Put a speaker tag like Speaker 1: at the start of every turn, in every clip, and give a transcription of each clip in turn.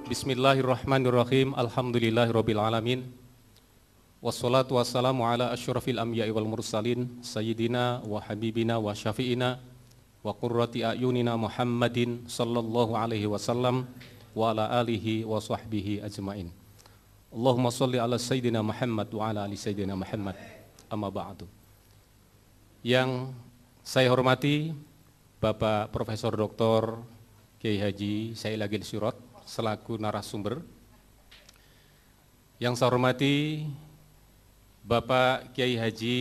Speaker 1: Bismillahirrahmanirrahim. Alhamdulillahirabbil alamin. Wassalatu wassalamu ala asyrafil anbiya'i wal mursalin sayyidina wa habibina wa syafi'ina wa qurrati a'yunina Muhammadin sallallahu alaihi wasallam wa ala alihi wa sahbihi ajmain. Allahumma shalli ala sayyidina Muhammad wa ala ali sayyidina Muhammad. Amma ba'du. Yang saya hormati Bapak Profesor Dr. Kiai Haji Said Agil Sirot selaku narasumber. Yang saya hormati Bapak Kiai Haji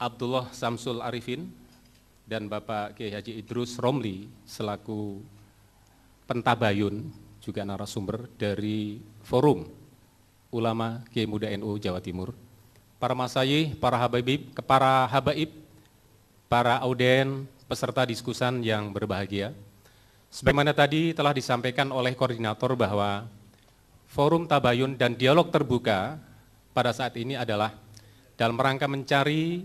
Speaker 1: Abdullah Samsul Arifin dan Bapak Kiai Haji Idrus Romli selaku pentabayun juga narasumber dari Forum Ulama Kiai Muda NU Jawa Timur. Para masyayikh, para habaib, para auden, peserta diskusan yang berbahagia. Sebagaimana tadi telah disampaikan oleh koordinator bahwa Forum Tabayun dan Dialog Terbuka pada saat ini adalah dalam rangka mencari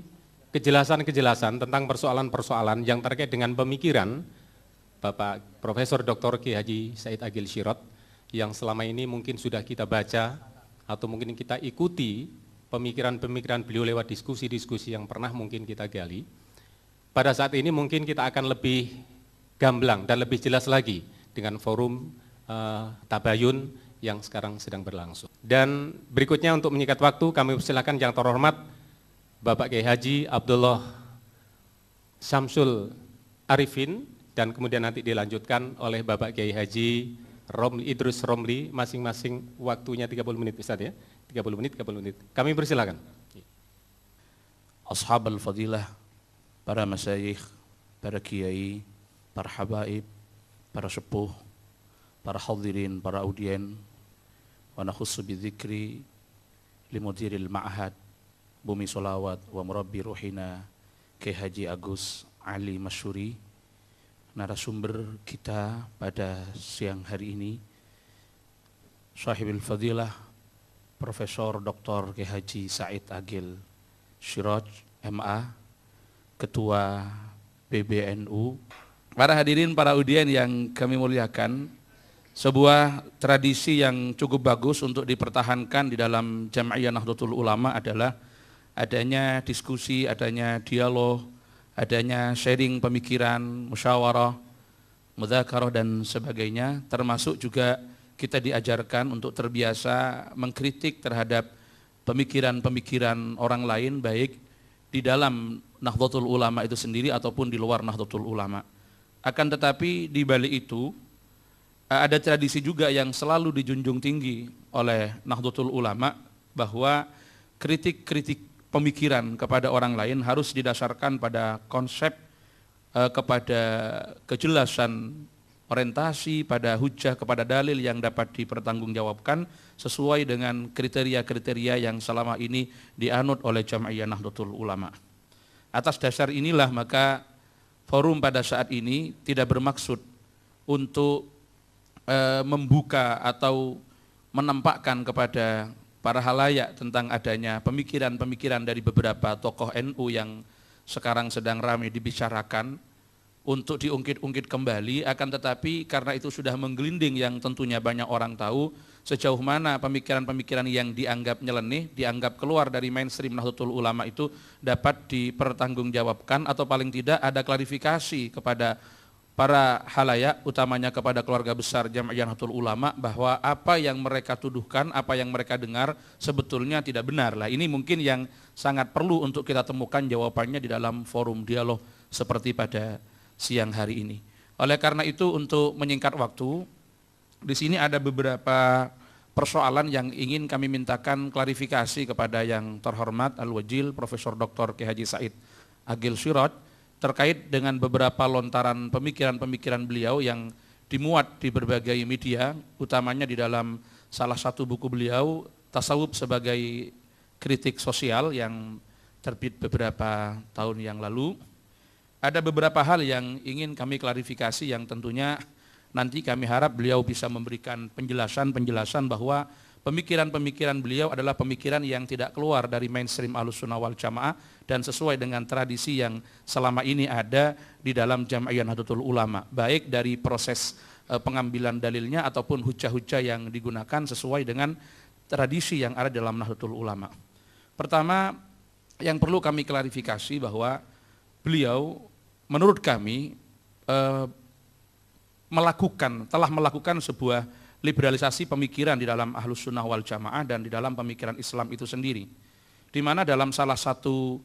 Speaker 1: kejelasan-kejelasan tentang persoalan-persoalan yang terkait dengan pemikiran Bapak Profesor Dr. Kiai Haji Said Agil Sirot yang selama ini mungkin sudah kita baca atau mungkin kita ikuti pemikiran-pemikiran beliau lewat diskusi-diskusi yang pernah mungkin kita gali. Pada saat ini mungkin kita akan lebih gamblang dan lebih jelas lagi dengan forum Tabayun yang sekarang sedang berlangsung. Dan berikutnya untuk menyingkat waktu kami persilakan yang terhormat Bapak Kiai Haji Abdullah Samsul Arifin dan kemudian nanti dilanjutkan oleh Bapak Kiai Haji Idrus Romli, masing-masing waktunya 30 menit Ustaz ya. 30 menit. Kami persilakan.
Speaker 2: Ashabul fadilah, para masyayikh, para kiai, para habaib, para sepuh, para hadirin, para audien, wa nakhussu bidzikri limudiril ma'had Bumi Sholawat wa murabbi ruhina Kiai Haji Agus Ali Masyuri, narasumber kita pada siang hari ini, sahibul fadilah Profesor Dr. Kiai Haji Said Agil Sirot MA, Ketua PBNU. Para hadirin, para audien yang kami muliakan, sebuah tradisi yang cukup bagus untuk dipertahankan di dalam Jam'iyah Nahdlatul Ulama adalah adanya diskusi, adanya dialog, adanya sharing pemikiran, musyawarah, mudzakarah dan sebagainya, termasuk juga kita diajarkan untuk terbiasa mengkritik terhadap pemikiran-pemikiran orang lain, baik di dalam Nahdlatul Ulama itu sendiri ataupun di luar Nahdlatul Ulama. Akan tetapi di balik itu ada tradisi juga yang selalu dijunjung tinggi oleh Nahdlatul Ulama, bahwa kritik-kritik pemikiran kepada orang lain harus didasarkan pada konsep, kepada kejelasan orientasi, pada hujah, kepada dalil yang dapat dipertanggungjawabkan sesuai dengan kriteria-kriteria yang selama ini dianut oleh Jam'iyah Nahdlatul Ulama. Atas dasar inilah maka forum pada saat ini tidak bermaksud untuk membuka atau menampakkan kepada para halayak tentang adanya pemikiran-pemikiran dari beberapa tokoh NU yang sekarang sedang ramai dibicarakan untuk diungkit-ungkit kembali, akan tetapi karena itu sudah menggelinding yang tentunya banyak orang tahu sejauh mana pemikiran-pemikiran yang dianggap nyeleneh, dianggap keluar dari mainstream Nahdlatul Ulama itu dapat dipertanggungjawabkan atau paling tidak ada klarifikasi kepada para halayak, utamanya kepada keluarga besar Jam'iyah Nahdlatul Ulama, bahwa apa yang mereka tuduhkan, apa yang mereka dengar sebetulnya tidak benar. Lah ini mungkin yang sangat perlu untuk kita temukan jawabannya di dalam forum dialog seperti pada siang hari ini. Oleh karena itu, untuk menyingkat waktu, di sini ada beberapa persoalan yang ingin kami mintakan klarifikasi kepada yang terhormat Al-Wajil Profesor Dr. Kiai Haji Said Agil Sirot terkait dengan beberapa lontaran pemikiran-pemikiran beliau yang dimuat di berbagai media, utamanya di dalam salah satu buku beliau, Tasawuf sebagai Kritik Sosial, yang terbit beberapa tahun yang lalu. Ada beberapa hal yang ingin kami klarifikasi yang tentunya nanti kami harap beliau bisa memberikan penjelasan bahwa pemikiran-pemikiran beliau adalah pemikiran yang tidak keluar dari mainstream Ahlussunnah wal Jamaah dan sesuai dengan tradisi yang selama ini ada di dalam Jam'iyah Nahdlatul Ulama, baik dari proses pengambilan dalilnya ataupun hujah-hujah yang digunakan sesuai dengan tradisi yang ada dalam Nahdlatul Ulama. Pertama, yang perlu kami klarifikasi bahwa beliau menurut kami telah melakukan sebuah liberalisasi pemikiran di dalam Ahlus Sunnah wal Jamaah dan di dalam pemikiran Islam itu sendiri. Di mana dalam salah satu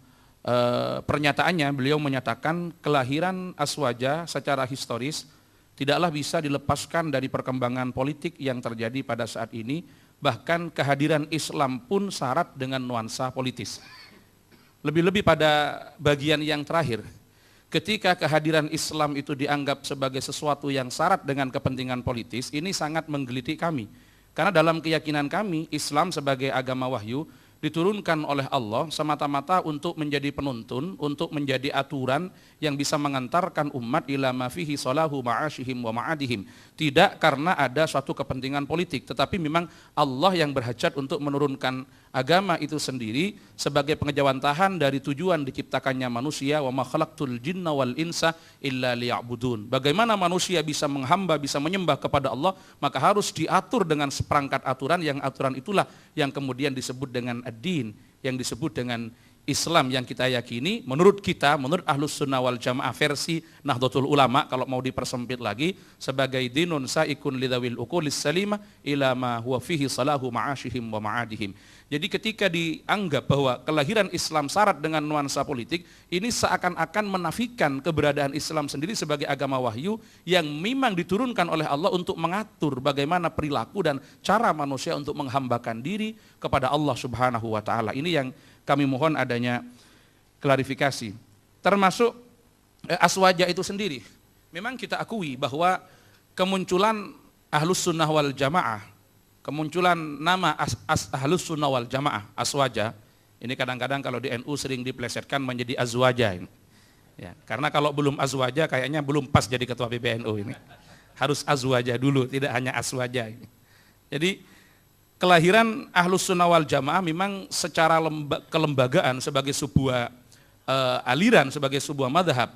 Speaker 2: pernyataannya beliau menyatakan kelahiran Aswaja secara historis tidaklah bisa dilepaskan dari perkembangan politik yang terjadi pada saat ini, bahkan kehadiran Islam pun syarat dengan nuansa politis. Lebih-lebih pada bagian yang terakhir, ketika kehadiran Islam itu dianggap sebagai sesuatu yang syarat dengan kepentingan politis, ini sangat menggelitik kami. Karena dalam keyakinan kami, Islam sebagai agama wahyu diturunkan oleh Allah semata-mata untuk menjadi penuntun, untuk menjadi aturan yang bisa mengantarkan umat ila ma fihi salahu ma'ashihim wa ma'adihim. Tidak karena ada suatu kepentingan politik, tetapi memang Allah yang berhajat untuk menurunkan agama itu sendiri sebagai pengejawantahan dari tujuan diciptakannya manusia, wa ma khalaqtul jinna wal insa illa liya'budun. Bagaimana manusia bisa menghamba, bisa menyembah kepada Allah, maka harus diatur dengan seperangkat aturan, yang aturan itulah yang kemudian disebut dengan ad-din, yang disebut dengan Islam yang kita yakini. Menurut kita, menurut Ahlus Sunnah wal Jamaah versi Nahdlatul Ulama, kalau mau dipersempit lagi, sebagai dinun sa'ikun lidawil uqulis salimah ila ma huwa fihi salahu ma'ashihim wa ma'adihim. Jadi ketika dianggap bahwa kelahiran Islam syarat dengan nuansa politik, ini seakan-akan menafikan keberadaan Islam sendiri sebagai agama wahyu yang memang diturunkan oleh Allah untuk mengatur bagaimana perilaku dan cara manusia untuk menghambakan diri kepada Allah Subhanahu wa taala. Ini yang kami mohon adanya klarifikasi. Termasuk Aswaja itu sendiri. Memang kita akui bahwa kemunculan Ahlus Sunnah wal Jamaah, kemunculan nama Ahlus Sunnah wal Jamaah, Aswaja, ini kadang-kadang kalau di NU sering diplesetkan menjadi Azwaja ini. Ya, karena kalau belum Azwaja kayaknya belum pas jadi ketua PBNU ini. Harus Azwaja dulu, tidak hanya Aswaja ini. Jadi kelahiran Ahlus Sunnah wal Jamaah memang secara kelembagaan sebagai sebuah aliran, sebagai sebuah madhab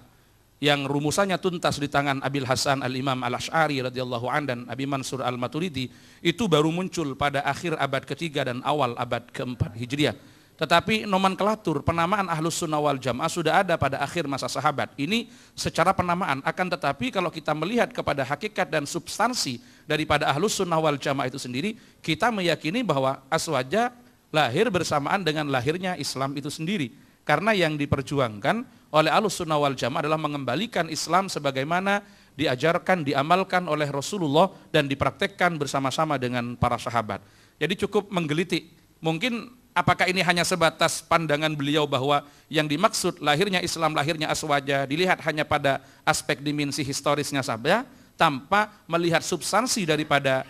Speaker 2: yang rumusannya tuntas di tangan Abil Hasan Al-Imam Al-Asy'ari radhiyallahu an dan Abi Mansur Al-Maturidi, itu baru muncul pada akhir abad ketiga dan awal abad keempat Hijriah. Tetapi nomenklatur penamaan Ahlus Sunnah wal Jamaah sudah ada pada akhir masa sahabat. Ini secara penamaan, akan tetapi kalau kita melihat kepada hakikat dan substansi daripada Ahlus Sunnah wal Jamaah itu sendiri, kita meyakini bahwa Aswaja lahir bersamaan dengan lahirnya Islam itu sendiri. Karena yang diperjuangkan oleh Ahlus Sunnah wal Jamaah adalah mengembalikan Islam sebagaimana diajarkan, diamalkan oleh Rasulullah dan dipraktekkan bersama-sama dengan para sahabat. Jadi cukup menggelitik. Mungkin apakah ini hanya sebatas pandangan beliau bahwa yang dimaksud lahirnya Islam, lahirnya Aswaja dilihat hanya pada aspek dimensi historisnya saja, tanpa melihat substansi daripada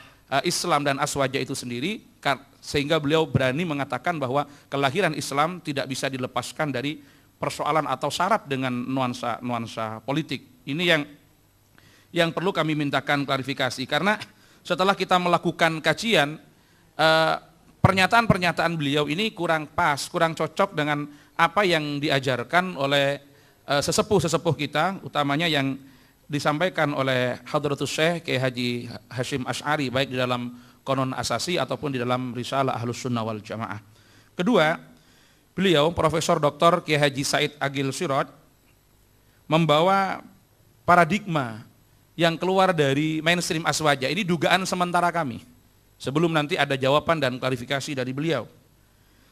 Speaker 2: Islam dan Aswaja itu sendiri, sehingga beliau berani mengatakan bahwa kelahiran Islam tidak bisa dilepaskan dari persoalan atau syarat dengan nuansa politik. Ini yang perlu kami mintakan klarifikasi, karena setelah kita melakukan kajian, pernyataan-pernyataan beliau ini kurang pas, kurang cocok dengan apa yang diajarkan oleh sesepuh-sesepuh kita, utamanya yang disampaikan oleh Hadratus Syekh Kiai Haji Hasyim Asy'ari, baik di dalam Qanon Asasi ataupun di dalam Risalah Ahlus Sunnah wal Jamaah. Kedua, beliau Profesor Dr. Kiai Haji Said Agil Siraj membawa paradigma yang keluar dari mainstream Aswaja. Ini dugaan sementara kami, sebelum nanti ada jawaban dan klarifikasi dari beliau.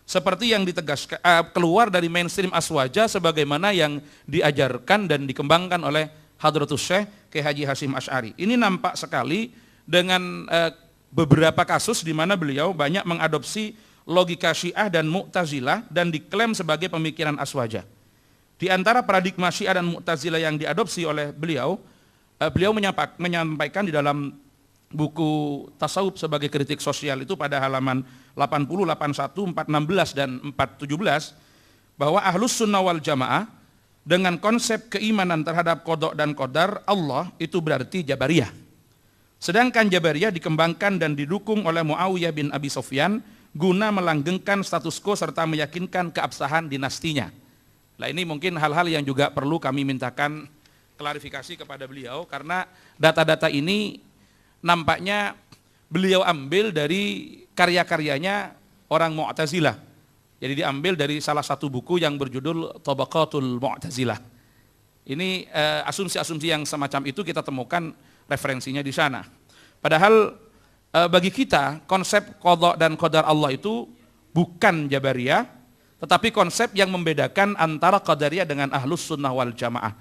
Speaker 2: Seperti yang ditegaskan keluar dari mainstream Aswaja sebagaimana yang diajarkan dan dikembangkan oleh Hadratus Syekh Kiai Haji Hasyim Asy'ari. Ini nampak sekali dengan beberapa kasus di mana beliau banyak mengadopsi logika Syiah dan Mu'tazilah dan diklaim sebagai pemikiran Aswaja. Di antara paradigma Syiah dan Mu'tazilah yang diadopsi oleh beliau, beliau menyampaikan di dalam buku Tasawuf sebagai kritik sosial itu pada halaman 80, 81, 416 dan 417, bahwa Ahlus Sunnah wal Jamaah dengan konsep keimanan terhadap qada dan qadar Allah itu berarti Jabariyah. Sedangkan Jabariyah dikembangkan dan didukung oleh Muawiyah bin Abi Sufyan guna melanggengkan status quo serta meyakinkan keabsahan dinastinya. Nah, ini mungkin hal-hal yang juga perlu kami mintakan klarifikasi kepada beliau, karena data-data ini nampaknya beliau ambil dari karya-karyanya orang Mu'tazilah. Jadi diambil dari salah satu buku yang berjudul Tabaqatul Mu'tazilah. Ini asumsi-asumsi yang semacam itu kita temukan referensinya di sana. Padahal bagi kita konsep qadha dan qadar Allah itu bukan Jabariyah, tetapi konsep yang membedakan antara Qadariyah dengan Ahlus Sunnah wal Jamaah.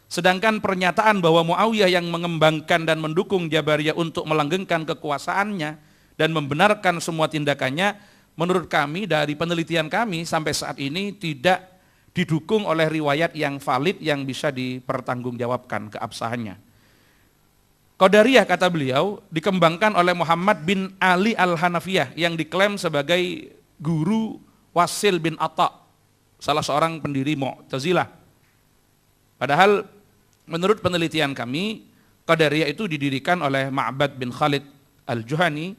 Speaker 2: Sedangkan pernyataan bahwa Muawiyah yang mengembangkan dan mendukung Jabariyah untuk melanggengkan kekuasaannya dan membenarkan semua tindakannya, menurut kami dari penelitian kami sampai saat ini tidak didukung oleh riwayat yang valid yang bisa dipertanggungjawabkan keabsahannya. Qadariyah, kata beliau, dikembangkan oleh Muhammad bin Ali al-Hanafiyah yang diklaim sebagai guru Wasil bin Atta, salah seorang pendiri Mu'tazilah. Padahal menurut penelitian kami, Qadariyah itu didirikan oleh Ma'bad bin Khalid al-Juhani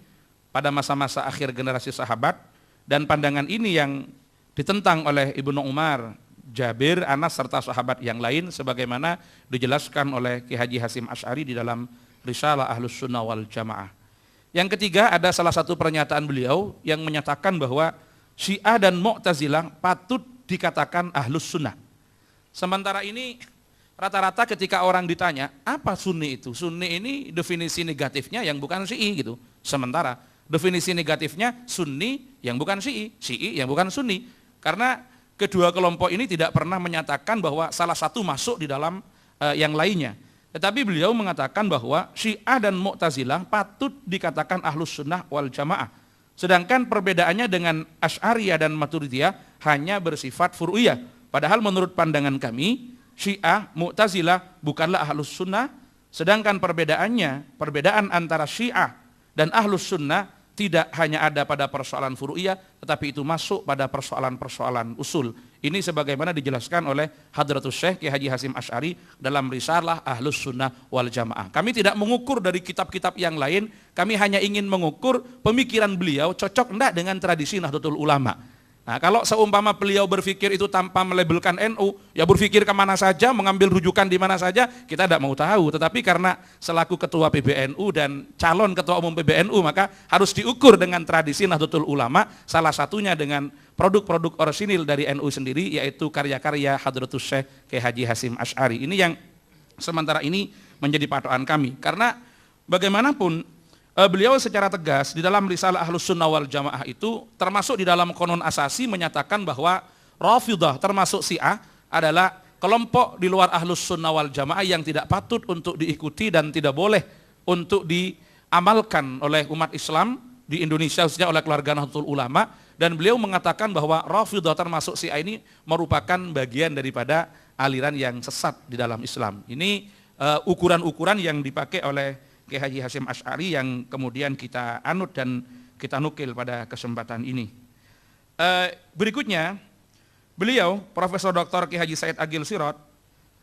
Speaker 2: pada masa-masa akhir generasi sahabat, dan pandangan ini yang ditentang oleh Ibnu Umar, Jabir, Anas, serta sahabat yang lain sebagaimana dijelaskan oleh Ki Haji Hasyim Asy'ari di dalam Risalah Ahlus Sunnah wal Jamaah. Yang ketiga, ada salah satu pernyataan beliau yang menyatakan bahwa Syiah dan Mu'tazilah patut dikatakan Ahlus Sunnah. Sementara ini rata-rata ketika orang ditanya, apa Sunni itu? Sunni ini definisi negatifnya yang bukan Syi'i gitu. Sementara definisi negatifnya Sunni yang bukan Syi'i, Syi'i yang bukan Sunni. Karena kedua kelompok ini tidak pernah menyatakan bahwa salah satu masuk di dalam yang lainnya. Tetapi beliau mengatakan bahwa Syiah dan Mu'tazilah patut dikatakan Ahlus Sunnah wal Jamaah. Sedangkan perbedaannya dengan Asy'ariyah dan Maturidiyah hanya bersifat furu'iyah. Padahal menurut pandangan kami, Syiah, Mu'tazilah bukanlah Ahlus Sunnah, sedangkan perbedaan antara Syiah dan Ahlus Sunnah tidak hanya ada pada persoalan furu'iyah, tetapi itu masuk pada persoalan-persoalan usul. Ini sebagaimana dijelaskan oleh Hadratus Syekh Ki Haji Hasyim Asy'ari dalam Risalah Ahlus Sunnah wal Jamaah. Kami tidak mengukur dari kitab-kitab yang lain, kami hanya ingin mengukur pemikiran beliau cocok enggak dengan tradisi Nahdlatul Ulama. Nah, kalau seumpama beliau berpikir itu tanpa melabelkan NU, ya berpikir kemana saja, mengambil rujukan di mana saja, kita tidak mau tahu. Tetapi karena selaku ketua PBNU dan calon ketua umum PBNU, maka harus diukur dengan tradisi Nahdlatul Ulama, salah satunya dengan produk-produk orisinil dari NU sendiri, yaitu karya-karya Hadratus Syekh Ki Haji Hasyim Asy'ari. Ini yang sementara ini menjadi patokan kami. Karena bagaimanapun, beliau secara tegas di dalam Risalah Ahlus Sunnah wal Jamaah itu termasuk di dalam konon asasi menyatakan bahwa Rafidhah termasuk Syiah adalah kelompok di luar Ahlus Sunnah wal Jamaah yang tidak patut untuk diikuti dan tidak boleh untuk diamalkan oleh umat Islam di Indonesia, khususnya oleh keluarga Nahdlatul Ulama. Dan beliau mengatakan bahwa Rafidhah termasuk Syiah ini merupakan bagian daripada aliran yang sesat di dalam Islam. Ini ukuran-ukuran yang dipakai oleh Ki Haji Hasyim Asy'ari yang kemudian kita anut dan kita nukil pada kesempatan ini. Berikutnya, beliau Profesor Dr. Ki Haji Said Agil Sirot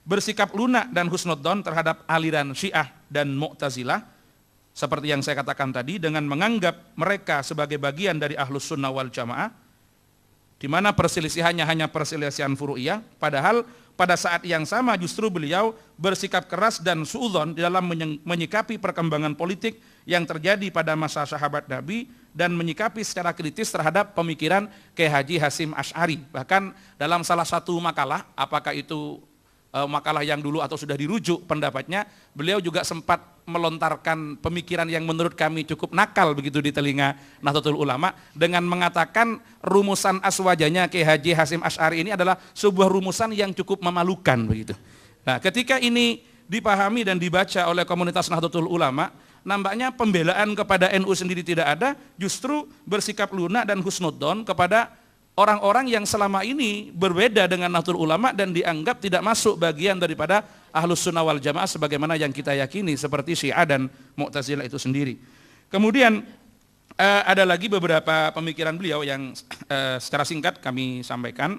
Speaker 2: bersikap lunak dan husnudzon terhadap aliran Syiah dan Mu'tazilah seperti yang saya katakan tadi, dengan menganggap mereka sebagai bagian dari Ahlus Sunnah wal Jamaah, di mana perselisihannya hanya perselisihan furu'iyah, padahal pada saat yang sama justru beliau bersikap keras dan suudzon di dalam menyikapi perkembangan politik yang terjadi pada masa sahabat Nabi dan menyikapi secara kritis terhadap pemikiran Ki Haji Hasyim Asy'ari. Bahkan dalam salah satu makalah, apakah itu makalah yang dulu atau sudah dirujuk pendapatnya, beliau juga sempat melontarkan pemikiran yang menurut kami cukup nakal begitu di telinga Nahdlatul Ulama dengan mengatakan rumusan aswajanya Ki Haji Hasyim Asy'ari ini adalah sebuah rumusan yang cukup memalukan begitu. Nah, ketika ini dipahami dan dibaca oleh komunitas Nahdlatul Ulama, nampaknya pembelaan kepada NU sendiri tidak ada, justru bersikap lunak dan husnudzon kepada orang-orang yang selama ini berbeda dengan Nahdlatul Ulama dan dianggap tidak masuk bagian daripada Ahlus Sunnah wal Jamaah sebagaimana yang kita yakini seperti Syiah dan Mu'tazilah itu sendiri. Kemudian ada lagi beberapa pemikiran beliau yang secara singkat kami sampaikan.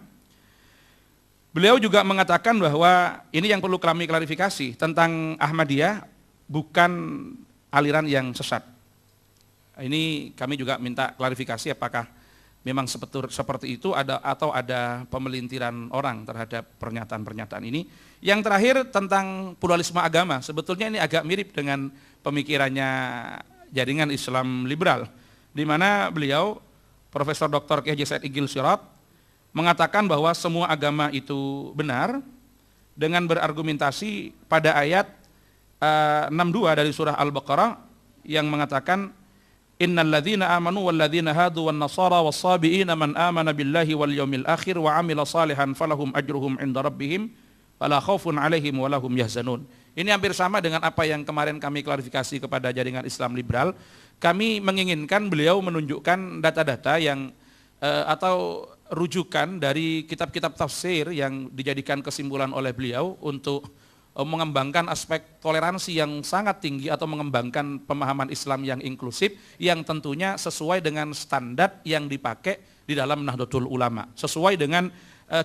Speaker 2: Beliau juga mengatakan bahwa ini yang perlu kami klarifikasi tentang Ahmadiyah bukan aliran yang sesat. Ini kami juga minta klarifikasi apakah memang seperti itu atau ada pemelintiran orang terhadap pernyataan-pernyataan ini. Yang terakhir tentang pluralisme agama, sebetulnya ini agak mirip dengan pemikirannya jaringan Islam liberal, di mana beliau Profesor Dr. Kiai Haji Said Iqil Sirot mengatakan bahwa semua agama itu benar dengan berargumentasi pada ayat 62 dari surah Al-Baqarah yang mengatakan innal ladzina amanu wal ladzina hadu wan nasara was sabiina man amana billahi wal yaumil akhir wa amila salihan falahum ajruhum inda rabbihim wala khaufun alaihim walahum yahzanun. Ini hampir sama dengan apa yang kemarin kami klarifikasi kepada jaringan Islam liberal. Kami menginginkan beliau menunjukkan data-data yang atau rujukan dari kitab-kitab tafsir yang dijadikan kesimpulan oleh beliau untuk mengembangkan aspek toleransi yang sangat tinggi atau mengembangkan pemahaman Islam yang inklusif yang tentunya sesuai dengan standar yang dipakai di dalam Nahdlatul Ulama, sesuai dengan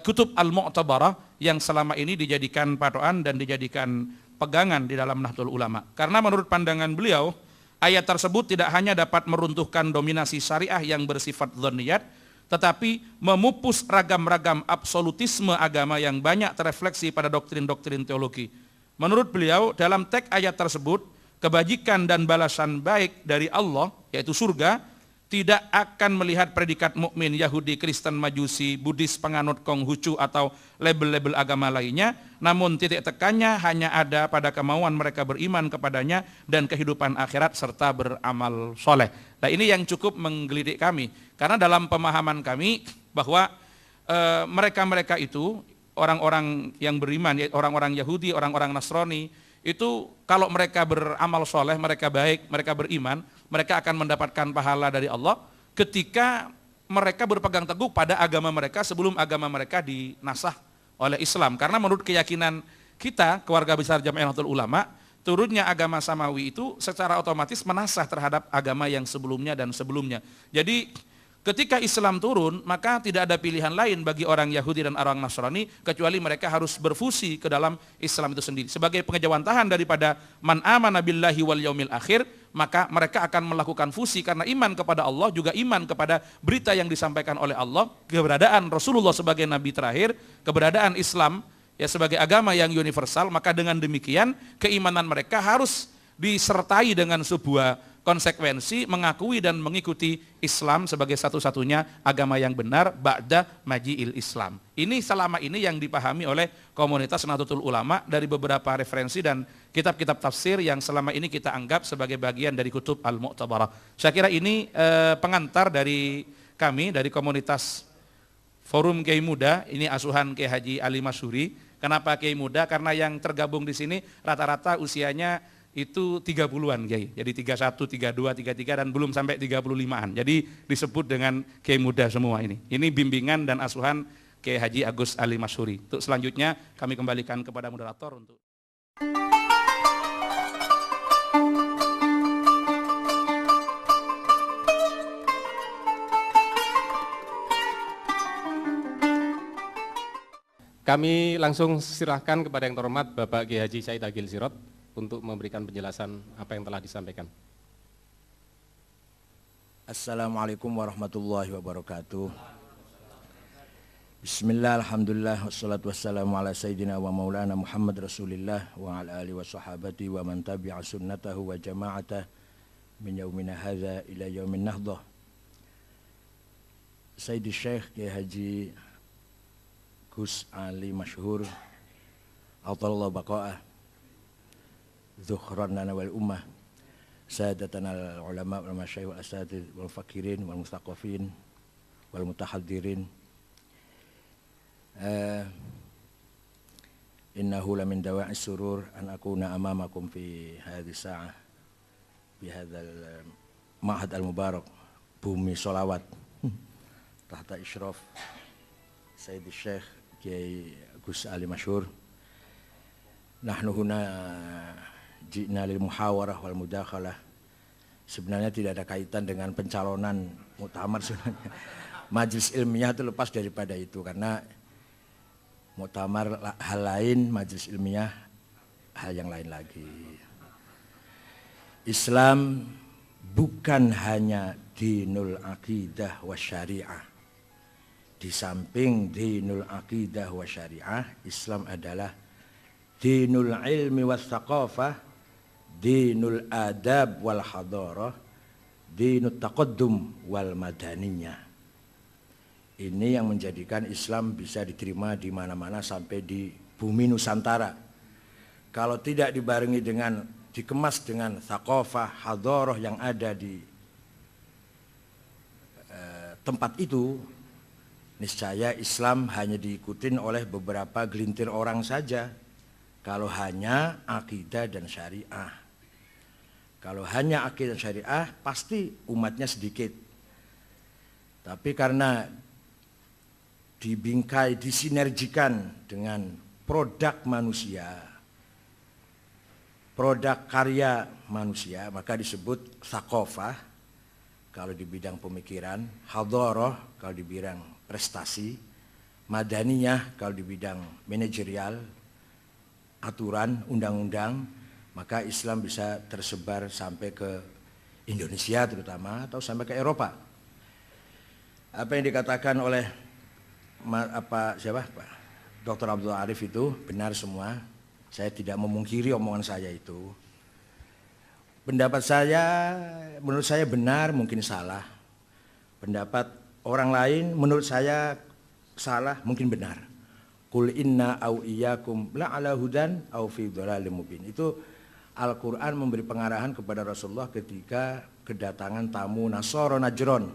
Speaker 2: Kutub Al-Mu'tabarah yang selama ini dijadikan patokan dan dijadikan pegangan di dalam Nahdlatul Ulama. Karena menurut pandangan beliau, ayat tersebut tidak hanya dapat meruntuhkan dominasi syariah yang bersifat dzanniyat, tetapi memupus ragam-ragam absolutisme agama yang banyak terefleksi pada doktrin-doktrin teologi. Menurut beliau, dalam teks ayat tersebut, kebajikan dan balasan baik dari Allah, yaitu surga, tidak akan melihat predikat mukmin, Yahudi, Kristen, Majusi, Buddhis, penganut Konghucu atau label-label agama lainnya, namun titik tekannya hanya ada pada kemauan mereka beriman kepadanya dan kehidupan akhirat serta beramal soleh. Nah, ini yang cukup menggelitik kami, karena dalam pemahaman kami bahwa mereka-mereka itu orang-orang yang beriman, orang-orang Yahudi, orang-orang Nasrani, itu kalau mereka beramal soleh, mereka baik, mereka beriman, mereka akan mendapatkan pahala dari Allah ketika mereka berpegang teguh pada agama mereka sebelum agama mereka dinasah oleh Islam. Karena menurut keyakinan kita, keluarga besar Jamiah Nahdlatul Ulama, turunnya agama Samawi itu secara otomatis menasah terhadap agama yang sebelumnya dan sebelumnya. Jadi ketika Islam turun, maka tidak ada pilihan lain bagi orang Yahudi dan orang Nasrani kecuali mereka harus berfusi ke dalam Islam itu sendiri. Sebagai pengejawantahan daripada man amana billahi wal yaumil akhir, maka mereka akan melakukan fusi karena iman kepada Allah, juga iman kepada berita yang disampaikan oleh Allah, keberadaan Rasulullah sebagai nabi terakhir, keberadaan Islam ya sebagai agama yang universal. Maka dengan demikian keimanan mereka harus disertai dengan sebuah konsekuensi mengakui dan mengikuti Islam sebagai satu-satunya agama yang benar ba'da maji'il Islam. Ini selama ini yang dipahami oleh komunitas Nahdlatul Ulama dari beberapa referensi dan kitab-kitab tafsir yang selama ini kita anggap sebagai bagian dari Kutub Al-Mu'tabarah. Saya kira ini pengantar dari kami, dari komunitas Forum Kiai Muda, ini asuhan Kiai Haji Ali Masyhuri. Kenapa Kiai Muda? Karena yang tergabung di sini rata-rata usianya itu 30-an Kiai. Jadi 31, 32, 33 dan belum sampai 35-an. Jadi disebut dengan Kiai Muda semua ini. Ini bimbingan dan asuhan Kiai Haji Agus Ali Masyhuri. Untuk selanjutnya kami kembalikan kepada moderator untuk
Speaker 1: Kami langsung silahkan kepada yang terhormat Bapak Kiai Haji Said Iqil Sirot untuk memberikan penjelasan apa yang telah disampaikan.
Speaker 3: Assalamualaikum warahmatullahi wabarakatuh. Bismillah, alhamdulillah, wassalatu wassalamu ala sayyidina wa maulana Muhammad Rasulillah wa ala alihi wa sahabati wa man tabi'a sunnatahu wa jama'atah min yaumina hadha ila yaumin nahdah. Sayyidi Syekh Kiai Haji Gus Ali Masyhur Atallahu baqa'ah Zukhranana wal ummah, sadatana al-ulama wal masyayikh wal asatidz wal fakirin wal mustaqafin wal mutahaddirin. Innahu lamin dawa'is surur an akuna amamakum fi hadhihi sa'ah fi hadzal ma'had al-mubarak, bumi sholawat tahta isyraf Sayyid Syekh Kiai Gus Ali Masyhur. Nahnu huna ji'na lil muhawarah wal mudakhalah. Sebenarnya tidak ada kaitan dengan pencalonan muktamar sebenarnya. Majelis ilmiah itu lepas daripada itu, karena muktamar hal lain, majelis ilmiah hal yang lain lagi. Islam bukan hanya dinul aqidah wa syariah. Di samping dinul aqidah wa syariah, Islam adalah dinul ilmi wa thaqafah, dinul adab wal hadarah, dinut taqaddum wal madaniyah. Ini yang menjadikan Islam bisa diterima di mana-mana sampai di bumi Nusantara. Kalau tidak dibarengi dengan, dikemas dengan thaqafah, hadarah yang ada di tempat itu, niscaya Islam hanya diikutin oleh beberapa gelintir orang saja. Kalau hanya akidah dan syariah. Kalau hanya akidah dan syariah, pasti umatnya sedikit. Tapi karena dibingkai, disinergikan dengan produk manusia, produk karya manusia, maka disebut thaqafah kalau di bidang pemikiran, hadarah kalau di bidang prestasi, madaniyah kalau di bidang manajerial, aturan, undang-undang, maka Islam bisa tersebar sampai ke Indonesia terutama atau sampai ke Eropa. Apa yang dikatakan oleh Dr. Abdul Arif itu benar semua. Saya tidak memungkiri omongan saya itu. Pendapat saya, menurut saya benar, mungkin salah. Pendapat orang lain, menurut saya salah, mungkin benar. Qul inna au iyyakum la'ala hudan au fi dhalalim mubin. Itu Al-Quran memberi pengarahan kepada Rasulullah ketika kedatangan tamu Nasara Najron.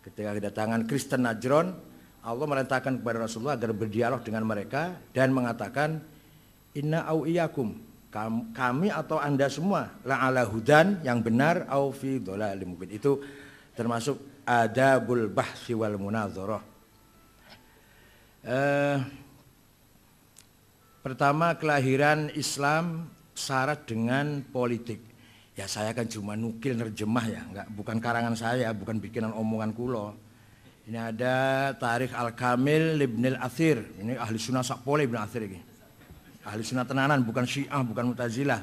Speaker 3: Ketika kedatangan Kristen Najron, Allah merintahkan kepada Rasulullah agar berdialog dengan mereka dan mengatakan, inna au iyyakum, kami atau anda semua la'ala hudan, yang benar, au fi dhalalim mubin. Itu termasuk adabul bahsi wal munazarah. Pertama, kelahiran Islam syarat dengan politik. Ya saya kan cuma nukil nerjemah ya, bukan karangan saya, bukan bikinan omongan kulo. Ini ada Tarikh Al-Kamil Ibn Al-Athir. Ini ahli sunnah sakpole Ibn Al-Athir ini. Ahli sunnah tenanan, bukan Syiah, bukan Mu'tazilah.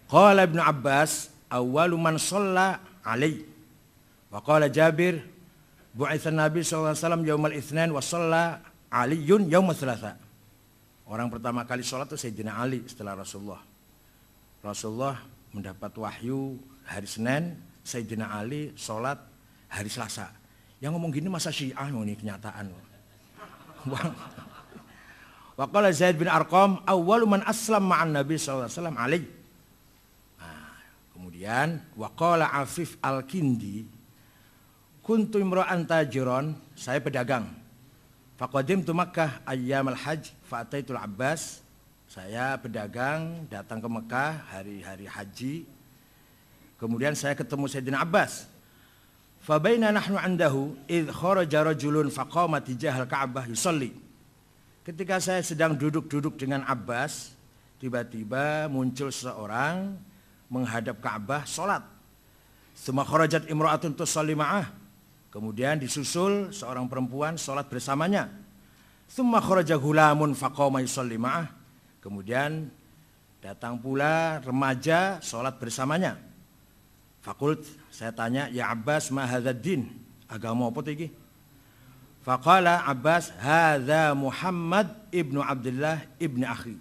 Speaker 3: Qala Ibn Abbas, awwalu man shalla alaihi. Wa qala Jabir, bu'itsa Nabi sallallahu alaihi wasallam yaumal itsnain wa shalla Aliyun yaumal tsalatsa. Orang pertama kali sholat itu Sayyidina Ali setelah Rasulullah. Rasulullah mendapat wahyu hari Senin, Sayyidina Ali sholat hari Selasa. Yang ngomong gini masa Syiah, ini kenyataan. Wa qala Zaid bin Arqam, awwalu man aslam ma'an Nabi sallallahu alaihi wasallam Ali. Kemudian wa qala Afif Al-Kindi, kuntu imra'an tajiran, saya pedagang. Faqadimtu Makkah ayyamal hajj fa'ataitul Abbas. Saya pedagang datang ke Mekah hari-hari haji. Kemudian saya ketemu Sayyidina Abbas. Fa baina nahnu 'indahu idh kharaja rajulun faqama tijahal Ka'bah yusalli. Ketika saya sedang duduk-duduk dengan Abbas, tiba-tiba muncul seseorang menghadap Ka'bah salat. Tsumma kharajat imra'atun tusalli ma'ah. Kemudian disusul seorang perempuan salat bersamanya. Tsumma kharaja ghulamun faqama yusalli ma'ah. Kemudian datang pula remaja salat bersamanya. Fakult, saya tanya, ya Abbas ma hadzal din? Agama apa iki? Faqala Abbas, hadza Muhammad ibnu Abdullah ibnu akhi.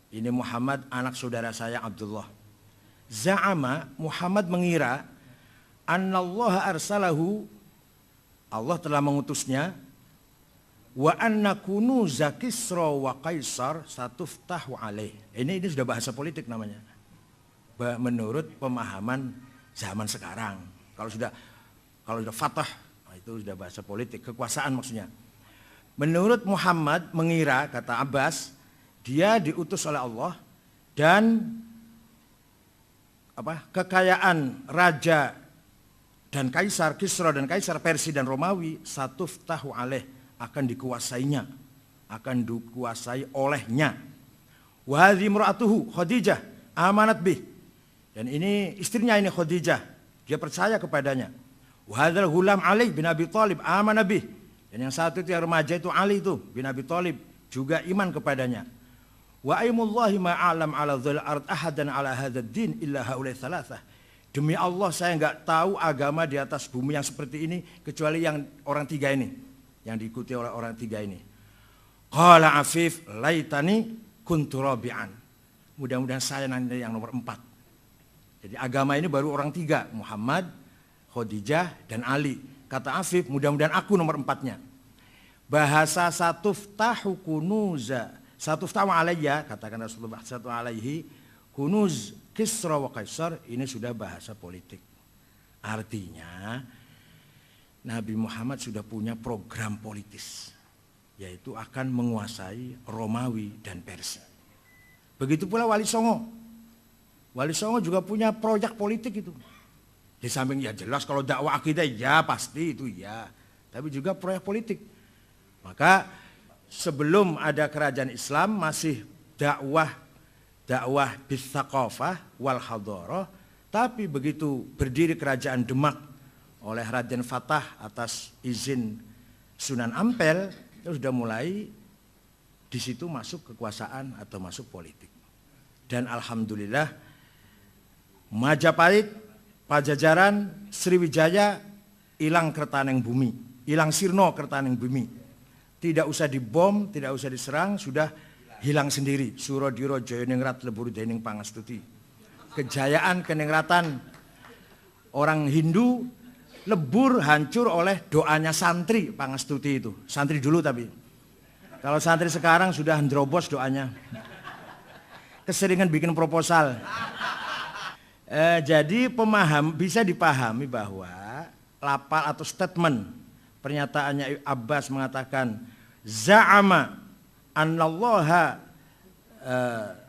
Speaker 3: Ini Muhammad anak saudara saya Abdullah. Za'ama, Muhammad mengira, annallaha arsalahu, Allah telah mengutusnya, wa anna kunuza Kisra wa Kaisar satuftahu alaih. Ini sudah bahasa politik namanya. Menurut pemahaman zaman sekarang. Kalau sudah fatah, itu sudah bahasa politik, kekuasaan maksudnya. Menurut Muhammad mengira, kata Abbas, dia diutus oleh Allah dan kekayaan raja dan kaisar, Kisra dan kaisar Persia dan Romawi, satuftahu alaih, akan dikuasainya, akan dikuasai olehnya. Wa hadhi imra'atuhu Khadijah amanat bih. Dan ini istrinya ini Khadijah, dia percaya kepadanya. Wa hadzal ghulam Ali bin Abi Thalib amana bih. Dan yang satu itu yang remaja itu Ali itu bin Abi Thalib juga iman kepadanya. Wa aimullahi ma'alam ala dhil ard ahadan ala hadzal din illa haulai thalathah. Demi Allah saya enggak tahu agama di atas bumi yang seperti ini kecuali yang orang tiga ini, yang diikuti oleh orang tiga ini. Qala Afif laitani kuntu rabi'an. Mudah-mudahan saya nanti yang nomor 4. Jadi agama ini baru orang tiga, Muhammad, Khadijah, dan Ali. Kata Afif, mudah-mudahan aku nomor 4-nya. Bahasa satuftahu kunuza, satuftahu alayya, katakan Rasulullah satu alaihi, kunuz Kisra wa Kaisar, ini sudah bahasa politik. Artinya, Nabi Muhammad sudah punya program politis, yaitu akan menguasai Romawi dan Persia. Begitu pula Wali Songo. Wali Songo juga punya proyek politik itu. Di samping ya jelas kalau dakwah akidah ya pasti itu ya. Tapi juga proyek politik. Maka sebelum ada kerajaan Islam masih dakwah bisaqafah wal hadarah. Tapi begitu berdiri kerajaan Demak oleh Raden Fatah atas izin Sunan Ampel, itu sudah mulai di situ masuk kekuasaan atau masuk politik. Dan alhamdulillah Majapahit, Pajajaran, Sriwijaya hilang kertaneng bumi, hilang sirno kertaneng bumi. Tidak usah dibom, tidak usah diserang, sudah hilang sendiri. Surodiro Joyoningrat lebur dening pangastuti. Kejayaan keningratan orang Hindu lebur hancur oleh doanya santri pangastuti itu. Santri dulu tapi. Kalau santri sekarang sudah ndrobos doanya. Keseringan bikin proposal. Jadi bisa dipahami bahwa lapal atau statement pernyataannya Abbas mengatakan za'ama annallaha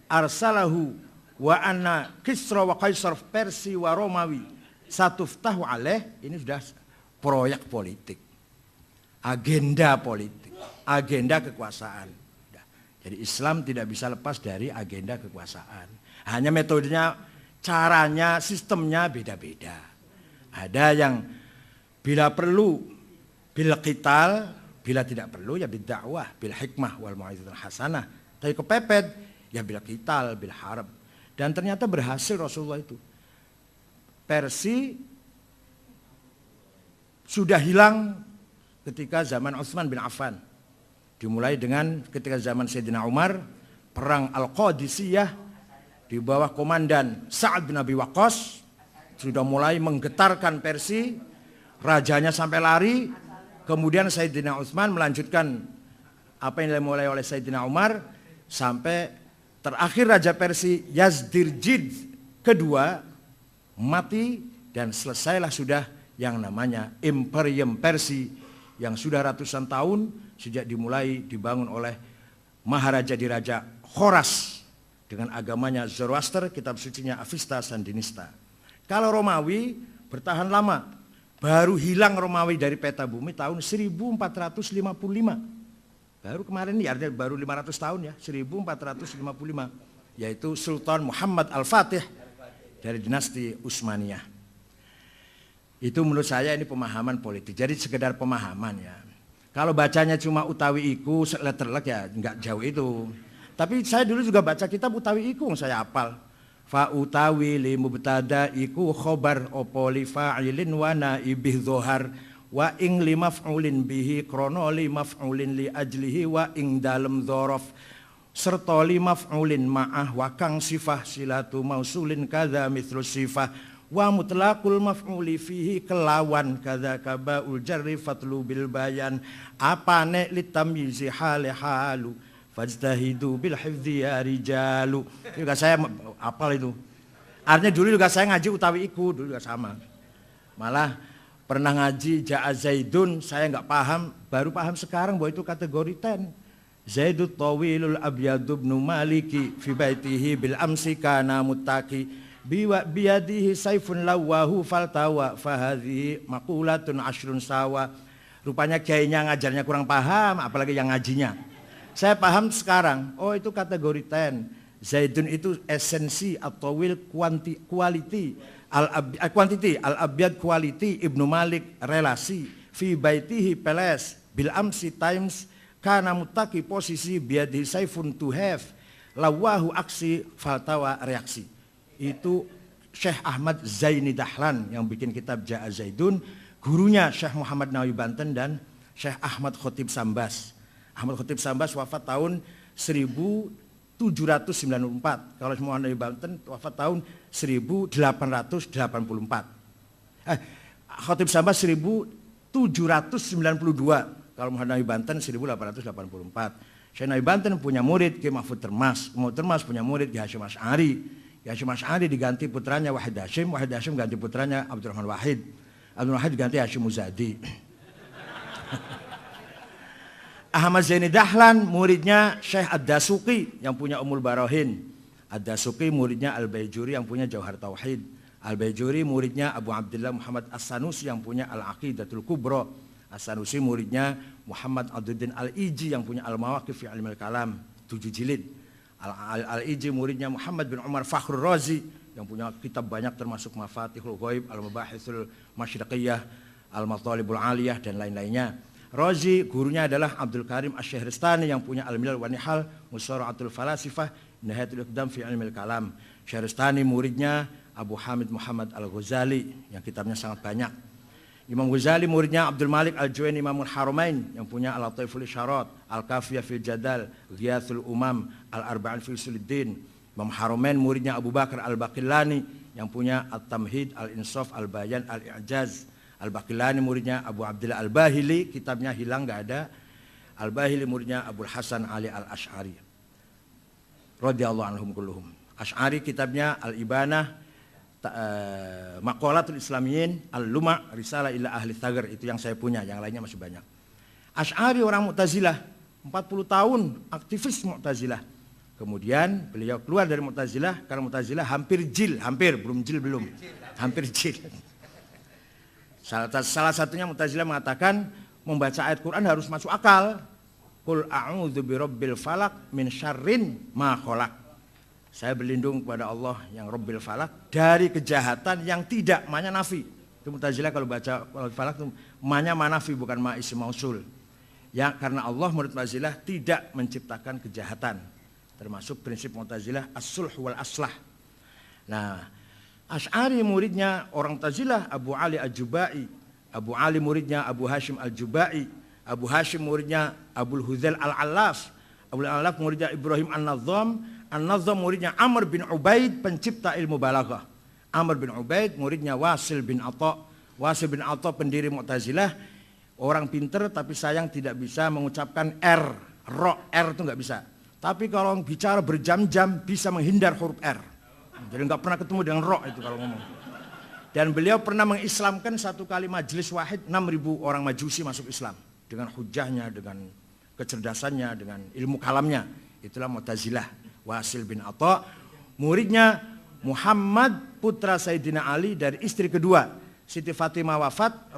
Speaker 3: arsalahu wa anna Kisra wa Kaisar Persi wa Romawi satuftahu alaih, ini sudah proyek politik, agenda politik, agenda kekuasaan. Jadi Islam tidak bisa lepas dari agenda kekuasaan. Hanya metodenya, caranya, sistemnya beda-beda. Ada yang bila perlu bil qital, bila tidak perlu ya bil dakwah, bil hikmah wal mau'izatul hasanah. Tapi kepepet ya bil qital, bil harb. Dan ternyata berhasil Rasulullah itu. Persi sudah hilang ketika zaman Utsman bin Affan. Dimulai dengan ketika zaman Sayyidina Umar, perang Al-Qadisiyah di bawah komandan Sa'ad bin Abi Waqqas sudah mulai menggetarkan Persi, rajanya sampai lari. Kemudian Sayyidina Utsman melanjutkan apa yang dimulai oleh Sayyidina Umar sampai terakhir Raja Persi Yazdirjid kedua mati dan selesailah sudah yang namanya Imperium Persia yang sudah ratusan tahun sejak dimulai dibangun oleh Maharaja Diraja Khoras dengan agamanya Zoroaster, kitab sucinya Avesta Sandinista. Kalau Romawi bertahan lama, baru hilang Romawi dari peta bumi tahun 1455. Baru kemarin ini artinya baru 500 tahun ya, 1455, yaitu Sultan Muhammad Al-Fatih dari dinasti Utsmaniyah. Itu menurut saya ini pemahaman politik. Jadi sekedar pemahaman ya. Kalau bacanya cuma utawi iku letterlek ya enggak jauh itu. Tapi saya dulu juga baca kitab utawi iku saya hafal. Fa utawi li mubtada iku khobar opo li fa'ilin wa naibih dhohar wa ing li maf'ulin bihi krono li maf'ulin li ajlihi wa ing dalem dhorof serta li maf'ulin ma'ah wa kang sifah silatu mausulin kadza mithlu sifah wa mutlaqul maf'uli fihi kelawan kadza kabaul jarri fatlu bil bayan apane litamyizi hale halu fajtahidu bil hifdzi ya rijalu. Juga saya apal itu. Artinya dulu juga saya ngaji utawi iku dulu juga sama. Malah pernah ngaji ja'a Zaidun saya enggak paham, baru paham sekarang bahwa itu kategori 10. Zaidut tawilul abyadu ibnu maliki fi baitihi bil amsi kana muttaqi biyadihi saifun lawahu faltawa fahadhihi maqulatun ashrun sawa. Rupanya kiainya ngajarnya kurang paham, apalagi yang ngajinya. Saya paham sekarang, oh itu kategori 10. Zaidun itu esensi atau will quality, quantity, al-abyad quality, Ibnu Malik relasi, fi baitihi peles, bil amsi times, kana mutaki posisi biadihi saifun to have. lawahu aksi faltawa reaksi. Itu Syekh Ahmad Zaini Dahlan yang bikin kitab Ja'a Zaidun, gurunya Syekh Muhammad Nawawi Banten dan Syekh Ahmad Khotib Sambas. Ahmad Khotib Sambas wafat tahun 1794. Kalau Muhammad Nawawi Banten wafat tahun 1884. Khotib Sambas 1792. Kalau Muhammad Nawawi Banten 1884. Syekh Nawawi Banten punya murid Ki Mahfud Termas. Mahfud Termas punya murid Ki Hasyim Asy'ari. Ki Hasyim Asy'ari diganti putranya Wahid Hasyim. Wahid Hasyim ganti putranya Abdurrahman Wahid. Abdurrahman Wahid diganti Hasyim Muzadi. Ahmad Zaini Dahlan muridnya Syekh Ad-Dasuqi yang punya Ummul Barahin. Ad-Dasuqi muridnya Al-Baijuri yang punya Jauhar Tauhid. Al-Baijuri muridnya Abu Abdullah Muhammad As-Sanusi yang punya Al-Aqidatul Kubra. As-Sanusi muridnya Muhammad Abduddin Al-Iji yang punya Al-Mawaqif fi Ilmil Kalam 7 jilid. Al-Iji muridnya Muhammad bin Umar Fakhrur Razi yang punya kitab banyak termasuk Mafatihul Ghaib, Al-Mabahithul Masyriqiyah, Al-Matalibul Aliyah dan lain-lainnya. Razi gurunya adalah Abdul Karim Asy-Syahristani yang punya Al-Milal wa Nihal, Musara'atul Falasifah, Nihayatul Iqdam fi Ilmil Kalam. Syahristani muridnya Abu Hamid Muhammad Al-Ghazali yang kitabnya sangat banyak. Imam Ghazali muridnya Abdul Malik Al-Juwaini Imamul Haramain yang punya Al-Lataiful Isyarat, Al-Kafiyah fil Jadal, Ghiyathul Umam, Al-Arba'in fil Suluddin. Imam Haramain muridnya Abu Bakar Al-Baqillani yang punya At-Tamhid, Al-Insaf, Al-Bayan, Al-I'jaz. Al-Baqillani muridnya Abu Abdullah Al-Bahili, kitabnya hilang nggak ada. Al-Bahili muridnya Abul Hasan Ali Al-Asy'ari. Radhiyallahu anhum kulluhum. Asy'ari kitabnya Al-Ibanah, Maqalatul Islamiyin, Al-Luma', Risalah ila Ahli Thagar, itu yang saya punya, yang lainnya masih banyak. Asy'ari orang Mu'tazilah, 40 tahun aktivis Mu'tazilah. Kemudian beliau keluar dari Mu'tazilah karena Mu'tazilah hampir jil, hampir jil. Salah satunya Mu'tazilah mengatakan membaca ayat Quran harus masuk akal. Qul a'udzu birabbil falaq min syarrin ma khalaq. Saya berlindung kepada Allah yang Rabbil Falak dari kejahatan yang tidak, ma'nya nafi. Itu Mu'tazilah kalau baca Rabbil Falak itu ma'nya manafi bukan ma isim mausul. Ya, karena Allah menurut Mu'tazilah tidak menciptakan kejahatan. Termasuk prinsip Mu'tazilah as-sulh wal aslah. Nah, Asy'ari muridnya orang Mu'tazilah Abu Ali Al-Jubai. Abu Ali muridnya Abu Hashim Al-Jubai. Abu Hashim muridnya Abul Hudzail Al-Allaf. Abul Allaf muridnya Ibrahim An-Nazzam. An-Nazzam muridnya Amr bin Ubaid, pencipta ilmu balaghah. Amr bin Ubaid muridnya Wasil bin Atha. Wasil bin Atha pendiri Mu'tazilah, orang pinter tapi sayang tidak bisa mengucapkan R. R itu nggak bisa. Tapi kalau bicara berjam-jam bisa menghindar huruf R. Jadi nggak pernah ketemu dengan ro itu kalau ngomong. Dan beliau pernah mengislamkan satu kali majelis wahid 6.000 orang Majusi masuk Islam dengan hujahnya, dengan kecerdasannya, dengan ilmu kalamnya. Itulah Mu'tazilah. Wasil bin Atha, muridnya Muhammad putra Sayyidina Ali dari istri kedua. Siti Fatimah wafat,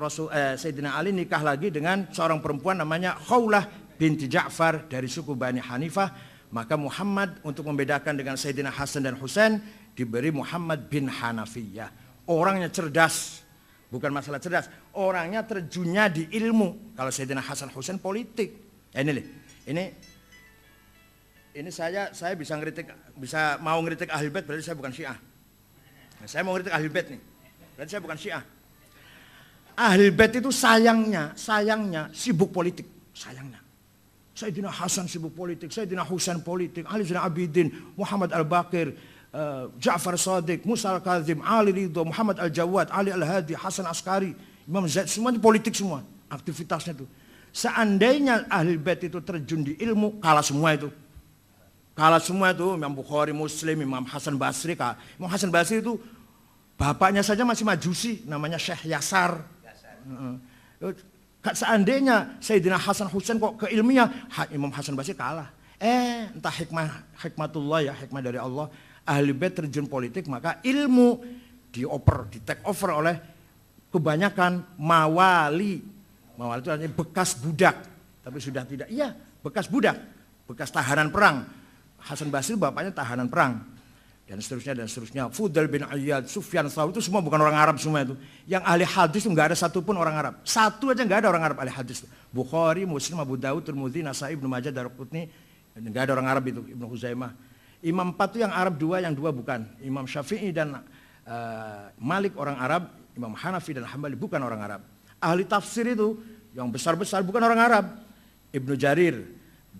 Speaker 3: Sayyidina Ali nikah lagi dengan seorang perempuan namanya Khawlah binti Ja'far dari suku Bani Hanifah. Maka Muhammad untuk membedakan dengan Sayyidina Hasan dan Husain diberi Muhammad bin Hanafiyah. Orangnya cerdas, bukan masalah cerdas, orangnya terjunnya di ilmu. Kalau Sayyidina Hasan Husain politik. Ini saya bisa mau ngeritik Ahlul Bait, berarti saya bukan Syiah. Nah, saya mau ngeritik Ahlul Bait nih, berarti saya bukan Syiah. Ahlul Bait itu sayangnya sibuk politik, sayangnya. Sayyidina Hasan sibuk politik, Sayyidina Husain politik, Ali Zainal Abidin, Muhammad Al-Baqir, Ja'far Shadiq, Musa Al-Kazim, Ali Ridho, Muhammad Al-Jawad, Ali Al-Hadi, Hasan Askari, Imam Zaid, semuanya politik semua, aktivitasnya itu. Seandainya Ahlul Bait itu terjun di ilmu, kalah semua itu. Kalah semua itu, Imam Bukhari, Muslim, Imam Hasan Basri. Imam Hasan Basri itu bapaknya saja masih Majusi, namanya Syekh Yasar. Seandainya Sayyidina Hasan Husain kok keilmiah, Imam Hasan Basri kalah. Entah hikmatullah ya, hikmah dari Allah. Ahli Bait terjun politik, maka ilmu di take over oleh kebanyakan mawali. Mawali itu artinya bekas budak, tapi sudah tidak. Iya, bekas budak, bekas tahanan perang. Hasan Basri bapaknya tahanan perang dan seterusnya. Fudail bin Iyad, Sufyan Tsauri itu semua bukan orang Arab semua itu. Yang ahli hadis itu nggak ada satupun orang Arab. Satu aja nggak ada orang Arab ahli hadis. Bukhari, Muslim, Abu Dawud, Tirmidzi, Nasai, Ibnu Majah, Daraqutni, nggak ada orang Arab itu. Ibnu Huzaimah. Imam 4 itu yang Arab 2, yang 2 bukan. Imam Syafi'i dan Malik orang Arab, Imam Hanafi dan Hambali bukan orang Arab. Ahli tafsir itu yang besar-besar bukan orang Arab. Ibnu Jarir,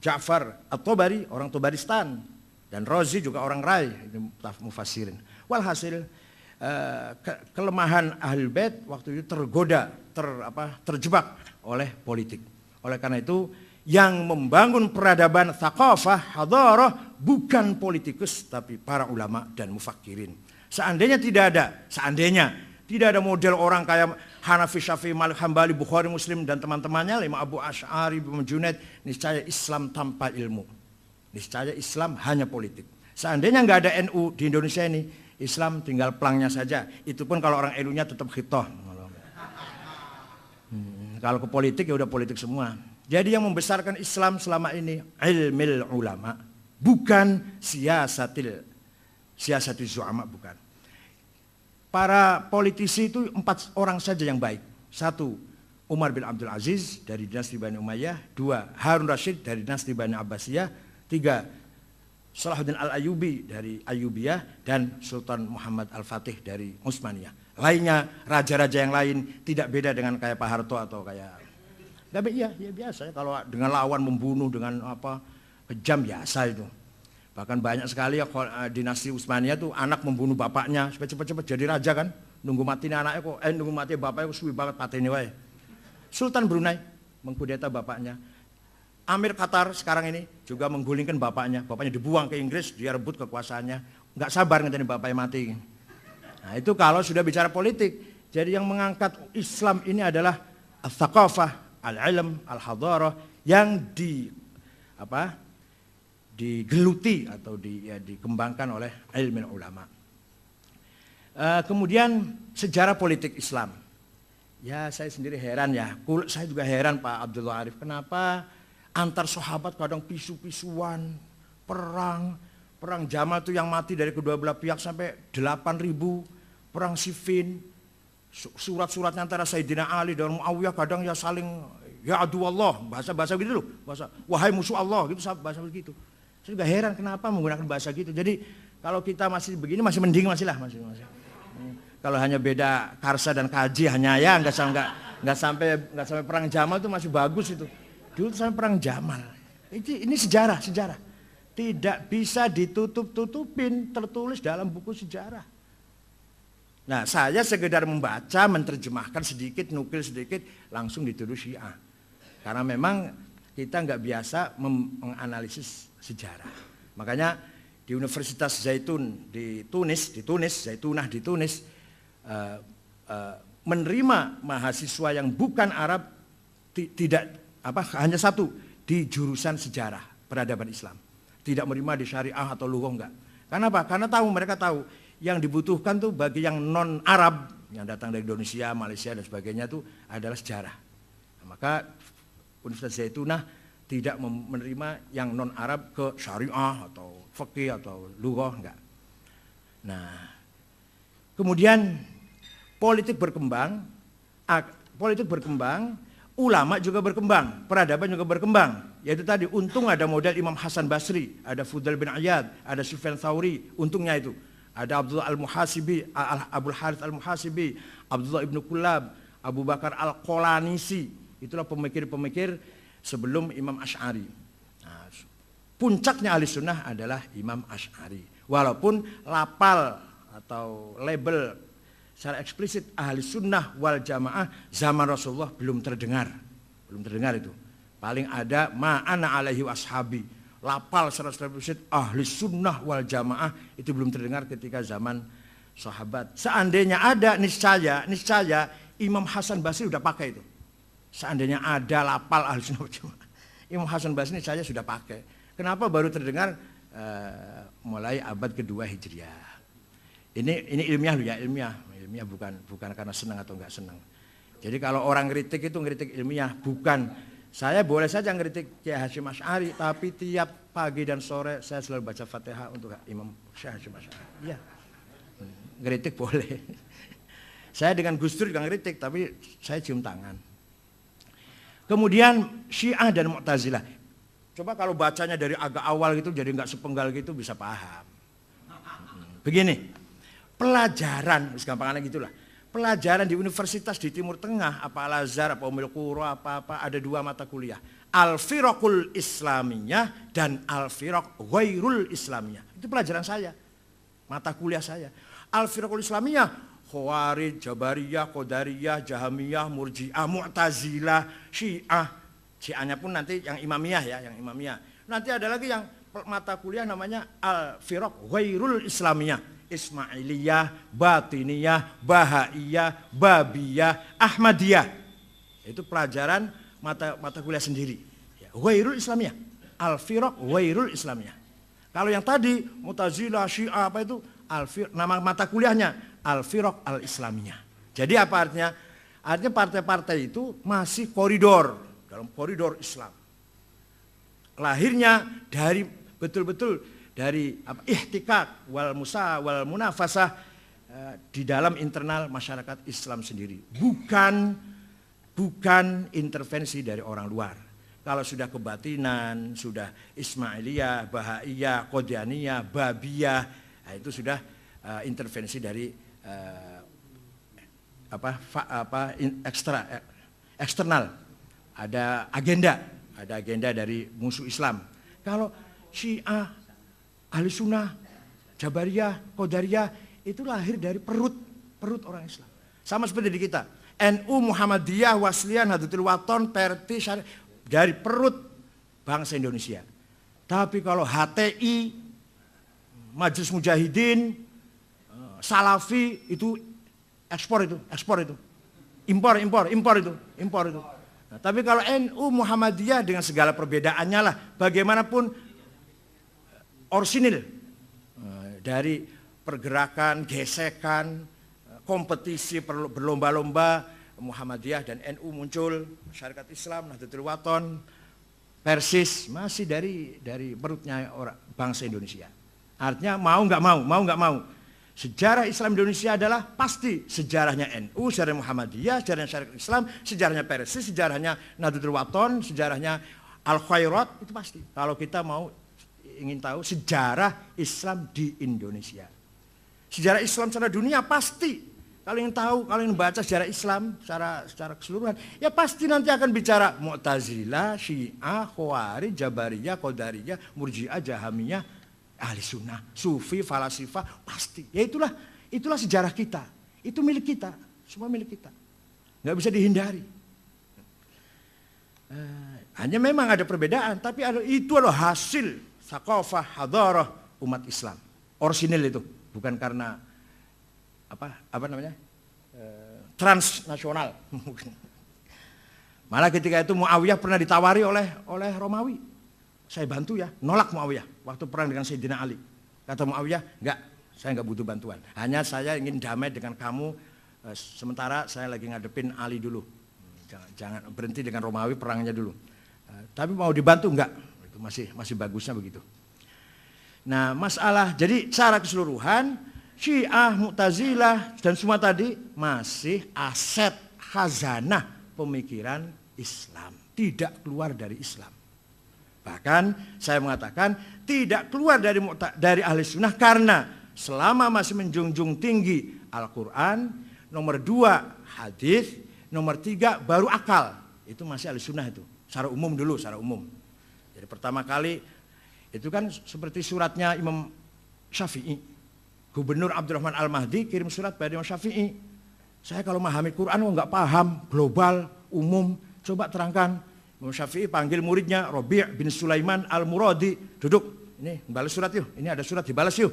Speaker 3: Ja'far At-Tabari orang Tabaristan, dan Razi juga orang Rai, itu mufassirin. Walhasil kelemahan Ahlul Bait waktu itu tergoda, terjebak oleh politik. Oleh karena itu yang membangun peradaban thaqafah, hadarah bukan politikus tapi para ulama dan mufakirin. Seandainya tidak ada model orang kayak Hanafi, Syafi'i, Malik, Hambali, Bukhari, Muslim dan teman-temannya, Imam Abu Asy'ari, Imam Junaid, niscaya Islam tanpa ilmu. Niscaya Islam hanya politik. Seandainya nggak ada NU di Indonesia ini, Islam tinggal pelangnya saja. Itu pun kalau orang NU-nya tetap khitoh. Kalau ke politik ya udah politik semua. Jadi yang membesarkan Islam selama ini ilmil ulama, bukan siasatil zu'ama, bukan. Para politisi itu 4 orang saja yang baik. 1, Umar bin Abdul Aziz dari dinasti Bani Umayyah. 2, Harun Rashid dari dinasti Bani Abbasiyah. 3, Salahuddin Al-Ayyubi dari Ayyubiyah. Dan Sultan Muhammad Al-Fatih dari Utsmaniyah. Lainnya, raja-raja yang lain tidak beda dengan kayak Pak Harto atau kayak... Iya biasa ya, kalau dengan lawan membunuh dengan kejam biasa itu. Bahkan banyak sekali ya dinasti Utsmaniyah tuh anak membunuh bapaknya supaya cepat-cepat jadi raja kan. Nunggu mati anaknya kok, nunggu mati bapaknya kok suwi banget pateni wae. Sultan Brunei mengkudeta bapaknya. Amir Qatar sekarang ini juga menggulingkan bapaknya. Bapaknya dibuang ke Inggris, dia rebut kekuasaannya. Nggak sabar ngenteni bapaknya mati. Nah itu kalau sudah bicara politik. Jadi yang mengangkat Islam ini adalah al-thaqafah, al-ilm, al-hadarah yang digeluti atau dikembangkan oleh ilmu ulama. Kemudian sejarah politik Islam. Ya saya sendiri heran ya, saya juga heran Pak Abdullah Arif, kenapa antar sahabat kadang pisu-pisuan, perang Jamal itu yang mati dari kedua belah pihak sampai 8.000, perang Siffin, surat-suratnya antara Sayyidina Ali dan Muawiyah kadang ya saling ya adu Allah, bahasa gitu loh, bahasa wahai musuh Allah gitu, bahasa begitu. Saya juga heran kenapa menggunakan bahasa gitu. Jadi kalau kita masih begini masih mending masih. Kalau hanya beda karsa dan kaji hanya ya nggak sampai perang Jamal itu masih bagus itu. Dulu sampai perang Jamal. Ini sejarah. Tidak bisa ditutup-tutupin, tertulis dalam buku sejarah. Nah, saya sekedar membaca, menerjemahkan sedikit, nukil sedikit, langsung dituduh Syiah. Karena memang kita nggak biasa menganalisis sejarah. Makanya di Universitas Zaitun di Tunis, Zaitunah di Tunis, menerima mahasiswa yang bukan Arab hanya 1 di jurusan sejarah peradaban Islam. Tidak menerima di syariah atau lughah enggak. Karena apa? Karena mereka tahu yang dibutuhkan tuh bagi yang non Arab yang datang dari Indonesia, Malaysia dan sebagainya itu adalah sejarah. Nah, maka Universitas Zaitunah tidak menerima yang non Arab ke syariah atau fikih atau lughah enggak. Nah, kemudian politik berkembang, ulama juga berkembang, peradaban juga berkembang. Yaitu tadi, untung ada model Imam Hasan Basri, ada Fudail bin Iyad, ada Sufyan Tsauri, untungnya itu. Ada Abdullah Al-Muhasibi, Abdul Harith Al-Muhasibi, Abdullah Ibnu Kullab, Abu Bakar Al-Qolanisi. Itulah pemikir-pemikir sebelum Imam Asy'ari. Nah, puncaknya ahli sunnah adalah Imam Asy'ari. Walaupun lapal atau label secara eksplisit ahli sunnah wal jamaah zaman Rasulullah belum terdengar itu. Paling ada ma'ana alaihi washabi, lapal secara eksplisit ahli sunnah wal jamaah itu belum terdengar ketika zaman sahabat. Seandainya ada, niscaya Imam Hasan Basri sudah pakai itu. Seandainya ada lapal ahli sunnah wal jamaah, Imam Hasan Basri niscaya sudah pakai. Kenapa baru terdengar mulai abad kedua Hijriah? Ini ilmiah loh ya, ilmiah bukan karena senang atau enggak senang. Jadi kalau orang ngeritik itu ngeritik ilmiah, bukan. Saya boleh saja ngeritik Kiai Hasyim Asy'ari, tapi tiap pagi dan sore saya selalu baca Fatihah untuk Imam Syekh Hasyim Asy'ari. Iya. Ngeritik boleh. Saya dengan Gus Dur juga ngeritik, tapi saya cium tangan. Kemudian Syiah dan Mu'tazilah. Coba kalau bacanya dari agak awal gitu jadi nggak sepenggal gitu bisa paham. Begini, pelajaran, gampangannya gitulah. Pelajaran di universitas di Timur Tengah, apa Al-Azhar, apa Ummul Qura, apa ada 2 mata kuliah. Al-Firaqul Islamiyah dan Al-Firaq Ghairul Islamiyah. Itu pelajaran saya, mata kuliah saya. Al-Firaqul Islamiyah, Khawarij, Jabariyah, Qadariyah, Jahamiyah, Murji'ah, Mu'tazilah, Syiah. Syiahnya pun nanti yang Imamiyah ya, yang Imamiyah. Nanti ada lagi yang mata kuliah namanya Al-Firaq Ghairul Islamiyah. Ismailiyah, Batiniyah, Bahaiyah, Babiyah, Ahmadiyah. Itu pelajaran mata kuliah sendiri. Ghairul Islamiyah. Al-Firaq Ghairul Islamiyah. Kalau yang tadi Mu'tazilah, Syiah apa itu? Nama mata kuliahnya Al-Firaq Al-Islamiyah. Jadi apa artinya? Artinya partai-partai itu masih koridor, dalam koridor Islam. Lahirnya dari betul-betul dari ihtikak wal munafasah di dalam internal masyarakat Islam sendiri. Bukan intervensi dari orang luar. Kalau sudah kebatinan, sudah Ismailiyah, Bahaiyah, Qadianiyah, Babiyah, itu sudah intervensi dari eksternal. Ada agenda dari musuh Islam. Kalau Syiah, Ahli Sunnah, Jabariyah, Qadariyah itu lahir dari perut orang Islam. Sama seperti di kita. NU, Muhammadiyah, Wasliyah, Nahdlatul Wathon, Perti, Syariah, dari perut bangsa Indonesia. Tapi kalau HTI, Majelis Mujahidin, Salafi itu ekspor itu. Impor itu. Nah, tapi kalau NU Muhammadiyah dengan segala perbedaannya lah, bagaimanapun orsinil dari pergerakan, gesekan, kompetisi, berlomba-lomba, Muhammadiyah dan NU muncul, masyarakat Islam, Nahdlatul Wathon, Persis masih dari perutnya orang bangsa Indonesia. Artinya mau nggak mau. Sejarah Islam Indonesia adalah pasti sejarahnya NU, sejarahnya Muhammadiyah, sejarahnya Syarikat Islam, sejarahnya Persis, sejarahnya Nahdlatul Wathon, sejarahnya Al-Khairat, itu pasti. Kalau kita ingin tahu sejarah Islam di Indonesia. Sejarah Islam secara dunia pasti. Kalau ingin tahu, kalau ingin baca sejarah Islam secara keseluruhan, ya pasti nanti akan bicara Mu'tazilah, Syiah, Khawarij, Jabariyah, Qadariyah, Murji'ah, Jahamiyah, Ahli Sunnah, Sufi, Falasifah, pasti. Ya itulah sejarah kita. Itu milik kita, semua milik kita. Nggak bisa dihindari. Hanya memang ada perbedaan, tapi itu adalah hasil thaqafah, hadarah umat Islam. Orsinil itu, bukan karena transnasional. Malah ketika itu Muawiyah pernah ditawari oleh Romawi. Saya bantu ya, nolak Muawiyah waktu perang dengan Sayyidina Ali. Kata Muawiyah, enggak, saya enggak butuh bantuan. Hanya saya ingin damai dengan kamu, sementara saya lagi ngadepin Ali dulu. Jangan berhenti dengan Romawi perangnya dulu. Tapi mau dibantu enggak? Itu masih bagusnya begitu. Nah, masalah jadi secara keseluruhan Syiah, Mu'tazilah dan semua tadi masih aset khazanah pemikiran Islam, tidak keluar dari Islam. Bahkan saya mengatakan tidak keluar dari ahli sunnah karena selama masih menjunjung tinggi Al-Quran, nomor 2 hadis, nomor 3 baru akal. Itu masih ahli sunnah itu, secara umum dulu, secara umum. Jadi pertama kali itu kan seperti suratnya Imam Syafi'i. Gubernur Abdurrahman Al-Mahdi kirim surat pada Imam Syafi'i. Saya kalau memahami Quran nggak paham, global, umum, coba terangkan. Imam Syafi'i panggil muridnya Rabi' bin Sulaiman Al-Muradi, duduk, ini balas surat yuk, ini ada surat dibalas yuk.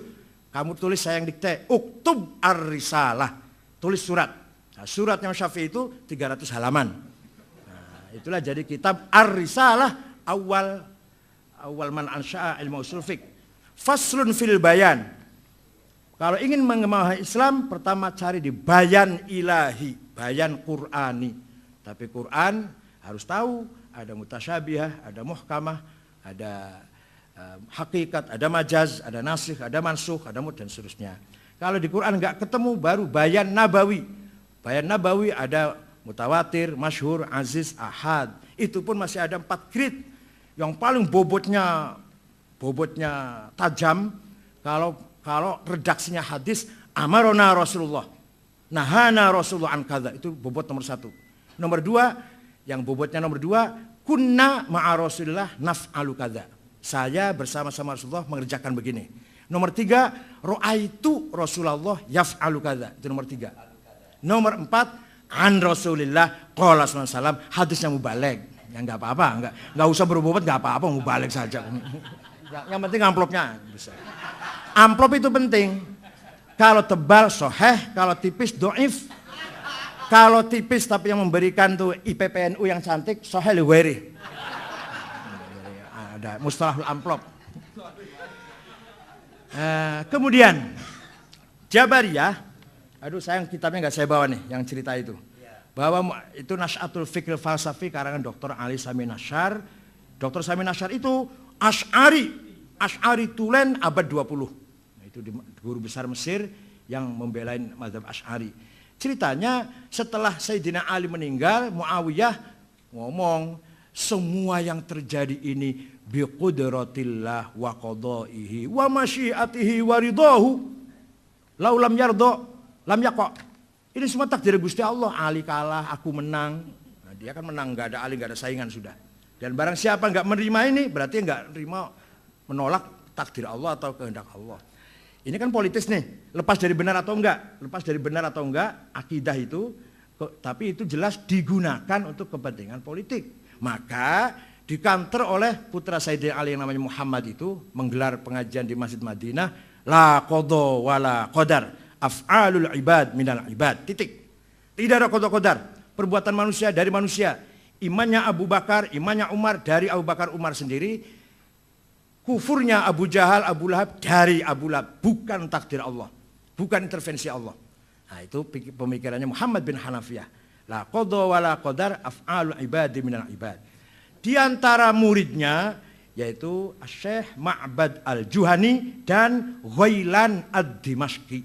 Speaker 3: Kamu tulis, saya yang dikte, uktub ar-risalah, tulis surat. Nah, suratnya Imam Syafi'i itu 300 halaman. Nah, itulah jadi kitab ar-risalah awal man ansya'a ilmu usul fiqh. Faslun fil bayan. Kalau ingin memahami Islam, pertama cari di bayan ilahi, bayan Qur'ani. Tapi Quran harus tahu ada mutasyabihah, ada muhkamah, ada hakikat, ada majaz, ada nasikh, ada mansukh, ada dan seterusnya. Kalau di Quran enggak ketemu baru bayan nabawi. Bayan nabawi ada mutawatir, masyhur, aziz, ahad. Itu pun masih ada 4 grade. yang paling bobotnya tajam, kalau redaksinya hadis, amarona Rasulullah, nahana Rasulullah an kadza, itu bobot nomor 1. Nomor 2, yang bobotnya nomor 2, kunna ma'a Rasulillah naf'alu kadza. Saya bersama-sama Rasulullah mengerjakan begini. Nomor 3, ra'aitu Rasulullah yaf'alu kadza. Itu nomor 3. Nomor 4, an Rasulillah qala sallallahu alaihi wasallam, hadisnya mubaligh. Ya enggak apa-apa, enggak usah berbobot, enggak apa-apa, mubaligh saja. Yang penting amplopnya besar. Amplop itu penting. Kalau tebal sahih, kalau tipis dhaif. Kalau tipis tapi yang memberikan tuh IPPNU yang cantik, sahih li ghairi. Ada mustalahul amplop. Kemudian Jabariyah, aduh sayang kitabnya nggak saya bawa nih yang cerita itu. Bahwa itu Nash'atul Fikr Falsafi karangan Dr. Ali Sami Nashar. Dr. Sami Nashar itu Asy'ari Tulen abad 20. Nah, itu guru besar Mesir yang membelain mazhab Asy'ari. Ceritanya setelah Sayyidina Ali meninggal, Muawiyah ngomong, semua yang terjadi ini biqudratillah wa qadaihi wa masyiatihi wa ridahu. Lau lam yardo lam yaqa. Ini semua takdir Gusti Allah. Ali kalah, aku menang. Nah, dia kan menang, nggak ada Ali, nggak ada saingan sudah. Dan barang siapa nggak menerima ini, berarti nggak menerima, menolak takdir Allah atau kehendak Allah. Ini kan politis nih, lepas dari benar atau enggak, akidah itu, tapi itu jelas digunakan untuk kepentingan politik. Maka dikanter oleh putra Sayyidina Ali yang namanya Muhammad itu menggelar pengajian di Masjid Madinah, la qadha wala qadar, af'alul ibad minal ibad, titik. Tidak ada qadha-qadar, perbuatan manusia dari manusia. Imannya Abu Bakar, imannya Umar dari Abu Bakar Umar sendiri. Kufurnya Abu Jahal, Abu Lahab dari Abu Lahab, bukan takdir Allah, bukan intervensi Allah. Nah, itu pemikirannya Muhammad bin Hanafiyah. La qadha wala qadar, af'alul ibad minal ibad. Di antara muridnya yaitu Syekh Ma'bad Al-Juhani dan Ghailan Ad-Dimashqi.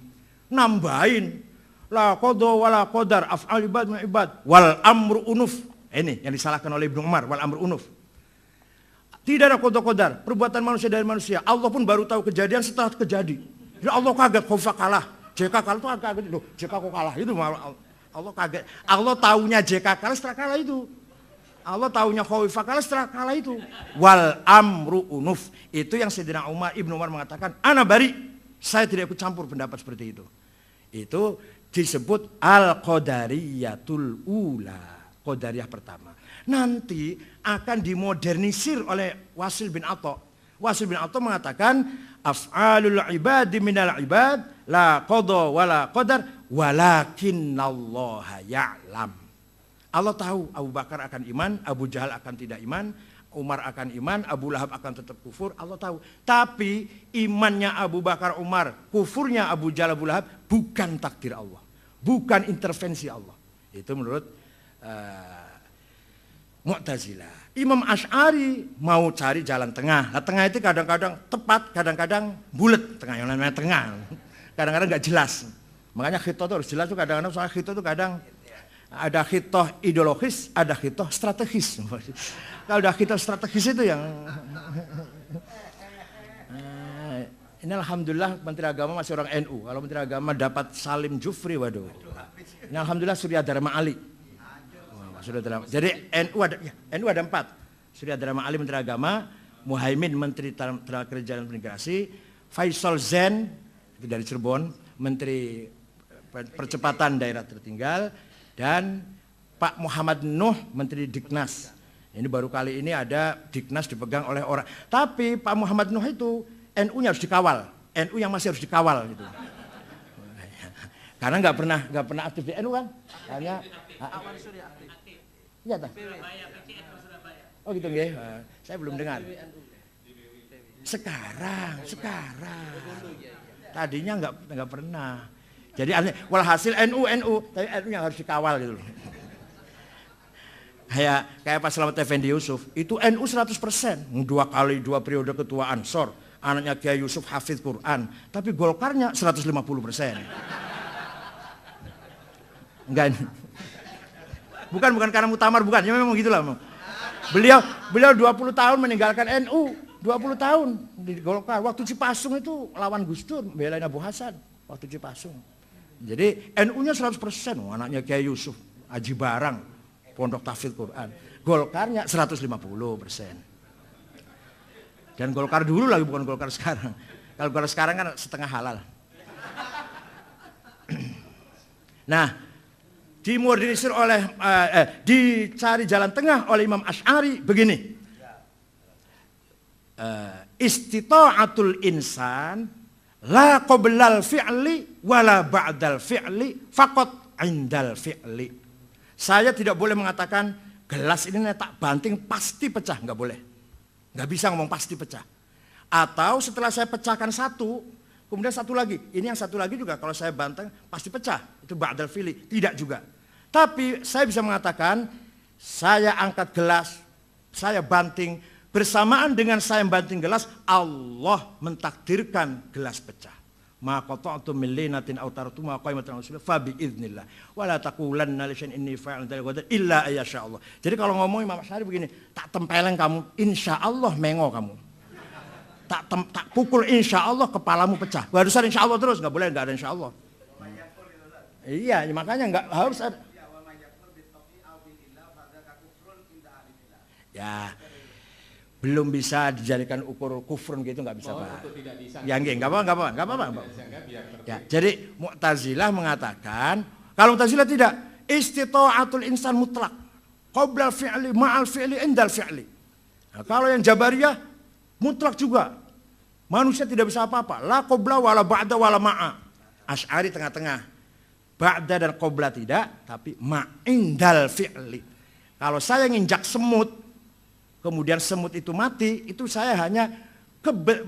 Speaker 3: Nambahin la qadha wala qadar, af'al ibad min ibad wal amru unuf. Ini yang disalahkan oleh Ibnu Umar, wal amru unuf. Tidak ada qadha-qadar, perbuatan manusia dari manusia. Allah pun baru tahu kejadian setelah terjadi. Ya Allah kaget, Khaufa kalah. JK kalah itu kaget. Loh, JK kok kalah? Itu Allah kaget. Allah taunya JK kalah setelah kalah itu. Allah taunya Khaufa kalah setelah kalah itu. Wal amru unuf. Itu yang Sayyidina Ibnu Umar mengatakan, ana bari. Saya tidak ikut campur pendapat seperti itu. Itu disebut al-qadariyatul ula. Qadariyah pertama. Nanti akan dimodernisir oleh Wasil bin Atha. Wasil bin Atha mengatakan af'alul ibadi minal ibad la qadha wala qadar walakinnallaha ya'lam. Allah tahu Abu Bakar akan iman, Abu Jahal akan tidak iman, Umar akan iman, Abu Lahab akan tetap kufur, Allah tahu. Tapi imannya Abu Bakar Umar, kufurnya Abu Jahal Abu Lahab bukan takdir Allah, bukan intervensi Allah. Itu menurut Mu'tazilah. Imam Asy'ari mau cari jalan tengah. Nah, tengah itu kadang-kadang tepat, kadang-kadang bulat. Tengah yang namanya tengah. Kadang-kadang nggak jelas. Makanya khitoh itu harus jelas tuh kadang-kadang. Soalnya khitoh itu kadang ada khitoh ideologis, ada khitoh strategis. Kalau udah khitoh strategis itu yang ini alhamdulillah Menteri Agama masih orang NU. Kalau Menteri Agama dapat Salim Jufri, waduh. Ini alhamdulillah Surya Dharma Ali. Jadi NU ada 4. Surya Dharma Ali Menteri Agama, Muhaimin Menteri Tenaga Kerja dan Imigrasi, Faisal Zen itu dari Cirebon, Menteri Percepatan Daerah Tertinggal, dan Pak Muhammad Nuh Menteri Diknas. Ini baru kali ini ada Diknas dipegang oleh orang. Tapi Pak Muhammad Nuh itu NU-nya harus dikawal, NU yang masih harus dikawal gitu. Karena nggak pernah aktif di NU kan? Hanya iya tak? Oh gitu nggih. Saya belum dengar. Sekarang. Tadinya nggak pernah. Jadi walhasil NU, tapi NU yang harus dikawal gitu. Kayak Pak Slamet Effendi Yusuf, itu NU 100%. 2 periode ketua Ansor, anaknya Kiai Yusuf hafidz Quran, tapi Golkarnya 150%. Enggak. Bukan karena muktamar, bukan. Ya memang gitulah. Beliau 20 tahun meninggalkan NU, 20 tahun di Golkar. Waktu Cipasung itu lawan Gus Dur, belain Abu Hasan waktu Cipasung. Jadi NU-nya 100%, anaknya Kiai Yusuf, Haji Barang, Pondok Tahfidz Quran. Golkarnya 150%. Dan Golkar dulu lagi, bukan Golkar sekarang. Kalau Golkar sekarang kan setengah halal. Nah, dimorganisir oleh dicari jalan tengah oleh Imam Asy'ari begini. Istita'atul insan la qoblal fi'li wala ba'dal fi'li faqat indal fi'li. Saya tidak boleh mengatakan gelas ini tak banting pasti pecah, nggak boleh. Nggak bisa ngomong pasti pecah. Atau setelah saya pecahkan satu, kemudian satu lagi, ini yang satu lagi juga kalau saya banteng pasti pecah, itu ba'dal fi'li, tidak juga. Tapi saya bisa mengatakan, saya angkat gelas, saya banting, bersamaan dengan saya banting gelas, Allah mentakdirkan gelas pecah. Ma qata'tu min linatin aw taraktu ma qaimatan rasulullah fa bi idznillah wala taqulanna li syai'in inni fa'ilun dzalika illa ayyasha Allah. Jadi kalau ngomong Imam Asy'ari begini, tak tempeleng kamu, insyaallah mengo kamu. Tak pukul insyaallah kepalamu pecah. Barusan insyaallah terus, enggak boleh enggak ada insyaallah. Iya, makanya enggak harus ada. Ya, belum bisa dijadikan ukur kufrun gitu, nggak bisa Pak. Ya nggak apa-apa. Ya, jadi Mu'tazilah mengatakan, kalau Mu'tazilah tidak, istita'atul insan mutlak, qabla fi'li, ma'al fi'li, indal fi'li. Nah, kalau yang Jabariyah mutlak juga, manusia tidak bisa apa-apa, la qabla wala ba'da wala ma'a. Asy'ari tengah-tengah, ba'da dan qabla tidak, tapi ma'indal fi'li. Kalau saya nginjak semut, kemudian semut itu mati, itu saya hanya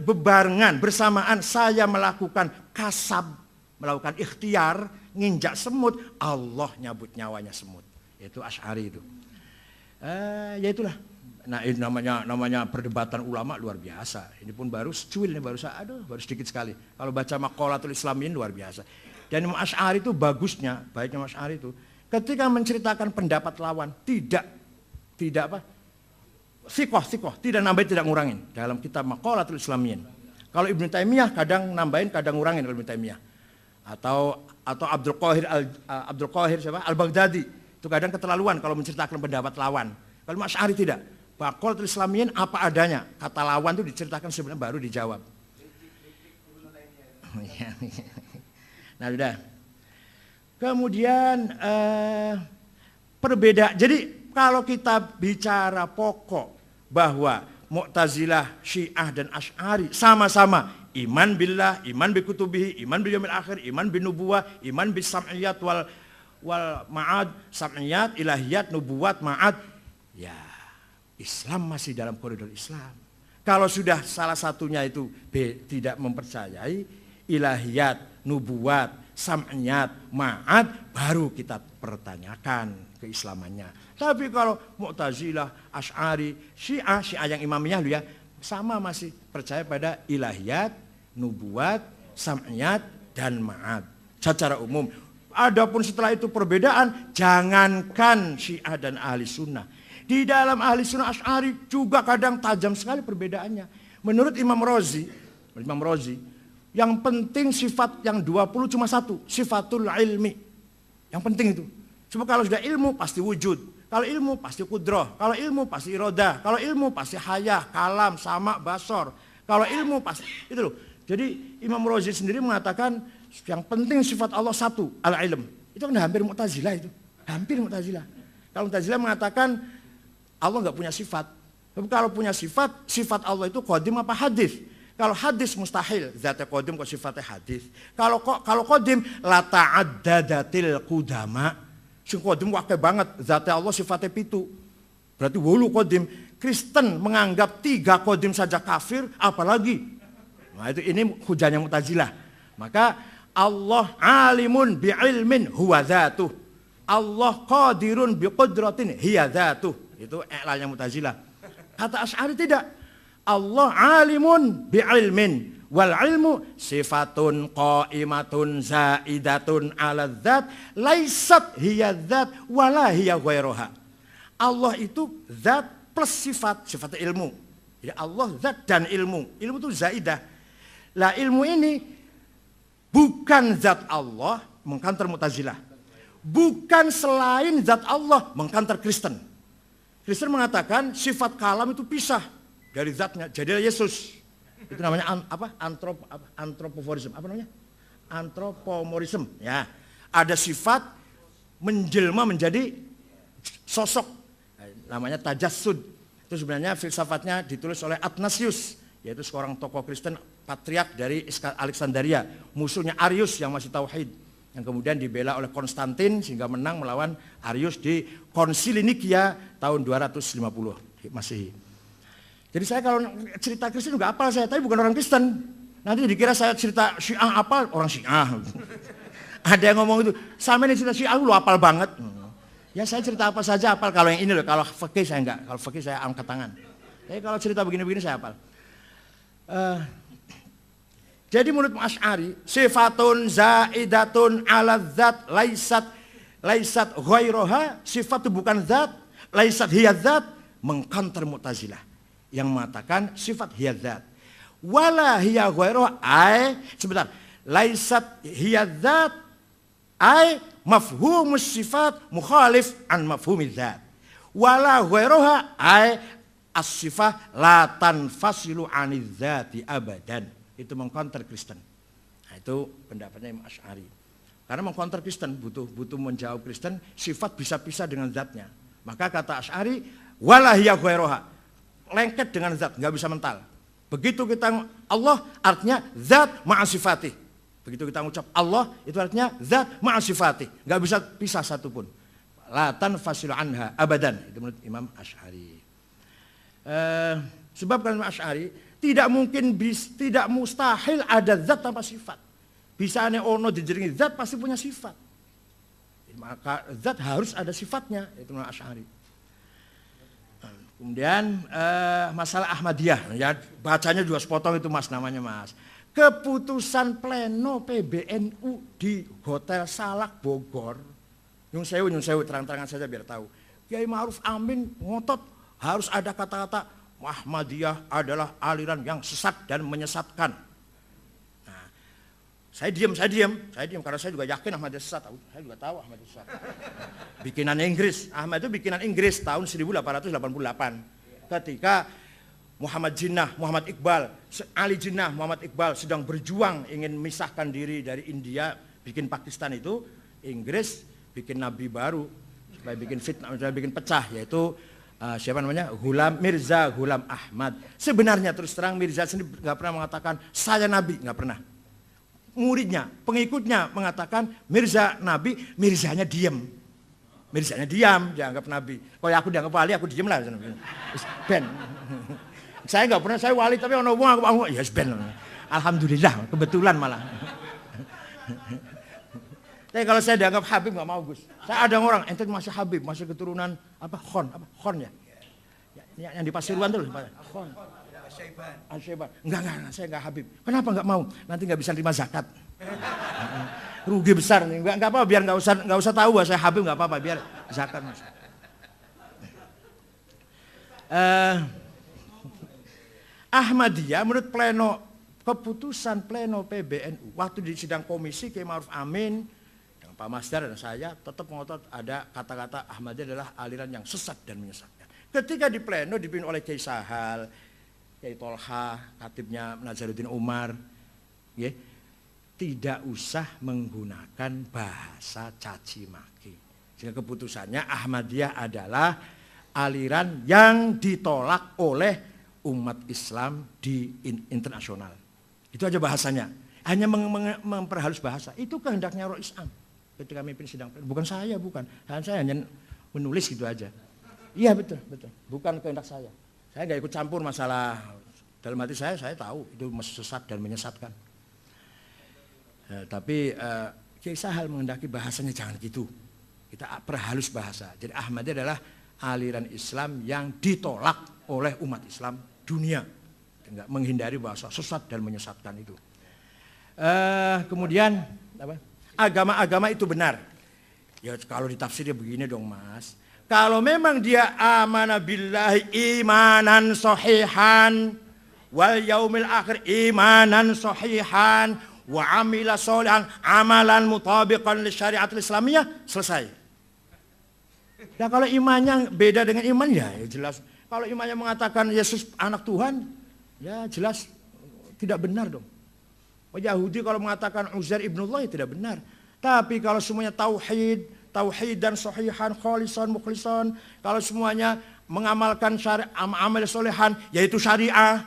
Speaker 3: bebarengan, bersamaan saya melakukan kasab, melakukan ikhtiar, nginjak semut, Allah nyabut nyawanya semut. Itu Asy'ari itu. Ya itulah. Nah ini namanya perdebatan ulama luar biasa. Ini pun baru secuil, ini baru sedikit sekali. Kalau baca Maqalatul Islamiyin luar biasa. Dan Imam Asy'ari itu bagusnya, baiknya Imam Asy'ari itu, ketika menceritakan pendapat lawan, tidak apa? Sikoh, tidak nambahin, tidak ngurangin. Dalam kitab Maqalatul Islamiyin. Kalau Ibnu Taimiyah kadang nambahin, kadang ngurangin kalau Ibnu Taimiyah. Atau Abdul Qahir Al-Baghdadi. Itu kadang keterlaluan kalau menceritakan pendapat lawan. Kalau Asy'ari tidak. Maqalatul Islamiyin apa adanya. Kata lawan itu diceritakan sebenarnya baru dijawab. Nah, sudah. Kemudian perbedaan. Jadi kalau kita bicara pokok bahwa Mu'tazilah, Syiah dan Asy'ari sama-sama iman billah, iman bi kutubihi, iman bil yaumil akhir, iman bin nubuwah, iman bis sam'iyat wal ma'ad, sam'iyat, ilahiyat, nubuwat, ma'ad. Ya, Islam masih dalam koridor Islam. Kalau sudah salah satunya itu tidak mempercayai ilahiyat, nubuwat, sam'iyat, ma'ad, baru kita pertanyakan keislamannya. Tapi kalau Mu'tazilah, Asy'ari, Syiah yang imamiyah lu ya, sama masih percaya pada ilahiyat, nubuwat, sam'iyat, dan ma'ad. Secara umum. Adapun setelah itu perbedaan, jangankan Syiah dan Ahli Sunnah. Di dalam Ahli Sunnah Asy'ari juga kadang tajam sekali perbedaannya. Menurut Imam Razi, yang penting sifat yang 20 cuma satu, sifatul ilmi. Yang penting itu. Cuma kalau sudah ilmu pasti wujud. Kalau ilmu pasti kudrah, kalau ilmu pasti irodah, kalau ilmu pasti hayah, kalam, sama, basor. Kalau ilmu pasti, itu loh. Jadi Imam Razi sendiri mengatakan yang penting sifat Allah satu, al-ilm. Itu kan hampir Mu'tazilah itu, hampir Mu'tazilah. Kalau Mu'tazilah mengatakan Allah nggak punya sifat. Tapi kalau punya sifat Allah itu qadim apa hadis? Kalau hadis mustahil, zatnya qadim kok sifatnya hadis. Kalau qadim la ta'addadatil qudama. Sing qadim wakil banget, zatnya Allah sifatnya pitu. Berarti wulu qadim. Kristen menganggap 3 qadim saja kafir, apalagi. Nah itu ini hujahnya Mu'tazilah. Maka Allah alimun bi'ilmin huwa dzatuh. Allah qadirun biqudratin hiya dzatuh. Itu i'lanya Mu'tazilah. Kata Asy'ari tidak. Allah alimun bi'ilmin. Wal ilmu sifatun qaimatun zaidatun ala dzat laisat hiya dzat wala hiya ghairuha. Allah itu zat plus sifat ilmu. Jadi Allah zat dan ilmu. Ilmu itu zaidah. Lah ilmu ini bukan zat Allah, mengkantar Mu'tazilah. Bukan selain zat Allah, mengkantar Kristen. Kristen mengatakan sifat kalam itu pisah dari zatnya. Jadilah Yesus. Itu namanya antropoforisme. Apa namanya? Antropomorfisme. Ya, ada sifat menjelma menjadi sosok. Namanya tajassud. Itu sebenarnya filsafatnya ditulis oleh Athanasius, yaitu seorang tokoh Kristen patriark dari Alexandria, musuhnya Arius yang masih tauhid, yang kemudian dibela oleh Konstantin sehingga menang melawan Arius di Konsili Nikia tahun 250 Masehi. Jadi saya kalau cerita Kristen juga apal saya, tapi bukan orang Kristen. Nanti dikira saya cerita Syiah apal, orang Syiah. Ada yang ngomong itu, sama ini cerita Syiah lu apal banget. Ya saya cerita apa saja apal, kalau yang ini loh, kalau fikih saya enggak, kalau fikih saya angkat tangan. Tapi kalau cerita begini-begini saya apal. Jadi menurut Asy'ari, sifatun zaidatun ala dzat laisat ghairoha, sifat itu bukan zat, laisat hiya zat, mengkantar Mu'tazilah yang mengatakan sifat hiya zat. Wala hiya ghairoha sebentar, laisat hiya zat mafhumus sifat mukhalif an mafhumiz zat. Wala ghairoha as-sifah la tanfasilu aniz zati abadan. Itu mengcounter Kristen. Nah, itu pendapatnya Imam Asy'ari. Karena mengcounter Kristen butuh menjawab Kristen, sifat bisa pisah dengan zatnya. Maka kata Asy'ari, wala hiya ghairoha, lengket dengan zat, nggak bisa mental. Begitu kita Allah artinya zat ma'a sifatih. Begitu kita mengucap Allah itu artinya zat ma'a sifatih, nggak bisa pisah satupun. La tanfasilu anha abadan. Itu menurut Imam Asy'ari. Sebab kan Imam Asy'ari tidak mustahil ada zat tanpa sifat. Bisa ane ono dijenengi zat pasti punya sifat. Maka zat harus ada sifatnya, itu Imam Asy'ari. Kemudian masalah Ahmadiyah, ya bacanya juga sepotong itu Mas, namanya Mas. Keputusan pleno PBNU di Hotel Salak Bogor, nyun sewu terang-terangan saja biar tahu. Kiai Ma'ruf Amin ngotot harus ada kata-kata Ahmadiyah adalah aliran yang sesat dan menyesatkan. Nah, saya diam karena saya juga yakin Ahmadiyah sesat. Saya juga tahu Ahmadiyah sesat. Bikinan Inggris, Ahmad itu bikinan Inggris tahun 1888. Ketika Muhammad Iqbal, Ali Jinnah, Muhammad Iqbal sedang berjuang ingin memisahkan diri dari India, bikin Pakistan itu, Inggris bikin nabi baru supaya bikin fitnah, supaya bikin pecah, yaitu siapa namanya? Mirza Ghulam Ahmad. Sebenarnya terus terang Mirza sendiri nggak pernah mengatakan saya nabi, nggak pernah. Muridnya, pengikutnya mengatakan Mirza nabi, Mirzanya diam, dianggap nabi. Kalau aku dianggap wali, aku diam lah. Ben. Saya nggak pernah, saya wali tapi ono wong aku ya ben. Alhamdulillah, kebetulan malah. Tapi kalau saya dianggap Habib nggak mau Gus. Saya ada orang, ente masih Habib, masih keturunan Khon ya? Yang di Pasuruan tuh, Khon. Al-Syaiban. Enggak, saya nggak Habib. Kenapa nggak mau? Nanti nggak bisa terima zakat. Rugi besar nih. Nggak apa, biar nggak usah tahu saya Habib, nggak apa-apa, biar zakat mas. Ahmadiyah menurut keputusan pleno PBNU waktu di sidang komisi Kiai Ma'ruf Amin dengan Pak Masdar dan saya tetap ngotot ada kata-kata Ahmadiyah adalah aliran yang sesat dan menyesatkan. Ketika di pleno dipimpin oleh Kiai Sahal, Kiai Tolha, katibnya Nazaruddin Umar, ya, tidak usah menggunakan bahasa caci maki. Sehingga keputusannya Ahmadiyah adalah aliran yang ditolak oleh umat Islam di internasional. Itu aja bahasanya. Hanya memperhalus bahasa. Itu kehendaknya Roh Islam ketika memimpin sidang. Bukan saya, bukan. Saya hanya menulis gitu aja. Iya betul. Bukan kehendak saya. Saya nggak ikut campur masalah. Dalam hati saya tahu itu sesat dan menyesatkan. Tapi Kiai Sahal menghendaki bahasanya jangan gitu. Kita perhalus bahasa. Jadi Ahmadiyah adalah aliran Islam yang ditolak oleh umat Islam dunia, enggak menghindari bahasa sesat dan menyesatkan itu. Kemudian agama-agama itu benar. Ya kalau ditafsirnya begini dong Mas, Kalau memang dia amana billahi imanan sahihan wal yaumil akhir imanan sahihan wa amila sholihan amalan mutabiqan li syariatul islamiyah, selesai. Nah kalau imannya beda dengan iman ya jelas. Kalau imannya mengatakan Yesus anak Tuhan, ya jelas tidak benar dong. Yahudi kalau mengatakan Uzair ibnullah ya tidak benar. Tapi kalau semuanya tauhid dan sahihan, khalisan, mukhlisan, kalau semuanya mengamalkan amal solehan, yaitu syariah,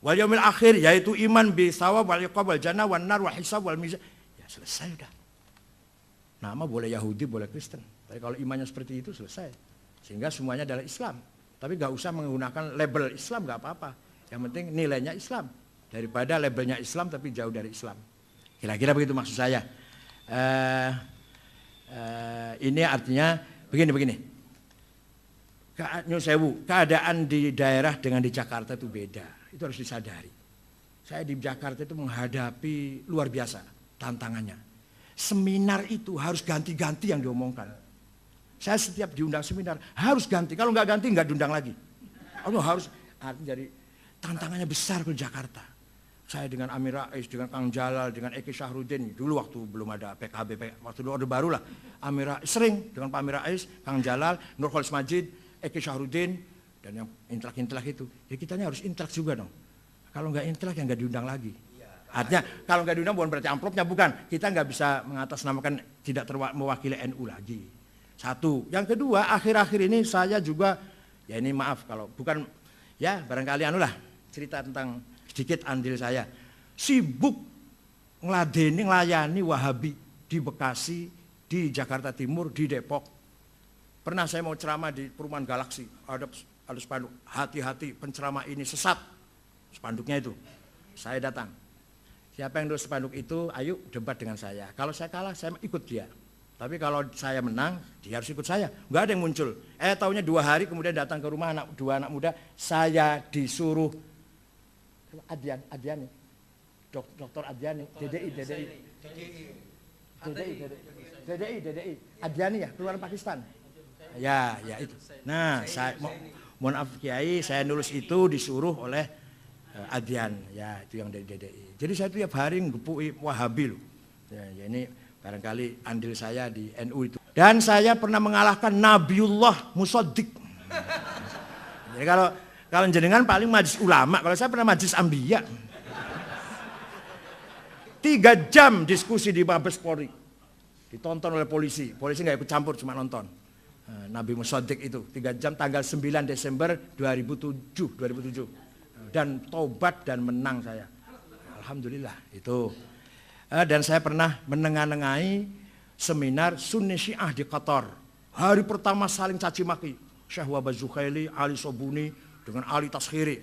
Speaker 3: wal yaumil akhir, yaitu iman bi thawab wal iqab wal jannah wan nar wal hisab wal mizan, ya selesai udah. Nama boleh Yahudi, boleh Kristen. Tapi kalau imannya seperti itu selesai. Sehingga semuanya adalah Islam. Tapi gak usah menggunakan label Islam, gak apa-apa. Yang penting nilainya Islam. Daripada labelnya Islam tapi jauh dari Islam. Kira-kira begitu maksud saya. Ini artinya begini. Keadaan di daerah dengan di Jakarta itu beda. Itu harus disadari. Saya di Jakarta itu menghadapi luar biasa tantangannya. Seminar itu harus ganti-ganti yang diomongkan. Saya setiap diundang seminar harus ganti. Kalau nggak ganti nggak diundang lagi. Harus jadi tantangannya besar ke Jakarta. Saya dengan Amir Rais, dengan Kang Jalal, dengan Eki Syahrudin. Dulu waktu belum ada PKB, waktu dulu Orde Baru lah. Amir Rais, sering dengan Pak Amir Rais, Kang Jalal, Nur Khalis Majid, Eki Syahrudin, dan yang intelek-intelek itu. Ya kitanya harus intelek juga dong. Kalau nggak intelek ya nggak diundang lagi. Artinya kalau nggak diundang bukan berarti amplopnya, bukan. Kita nggak bisa mengatasnamakan tidak mewakili NU lagi. Satu. Yang kedua, akhir-akhir ini saya juga, ya ini maaf kalau bukan, ya barangkali cerita tentang sedikit andil saya. Sibuk ngelayani Wahabi di Bekasi, di Jakarta Timur, di Depok. Pernah saya mau ceramah di Perumahan Galaksi, ada spanduk, hati-hati penceramah ini sesat. Spanduknya itu. Saya datang. Siapa yang nulis spanduk itu, ayo debat dengan saya. Kalau saya kalah, saya ikut dia. Tapi kalau saya menang, dia harus ikut saya. Enggak ada yang muncul. Taunya 2 hari kemudian datang ke rumah dua anak muda, saya disuruh Adiani, Dr. Adiani, DDI, Adiani ya, keluaran Pakistan. Ya itu. Nah, saya mohon maaf Kiai, saya nulis itu disuruh oleh Adian, ya itu yang dari DDI. Jadi saya tiap hari ngepui Wahabi loh. Ya ini barangkali andil saya di NU itu. Dan saya pernah mengalahkan Nabiullah Musaddiq. Jadi kalau jenengan paling majlis ulama, kalau saya pernah majlis Ambiya. 3 jam diskusi di Mabes Polri. Ditonton oleh polisi. Polisi nggak ikut campur, cuma nonton. Nabi Musaddiq itu 3 jam tanggal 9 Desember 2007. Dan tobat dan menang saya. Alhamdulillah itu. Dan saya pernah menengah-nengahi seminar Sunni Syiah di Qatar. Hari pertama saling caci maki. Syekh Wahbah Zukhaili, Ali Sobuni dengan Ali Taskhiri.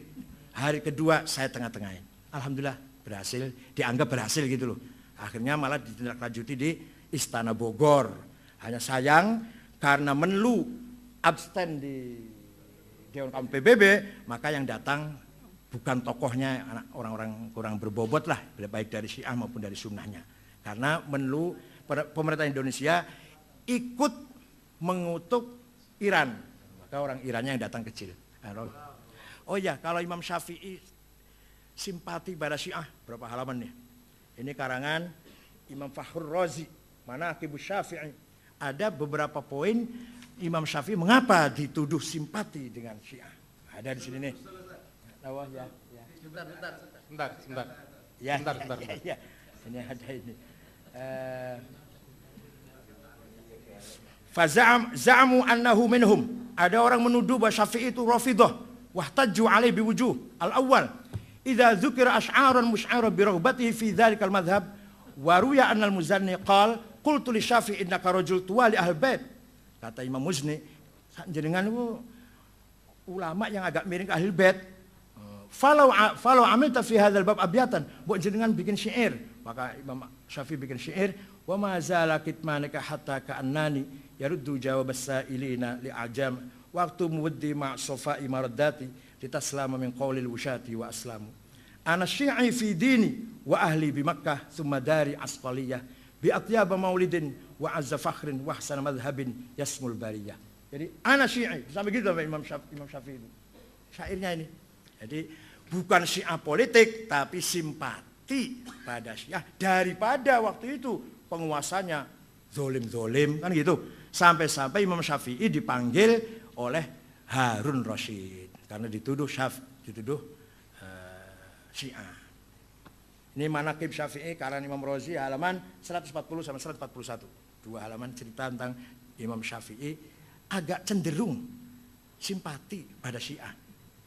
Speaker 3: Hari kedua saya tengah-tengahin. Alhamdulillah berhasil, dianggap berhasil gitu loh. Akhirnya malah ditindaklanjuti di Istana Bogor. Hanya sayang karena Menlu abstain di Dewan Kaum PBB, maka yang datang bukan tokohnya, orang-orang kurang berbobot lah, baik dari Syiah maupun dari sunnahnya. Karena Menlu pemerintah Indonesia ikut mengutuk Iran, maka orang Irannya yang datang kecil. Oh ya, kalau Imam Syafi'i simpati pada Syiah, berapa halaman nih? Ini karangan Imam Fakhrur Razi, Manaqibus Syafi'i. Ada beberapa poin Imam Syafi'i mengapa dituduh simpati dengan Syiah. Ada di sini nih. Oh ya. Sebentar. Ya. Ini ada ini. Za'amu annahu minhum. Ada orang menuduh bahwa Syafi'i itu Rafidhah. Wahtajju alaihi biwujuh. Al-awwal, idza dzukira asy'aran musy'ara bi raghbatihi fi dzalikal madhhab wa ruya anna al-Muzanni qala qultu li Syafi'i innaka rajul tuwali ahlul bait. Kata Imam Muzni, jenengan itu ulama yang agak miring ke ahlul bait. Falau amilta fi hadzal bab abyatan, buat jenengan bikin syair. Maka Imam Syafi'i bikin syair, wa ma zala kitmanika hatta ka'annani yaruddu jawab as-sa'ilina li'ajam waqtu muwaddi ma' safa'i maraddati litaslama min qawlil wushati wa aslamu. Ana syi'i fi dini wa ahli bi Makkah thumma dari asqaliyah bi atyaba maulidin wa azza fakhrin wa ahsana madhhabin yasmul bariyah. Jadi ana Syi'i, sampai gitu Imam Syafi'i itu. Syairnya ini. Jadi bukan Syiah politik tapi simpati pada Syiah daripada waktu itu penguasanya zolim kan gitu. Sampai-sampai Imam Syafi'i dipanggil oleh Harun Rasyid karena dituduh Syiah. Ini Manaqib Syafi'i karangan Imam Razi halaman 140 sampai 141. 2 halaman cerita tentang Imam Syafi'i agak cenderung simpati pada Syiah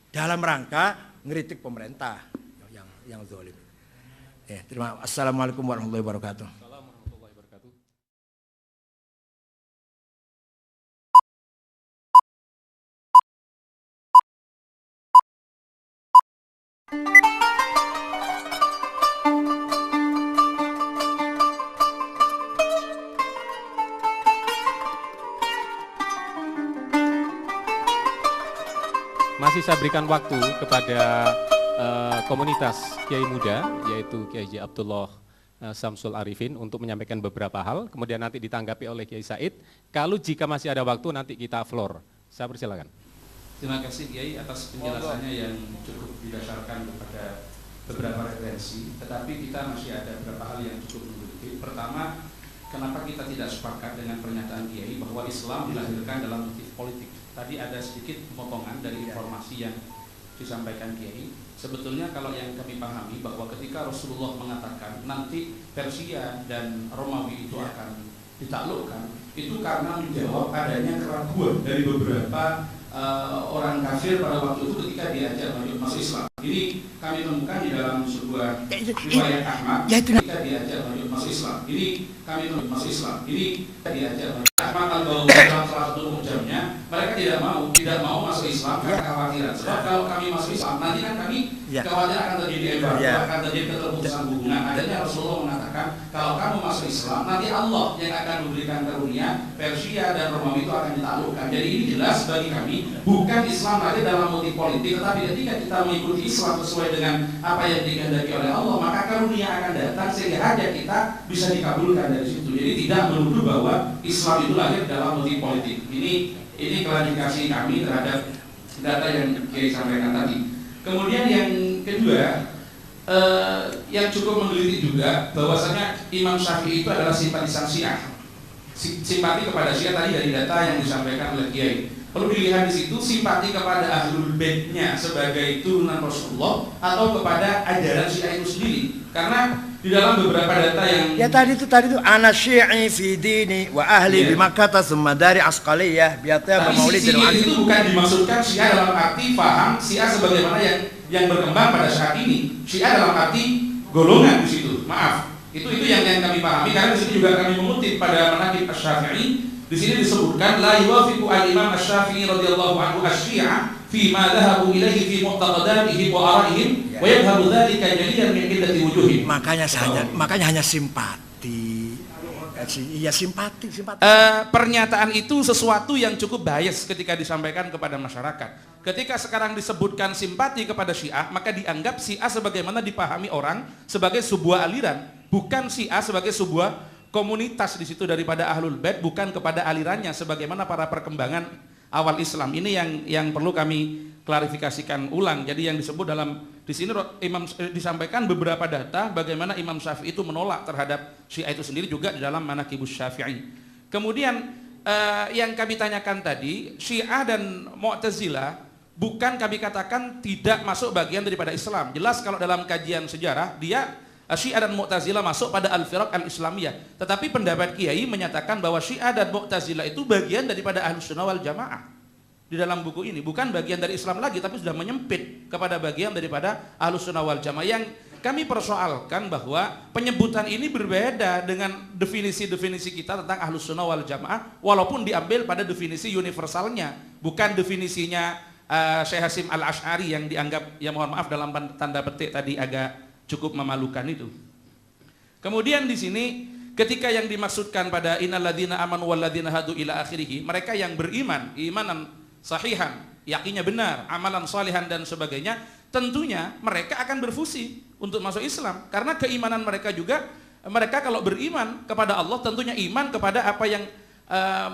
Speaker 3: dalam rangka ngeritik pemerintah yang zalim. Assalamualaikum warahmatullahi wabarakatuh.
Speaker 1: Masih saya berikan waktu kepada komunitas Kiai Muda, yaitu Kiai Haji Abdullah Samsul Arifin untuk menyampaikan beberapa hal, kemudian nanti ditanggapi oleh Kiai Said. Kalau jika masih ada waktu nanti kita floor. Saya persilakan.
Speaker 2: Terima kasih Kiai atas penjelasannya yang cukup didasarkan kepada beberapa referensi, tetapi kita masih ada beberapa hal yang cukup menggelitik. Pertama, kenapa kita tidak sepakat dengan pernyataan Kiai bahwa Islam dilahirkan dalam motif politik? Tadi ada sedikit pemotongan dari informasi yang disampaikan Kiai. Sebetulnya kalau yang kami pahami bahwa ketika Rasulullah mengatakan nanti Persia dan Romawi itu akan ditaklukkan, itu karena menjawab adanya keraguan dari beberapa orang kafir pada waktu itu ketika diajak masuk Islam. Ini kami temukan di dalam sebuah riwayat Ahmad ketika diajak masuk Islam. Ini kami temukan masuk Islam. Ini diajak Ahmad al-Bawi dalam salah satu mujamnya, mereka tidak mau masuk Islam karena kekhawatiran. Sebab kalau kami masuk Islam, nanti kan kami khawatir akan terjadi embargo, akan terjadi keterputusan hubungan. Adanya Rasulullah mengatakan kalau kamu masuk Islam, nanti Allah yang akan memberikan karunia, Persia dan Romawi itu akan ditaklukkan. Jadi ini jelas bagi kami, bukan Islam lahir dalam motif politik, tetapi ketika kita mengikuti Islam sesuai dengan apa yang dikehendaki oleh Allah, maka karunia akan datang sehingga hajat kita bisa dikabulkan dari situ. Jadi tidak menuduh bahwa Islam itu lahir dalam motif politik. Ini klarifikasi kami terhadap data yang Kiai sampaikan tadi. Kemudian yang kedua, yang cukup menggelitik juga bahwasanya Imam Syafi'i itu adalah simpatisan Syiah. Simpati kepada Syiah tadi dari data yang disampaikan oleh Kiai. Perlu dilihat di situ simpati kepada Ahlul Baitnya sebagai turunan Rasulullah atau kepada ajaran Syiah itu sendiri. Karena di dalam beberapa data yang
Speaker 3: tadi itu ana Syi'i fi dini wa ahli bi Makkah tsumma dari Asqaliyah biata maulid
Speaker 2: itu bukan dimaksudkan Syiah dalam arti paham Syiah sebagaimana yang berkembang pada saat ini. Syiah dalam arti golongan di situ. Maaf. Itu yang kami pahami karena di sini juga kami mengutip pada Manaqib Asy-Syafi'i. Di sini disebutkan la yuwafiqu al-Imam Asy-Syafi'i radhiyallahu anhu asy-Syi'a fi ma dhahabu ilaihi fi mu'taqadatihim wa ara'ihim wa yadhhabu dzalika jaliyan min illati wujuhihim.
Speaker 3: Makanya hanya simpati. Iya simpati.
Speaker 2: Pernyataan itu sesuatu yang cukup bias ketika disampaikan kepada masyarakat. Ketika sekarang disebutkan simpati kepada Syiah, maka dianggap Syiah sebagaimana dipahami orang sebagai sebuah aliran, bukan Syiah sebagai sebuah komunitas di situ daripada Ahlul Bait, bukan kepada alirannya sebagaimana para perkembangan awal Islam. Ini yang perlu kami klarifikasikan ulang. Jadi yang disebut dalam di sini Imam disampaikan beberapa data bagaimana Imam Syafi'i itu menolak terhadap Syiah itu sendiri juga di dalam Manaqibus Syafi'i. Kemudian yang kami tanyakan tadi, Syiah dan Mu'tazilah bukan kami katakan tidak masuk bagian daripada Islam. Jelas kalau dalam kajian sejarah Syiah dan Mu'tazilah masuk pada al-firaq al-islamiyah. Tetapi pendapat Kiai menyatakan bahwa Syiah dan Mu'tazilah itu bagian daripada Ahlussunnah wal Jamaah. Di dalam buku ini bukan bagian dari Islam lagi, tapi sudah menyempit kepada bagian daripada Ahlussunnah wal Jamaah. Yang kami persoalkan bahwa penyebutan ini berbeda dengan definisi-definisi kita tentang Ahlussunnah wal Jamaah, walaupun diambil pada definisi universalnya, bukan definisinya Syekh Hasim Al-Asy'ari yang dianggap, ya mohon maaf dalam tanda petik tadi agak cukup memalukan itu. Kemudian di sini ketika yang dimaksudkan pada innalladzina amanu walladzina hadu ila akhirih, mereka yang beriman, imanan sahihan, yakinnya benar, amalan salihan dan sebagainya, tentunya mereka akan berfusi untuk masuk Islam karena keimanan mereka juga, mereka kalau beriman kepada Allah tentunya iman kepada apa yang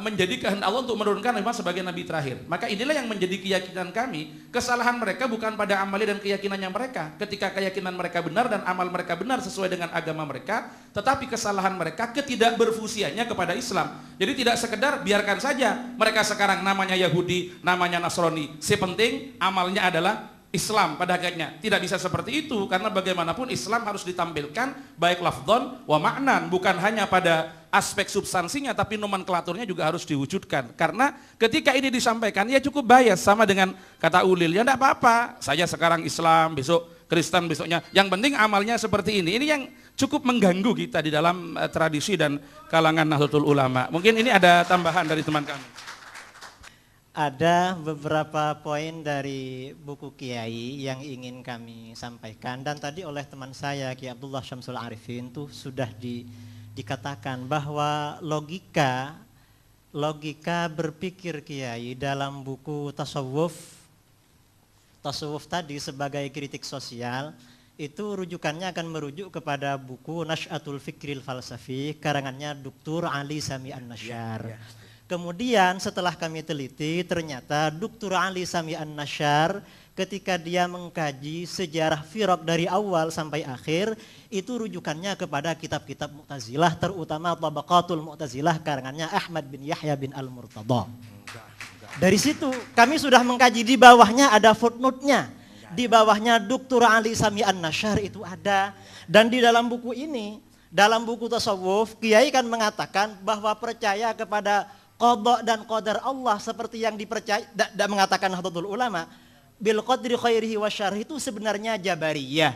Speaker 2: menjadi kehendak Allah untuk menurunkan Nabi Muhammad sebagai nabi terakhir. Maka inilah yang menjadi keyakinan kami. Kesalahan mereka bukan pada amali dan keyakinannya mereka. Ketika keyakinan mereka benar dan amal mereka benar sesuai dengan agama mereka, tetapi kesalahan mereka ketidakberfusiannya kepada Islam. Jadi tidak sekedar biarkan saja mereka sekarang namanya Yahudi, namanya Nasrani. Sepenting amalnya adalah Islam pada akhirnya. Tidak bisa seperti itu, karena bagaimanapun Islam harus ditampilkan baik lafdzon wa ma'nan, bukan hanya pada aspek substansinya, tapi nomenklaturnya juga harus diwujudkan. Karena ketika ini disampaikan, ya cukup bias, sama dengan kata Ulil, ya enggak apa-apa, saya sekarang Islam, besok Kristen, besoknya. Yang penting amalnya seperti ini. Ini yang cukup mengganggu kita di dalam tradisi dan kalangan Nahdlatul Ulama. Mungkin ini ada tambahan dari teman kami.
Speaker 4: Ada beberapa poin dari buku Kiai yang ingin kami sampaikan, dan tadi oleh teman saya Kiai Abdullah Syamsul Arifin itu sudah dikatakan bahwa logika berpikir Kiai dalam buku tasawuf tadi sebagai kritik sosial itu rujukannya akan merujuk kepada buku Nash'atul Fikril Falsafi karangannya Dr. Ali Sami An-Nasyar. Kemudian setelah kami teliti, ternyata Dr. Ali Sami An-Nasyar ketika dia mengkaji sejarah firaq dari awal sampai akhir, itu rujukannya kepada kitab-kitab Mu'tazilah, terutama Tabaqatul Mu'tazilah karangannya Ahmad bin Yahya bin Al-Murtada. Dari situ kami sudah mengkaji, di bawahnya ada footnote-nya. Di bawahnya Dr. Ali Sami An-Nasyar itu ada. Dan di dalam buku ini, dalam buku tasawuf, Kiai kan mengatakan bahwa percaya kepada qada dan qadar Allah seperti yang dipercaya dan mengatakan Nahdlatul Ulama bil qadri khairihi wa syarrihi itu sebenarnya Jabariyah.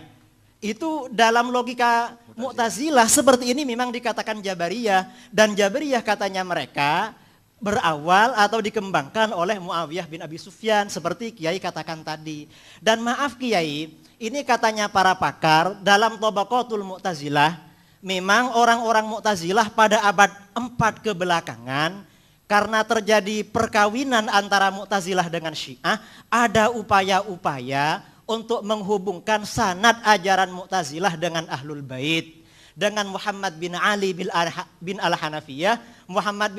Speaker 4: Itu dalam logika Mu'tazilah seperti ini memang dikatakan Jabariyah, dan Jabariyah katanya mereka berawal atau dikembangkan oleh Muawiyah bin Abi Sufyan seperti Kiai katakan tadi. Dan maaf Kiai, ini katanya para pakar dalam Tabaqatul Mu'tazilah, memang orang-orang Mu'tazilah pada abad 4 kebelakangan karena terjadi perkawinan antara Mu'tazilah dengan Syiah, ada upaya-upaya untuk menghubungkan sanad ajaran Mu'tazilah dengan Ahlul Bait, dengan Muhammad bin Ali bin Al-Hanafiyah. Muhammad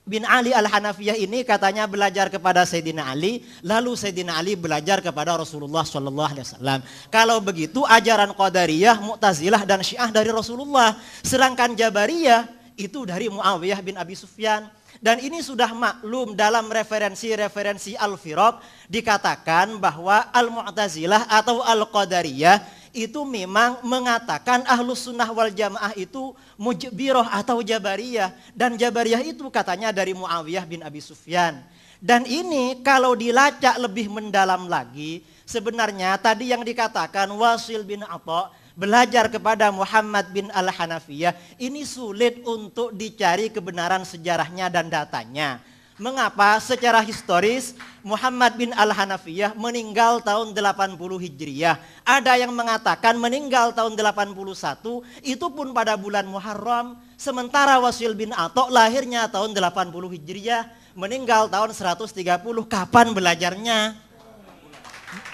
Speaker 4: bin Ali Al-Hanafiyah ini katanya belajar kepada Sayyidina Ali, lalu Sayyidina Ali belajar kepada Rasulullah SAW. Kalau begitu ajaran Qadariyah, Mu'tazilah dan Syiah dari Rasulullah, sedangkan Jabariyah itu dari Muawiyah bin Abi Sufyan. Dan ini sudah maklum dalam referensi-referensi Al-Firaq dikatakan bahwa Al-Mu'tazilah atau Al-Qadariyah itu memang mengatakan Ahlus Sunnah wal Jamaah itu Mujbirah atau Jabariyah. Dan Jabariyah itu katanya dari Muawiyah bin Abi Sufyan. Dan ini kalau dilacak lebih mendalam lagi, sebenarnya tadi yang dikatakan Wasil bin Atha belajar kepada Muhammad bin Al-Hanafiyah, ini sulit untuk dicari kebenaran sejarahnya dan datanya. Mengapa? Secara historis Muhammad bin Al-Hanafiyah meninggal tahun 80 Hijriyah. Ada yang mengatakan meninggal tahun 81, itu pun pada bulan Muharram. Sementara Wasil bin Atha lahirnya tahun 80 Hijriyah, meninggal tahun 130. Kapan belajarnya?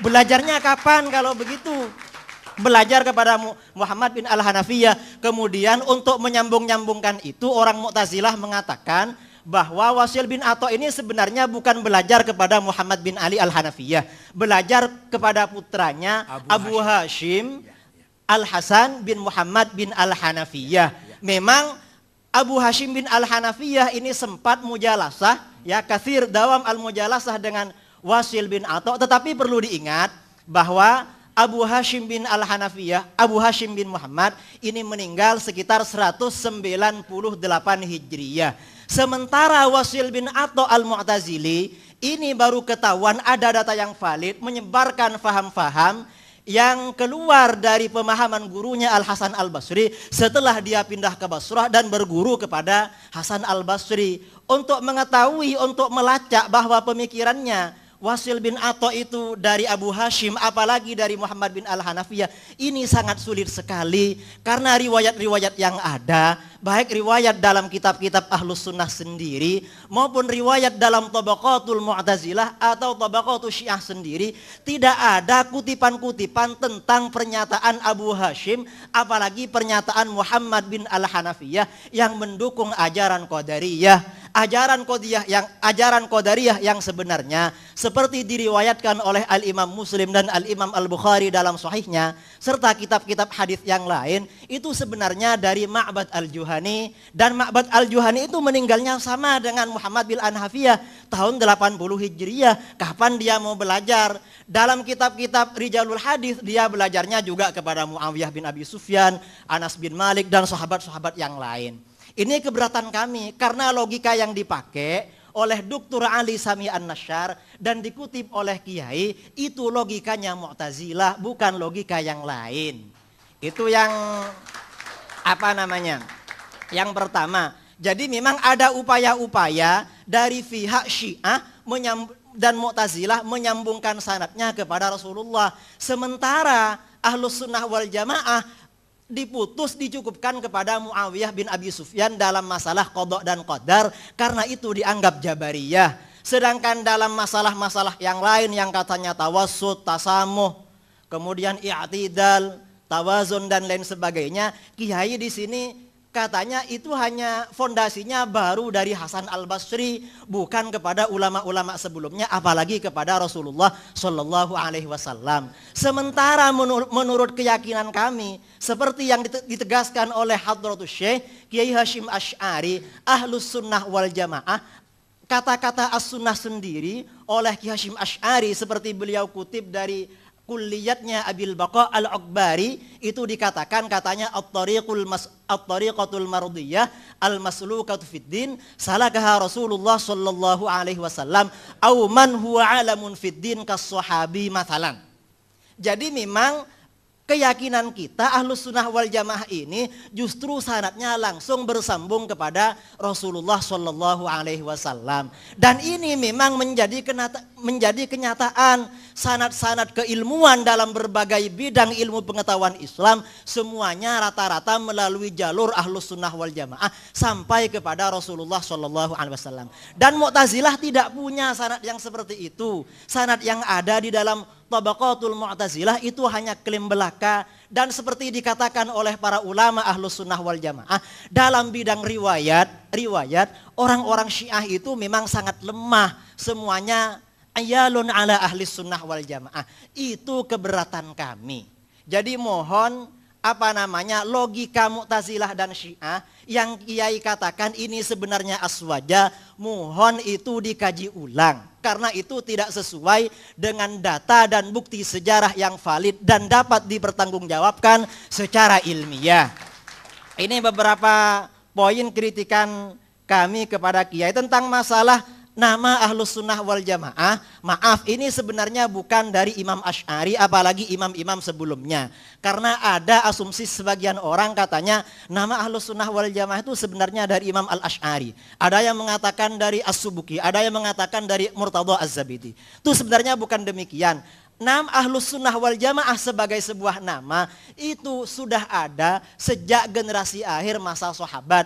Speaker 4: Belajarnya kapan kalau begitu? Belajar kepada Muhammad bin Al-Hanafiyah. Kemudian untuk menyambung-nyambungkan itu, orang Mu'tazilah mengatakan bahwa Wasil bin Atha ini sebenarnya bukan belajar kepada Muhammad bin Ali Al-Hanafiyah, belajar kepada putranya Abu Hashim Al-Hasan bin Muhammad bin Al-Hanafiyah. Memang Abu Hashim bin Al-Hanafiyah ini sempat mujalasah, ya kathir dawam al-mujalasah dengan Wasil bin Atha, tetapi perlu diingat bahwa Abu Hashim bin Al-Hanafiyah, Abu Hashim bin Muhammad ini meninggal sekitar 198 Hijriyah. Sementara Wasil bin Atha Al-Mu'tazili ini baru ketahuan ada data yang valid, menyebarkan faham-faham yang keluar dari pemahaman gurunya Al-Hasan Al-Basri setelah dia pindah ke Basrah dan berguru kepada Hasan Al-Basri. Untuk mengetahui, untuk melacak bahwa pemikirannya Wasil bin Atha itu dari Abu Hashim, apalagi dari Muhammad bin Al-Hanafiyah. Ini sangat sulit sekali karena riwayat-riwayat yang ada, baik riwayat dalam kitab-kitab Ahlus Sunnah sendiri maupun riwayat dalam Tabaqatul Mu'tazilah atau Tabaqatul Syiah sendiri, tidak ada kutipan-kutipan tentang pernyataan Abu Hashim, apalagi pernyataan Muhammad bin Al-Hanafiyah yang mendukung ajaran Qadariyah. Ajaran Qadariyah yang sebenarnya seperti diriwayatkan oleh Al-Imam Muslim dan Al-Imam Al-Bukhari dalam sahihnya serta kitab-kitab hadis yang lain, itu sebenarnya dari Ma'bad Al-Juhani, dan Ma'bad Al-Juhani itu meninggalnya sama dengan Muhammad bin Al-Hanafiyah tahun 80 Hijriyah. Kapan dia mau belajar? Dalam kitab-kitab Rijalul Hadis dia belajarnya juga kepada Muawiyah bin Abi Sufyan, Anas bin Malik dan sahabat-sahabat yang lain. Ini keberatan kami karena logika yang dipakai oleh Dr. Ali Sami An-Nasyar dan dikutip oleh Kiai itu logikanya Mu'tazilah, bukan logika yang lain. Itu yang yang pertama. Jadi memang ada upaya-upaya dari pihak Syiah dan Mu'tazilah menyambungkan sanadnya kepada Rasulullah. Sementara Ahlus Sunnah wal Jamaah dicukupkan kepada Muawiyah bin Abi Sufyan dalam masalah qada dan qadar, karena itu dianggap Jabariyah. Sedangkan dalam masalah-masalah yang lain yang katanya tawassut, tasamuh, kemudian i'tidal, tawazun dan lain sebagainya, Kiai di sini katanya itu hanya fondasinya baru dari Hasan Al-Basri, bukan kepada ulama-ulama sebelumnya, apalagi kepada Rasulullah Shallallahu Alaihi Wasallam. Sementara menurut keyakinan kami, seperti yang ditegaskan oleh Hadratus Syekh Kiai Hashim Asy'ari, Ahlus Sunnah wal Jamaah, kata-kata as-sunnah sendiri oleh Kiai Hashim Asy'ari seperti beliau kutip dari kulliyatnya Abil Baqa Al-Akbari, itu dikatakan katanya at-tariqatul mardiyah al-maslukatu fid din salakaha Rasulullah sallallahu alaihi wasallam au man huwa alamun fid din kas-sahabi mathalan. Jadi memang keyakinan kita Ahlus Sunnah wal Jamaah ini justru sanadnya langsung bersambung kepada Rasulullah Shallallahu Alaihi Wasallam, dan ini memang menjadi kenyataan. Sanad-sanad keilmuan dalam berbagai bidang ilmu pengetahuan Islam semuanya rata-rata melalui jalur Ahlus Sunnah wal Jamaah sampai kepada Rasulullah Shallallahu Alaihi Wasallam. Dan Mu'tazilah tidak punya sanad yang seperti itu. Sanad yang ada di dalam Tabaqatul Mu'tazilah itu hanya klaim belaka, dan seperti dikatakan oleh para ulama Ahlus Sunnah wal Jamaah dalam bidang riwayat orang-orang Syiah itu memang sangat lemah, semuanya ayalun ala ahli sunnah wal jamaah. Itu keberatan kami. Jadi mohon logika Mu'tazilah dan Syiah yang Kiai katakan ini sebenarnya aswaja, mohon itu dikaji ulang, karena itu tidak sesuai dengan data dan bukti sejarah yang valid dan dapat dipertanggungjawabkan secara ilmiah. Ini beberapa poin kritikan kami kepada Kiai tentang masalah nama Ahlus Sunnah wal Jamaah. Maaf, ini sebenarnya bukan dari Imam Asy'ari apalagi imam-imam sebelumnya. Karena ada asumsi sebagian orang katanya nama Ahlus Sunnah wal Jamaah itu sebenarnya dari Imam Al-Asy'ari. Ada yang mengatakan dari As-Subuki, ada yang mengatakan dari Murtadha Az-Zabidi. Itu sebenarnya bukan demikian. Nama Ahlus Sunnah wal Jamaah sebagai sebuah nama itu sudah ada sejak generasi akhir masa sahabat.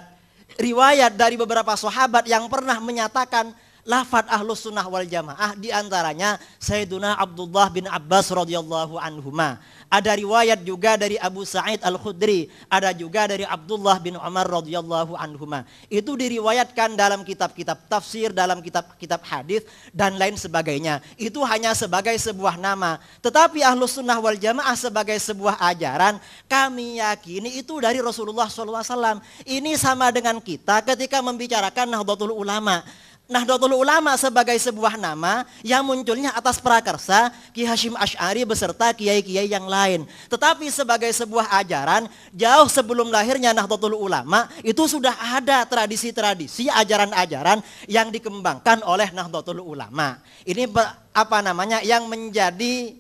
Speaker 4: Riwayat dari beberapa sahabat yang pernah menyatakan lafaz Ahlus Sunnah wal Jamaah, diantaranya Sayyiduna Abdullah bin Abbas radhiyallahu anhuma. Ada riwayat juga dari Abu Sa'id Al-Khudri, ada juga dari Abdullah bin Umar radhiyallahu anhuma. Itu diriwayatkan dalam kitab-kitab tafsir, dalam kitab-kitab hadis dan lain sebagainya. Itu hanya sebagai sebuah nama. Tetapi Ahlus Sunnah wal Jamaah sebagai sebuah ajaran, kami yakini itu dari Rasulullah SAW. Ini sama dengan kita ketika membicarakan Nahdlatul Ulama. Nahdlatul Ulama sebagai sebuah nama yang munculnya atas prakarsa Ki Hashim Asy'ari beserta kiai-kiai yang lain. Tetapi sebagai sebuah ajaran, jauh sebelum lahirnya Nahdlatul Ulama itu sudah ada tradisi-tradisi, ajaran-ajaran yang dikembangkan oleh Nahdlatul Ulama. Ini yang menjadi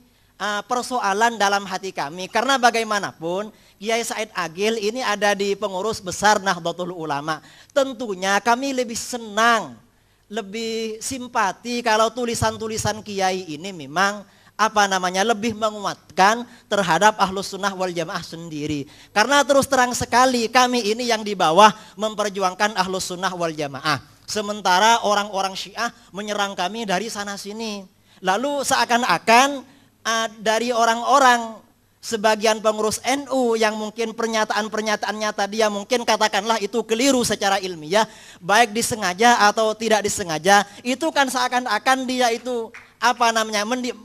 Speaker 4: persoalan dalam hati kami, karena bagaimanapun Kiai Said Agil ini ada di pengurus besar Nahdlatul Ulama. Tentunya kami lebih senang lebih simpati kalau tulisan-tulisan kiai ini memang lebih menguatkan terhadap Ahlus Sunnah wal Jamaah sendiri. Karena terus terang sekali kami ini yang di bawah memperjuangkan Ahlus Sunnah wal Jamaah. Sementara orang-orang Syiah menyerang kami dari sana sini. Lalu seakan-akan dari orang-orang sebagian pengurus NU yang mungkin pernyataan-pernyataannya tadi yang mungkin katakanlah itu keliru secara ilmiah, baik disengaja atau tidak disengaja, itu kan seakan-akan dia itu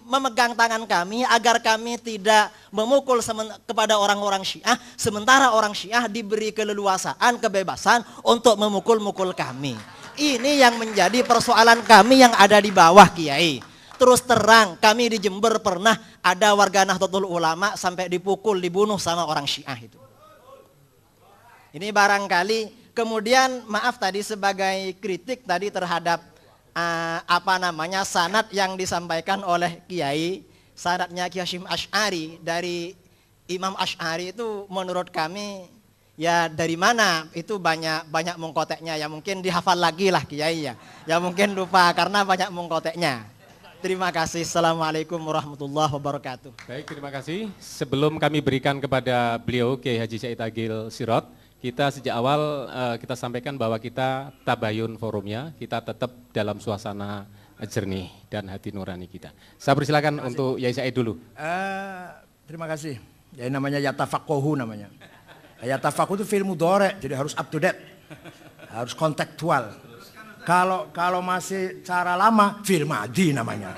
Speaker 4: memegang tangan kami agar kami tidak memukul kepada orang-orang Syiah, sementara orang Syiah diberi keleluasaan, kebebasan untuk memukul-mukul kami. Ini yang menjadi persoalan kami yang ada di bawah, Kiai. Terus terang, kami di Jember pernah ada warga Nahdlatul Ulama sampai dipukul, dibunuh sama orang Syiah itu. Ini barangkali, kemudian maaf tadi sebagai kritik tadi terhadap sanad yang disampaikan oleh Kiai, sanadnya Kiai Hasyim Asy'ari dari Imam Asy'ari itu menurut kami ya dari mana itu banyak mengkoteknya, ya mungkin dihafal lagi lah Kiai ya mungkin lupa karena banyak mengkoteknya. Terima kasih. Assalamualaikum warahmatullahi wabarakatuh.
Speaker 1: Baik, terima kasih. Sebelum kami berikan kepada beliau Kiai Haji Said Agil Sirot, kita sejak awal kita sampaikan bahwa kita tabayun forumnya, kita tetap dalam suasana jernih dan hati nurani kita. Saya persilakan untuk Yai Said dulu.
Speaker 3: Terima kasih. Ya namanya yatafaqahu namanya. Yatafaqahu itu fi'il mudhari', jadi harus up to date. Harus kontekstual. Kalau masih cara lama, fi'il madhi namanya.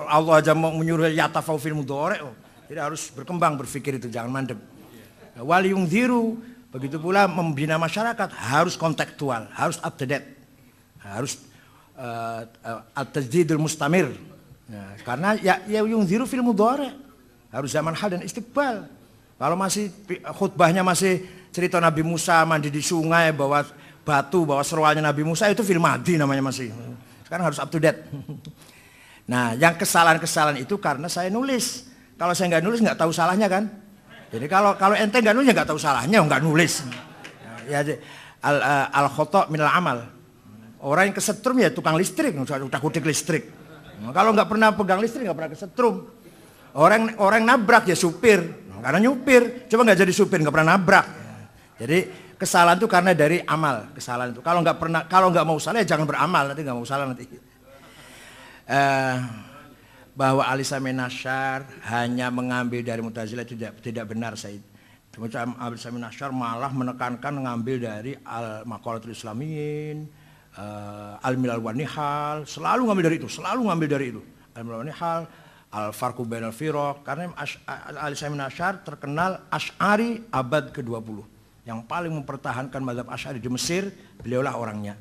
Speaker 3: Allah aja mau menyuruh yatafaqahu fi'il mudhari'. Jadi harus berkembang berpikir itu, jangan mandek. Wal yungdziru, begitu pula membina masyarakat harus kontekstual, harus up to date. Harus at-tajdidul mustamir. Nah, karena ya yungdziru fi'il mudhari'. Harus zaman hal dan istiqbal. Kalau masih khutbahnya masih cerita Nabi Musa mandi di sungai bawa batu, bawa seruannya Nabi Musa, itu film madi namanya masih. Sekarang harus up to date. Nah, yang kesalahan-kesalahan itu karena saya nulis. Kalau saya nggak nulis nggak tahu salahnya kan. Jadi kalau ente nggak nulis nggak tahu salahnya, nggak nulis. Ya, al khoto minal amal. Orang yang kesetrum ya tukang listrik, udah kudik listrik. Nah, kalau nggak pernah pegang listrik nggak pernah kesetrum. Orang nabrak ya supir, karena nyupir. Coba nggak jadi supir nggak pernah nabrak. Jadi kesalahan itu karena dari amal, kesalahan itu. Kalau nggak mau salah ya jangan beramal, nanti nggak mau salah nanti. Bahwa Ali Sami Nasyar hanya mengambil dari Mu'tazilah itu tidak benar, Said. Kemudian Ali Sami Nasyar malah menekankan mengambil dari Al-Maqalatul Islamiyyin, Al-Milal wa Nihal, selalu ngambil dari itu. Al-Milal wa Nihal, Al-Farqu Bainal Firaq, karena Ali Sami Nasyar terkenal Asy'ari abad ke-20. Yang paling mempertahankan mazhab Asy'ari di Mesir, beliaulah orangnya.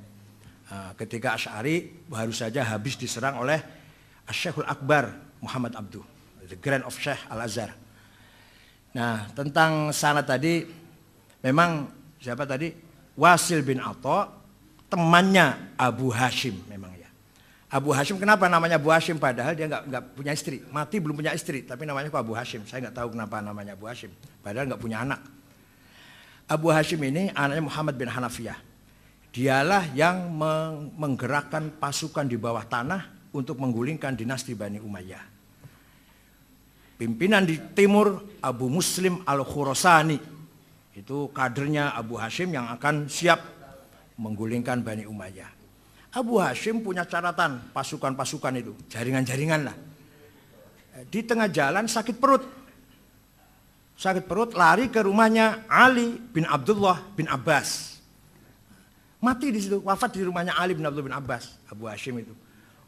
Speaker 3: Ketika Asy'ari baru saja habis diserang oleh Asy-Syekhul Akbar Muhammad Abduh, the Grand of Syekh Al-Azhar. Nah, tentang sanad tadi, memang siapa tadi? Wasil bin Atha, temannya Abu Hashim memang ya. Abu Hashim kenapa namanya Abu Hashim padahal dia nggak punya istri, mati belum punya istri, tapi namanya kok Abu Hashim. Saya nggak tahu kenapa namanya Abu Hashim, padahal nggak punya anak. Abu Hashim ini anaknya Muhammad bin Hanafiyah. Dialah yang menggerakkan pasukan di bawah tanah untuk menggulingkan dinasti Bani Umayyah. Pimpinan di timur Abu Muslim Al-Khurasani. Itu kadernya Abu Hashim yang akan siap menggulingkan Bani Umayyah. Abu Hashim punya catatan pasukan-pasukan itu, jaringan-jaringan lah. Di tengah jalan sakit perut, lari ke rumahnya Ali bin Abdullah bin Abbas. Mati di situ, wafat di rumahnya Ali bin Abdullah bin Abbas. Abu Hashim itu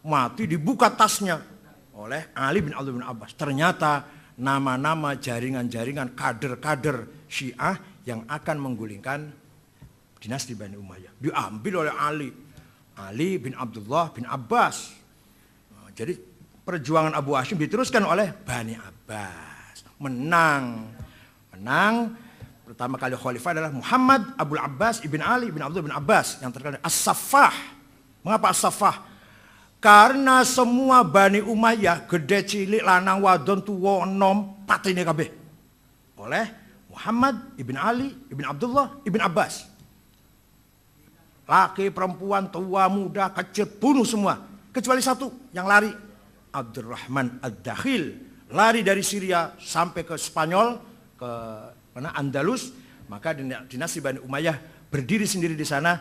Speaker 3: mati, dibuka tasnya oleh Ali bin Abdullah bin Abbas. Ternyata nama-nama jaringan-jaringan kader-kader Syiah yang akan menggulingkan dinasti Bani Umayyah diambil oleh Ali bin Abdullah bin Abbas. Jadi perjuangan Abu Hashim diteruskan oleh Bani Abbas. Menang. Pertama kali khalifah adalah Muhammad Abul Abbas ibn Ali bin Abdullah bin Abbas yang terkenal As-Saffah. Mengapa As-Saffah? Karena semua Bani Umayyah gede cilik lanang wadon tuwa enom patine kabeh oleh Muhammad ibn Ali ibn Abdullah ibn Abbas. laki, perempuan, tua, muda, kecil, bunuh semua. Kecuali satu yang lari, Abdurrahman Ad-Dakhil, lari dari Syria sampai ke Spanyol, ke mana Andalus. Maka dinasti Bani Umayyah berdiri sendiri di sana.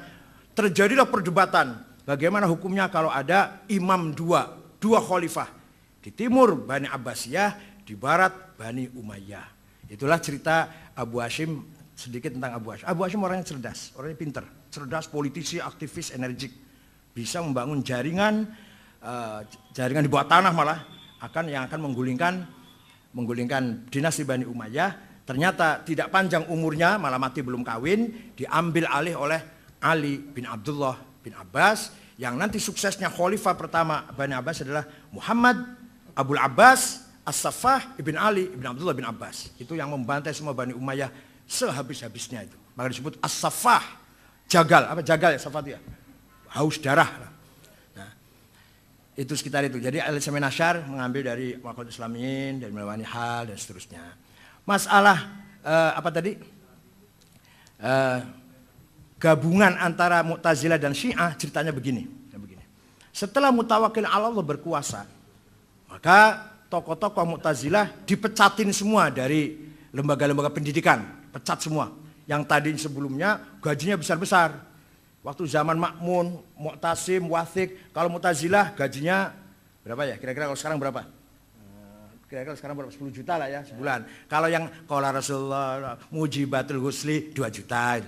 Speaker 3: Terjadilah perdebatan bagaimana hukumnya kalau ada imam dua khalifah. Di timur Bani Abbasiyah, di barat Bani Umayyah. Itulah cerita Abu Hashim, sedikit tentang Abu Hashim. Abu Hashim orangnya cerdas, orangnya pinter, cerdas, politisi, aktivis, energik. Bisa membangun jaringan di bawah tanah malah yang akan menggulingkan dinasti Bani Umayyah. Ternyata tidak panjang umurnya, malah mati belum kawin, diambil alih oleh Ali bin Abdullah bin Abbas, yang nanti suksesnya khalifah pertama Bani Abbas adalah Muhammad Abul Abbas As-Saffah ibn Ali ibn Abdullah bin Abbas. Itu yang membantai semua Bani Umayyah sehabis-habisnya itu. Maka disebut As-Saffah. Jagal, apa jagal ya Saffah itu ya? Haus darah. Nah, itu sekitar itu. Jadi Al-Sami Nasyar mengambil dari Maqalat Islamiyin, dari Melawani Hal dan seterusnya. Masalah apa tadi? Gabungan antara Mu'tazilah dan Syiah ceritanya begini. Setelah Mutawakkil 'ala Allah berkuasa, maka tokoh-tokoh Mu'tazilah dipecatin semua dari lembaga-lembaga pendidikan, pecat semua. Yang tadi sebelumnya gajinya besar-besar. Waktu zaman Ma'mun, Mu'tasim, Wathiq, kalau Mu'tazilah gajinya berapa ya? Kira-kira kalau sekarang berapa? Kira-kira sekarang berapa? 10 juta lah ya sebulan. Kalau yang qala Rasulullah mujibatul husli 2 juta.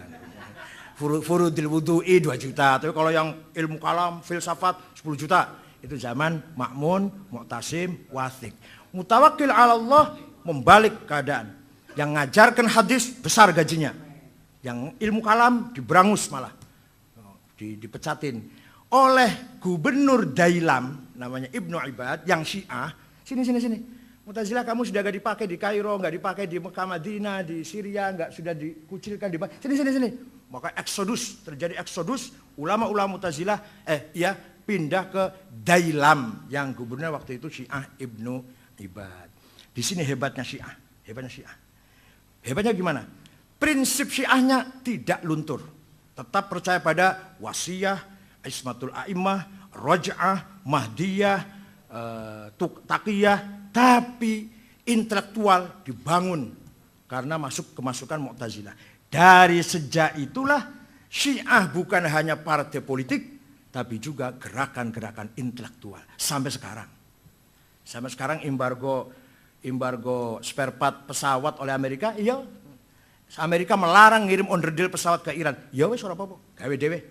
Speaker 3: Furudil wudu'i 2 juta. Tapi kalau yang ilmu kalam, filsafat 10 juta. Itu zaman Ma'mun, Mu'tasim, Wathiq. Mutawakkil 'ala Allah membalik keadaan. Yang ngajarkan hadis besar gajinya. Yang ilmu kalam diberangus malah. Dipecatin. Oleh gubernur Dailam, namanya Ibnu Ibad, yang Syiah. Sini. Mu'tazilah kamu sudah gak dipakai di Kairo, gak dipakai di Mekah Madinah, di Syria, gak sudah dikucilkan di sini. Maka terjadi eksodus, ulama-ulama Mu'tazilah pindah ke Dailam yang gubernur waktu itu Syiah Ibnu Ibad. Di sini hebatnya Syiah. Hebatnya gimana? Prinsip Syiahnya tidak luntur. Tetap percaya pada wasiyah, ismatul a'immah, raj'ah, mahdiyah, taqiyah, tapi intelektual dibangun karena kemasukan Mu'tazilah. Dari sejak itulah Syiah bukan hanya partai politik, tapi juga gerakan-gerakan intelektual sampai sekarang embargo spare part pesawat oleh Amerika. Iya, Amerika melarang ngirim onderdil pesawat ke Iran. Ya wes ora apa-apa, gawe dhewe.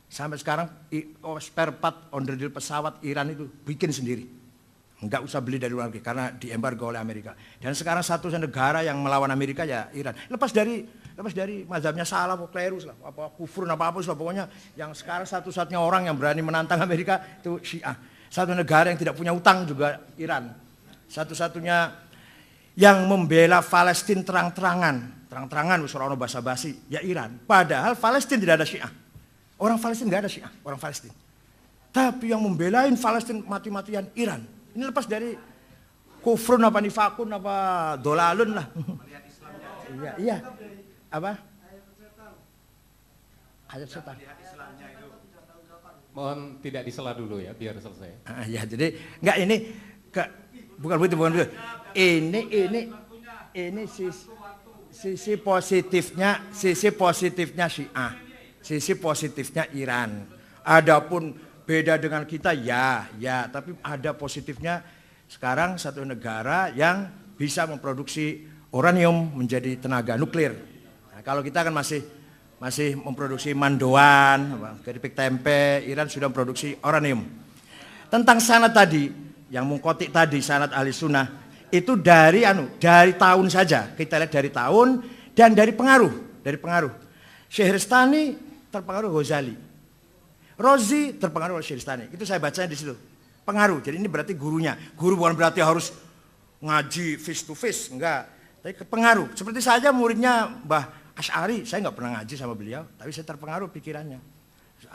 Speaker 3: Sampai sekarang spare part onderdil pesawat Iran itu bikin sendiri. Enggak usah beli dari luar negeri karena diembargo oleh Amerika. Dan sekarang satu negara yang melawan Amerika ya Iran. Lepas dari mazhabnya salah, klerus lah, apa kufur apa lah, pokoknya yang sekarang satu-satunya orang yang berani menantang Amerika itu Syiah. Satu negara yang tidak punya utang juga Iran. Satu-satunya yang membela Palestina terang-terangan ora ono basa-basi ya Iran. Padahal Palestina tidak ada Syiah. Orang Palestina enggak ada Syiah, orang Palestina. Tapi yang membelain Palestina mati-matian Iran. Ini lepas dari kufrun apa nifakun apa dolalun lah. Iya. Apa? Ayat setan.
Speaker 1: Mohon tidak disela dulu ya, biar selesai.
Speaker 3: Ya, jadi enggak ini bukan begitu. Ini sisi positifnya Syiah, sisi positifnya Iran. Adapun beda dengan kita ya, tapi ada positifnya. Sekarang satu negara yang bisa memproduksi uranium menjadi tenaga nuklir. Nah, kalau kita kan masih memproduksi mandoan, keripik tempe, Iran sudah memproduksi uranium. Tentang sanad tadi, yang mengkotik tadi sanad ahli sunnah, itu dari tahun saja. Kita lihat dari tahun dan dari pengaruh. Syehristani terpengaruh Ghazali. Rozi terpengaruh oleh Syehristani. Itu saya bacanya di situ. Pengaruh. Jadi ini berarti gurunya. Guru bukan berarti harus ngaji face to face, enggak. Tapi pengaruh. Seperti saja muridnya Mbah Asy'ari, saya enggak pernah ngaji sama beliau, tapi saya terpengaruh pikirannya.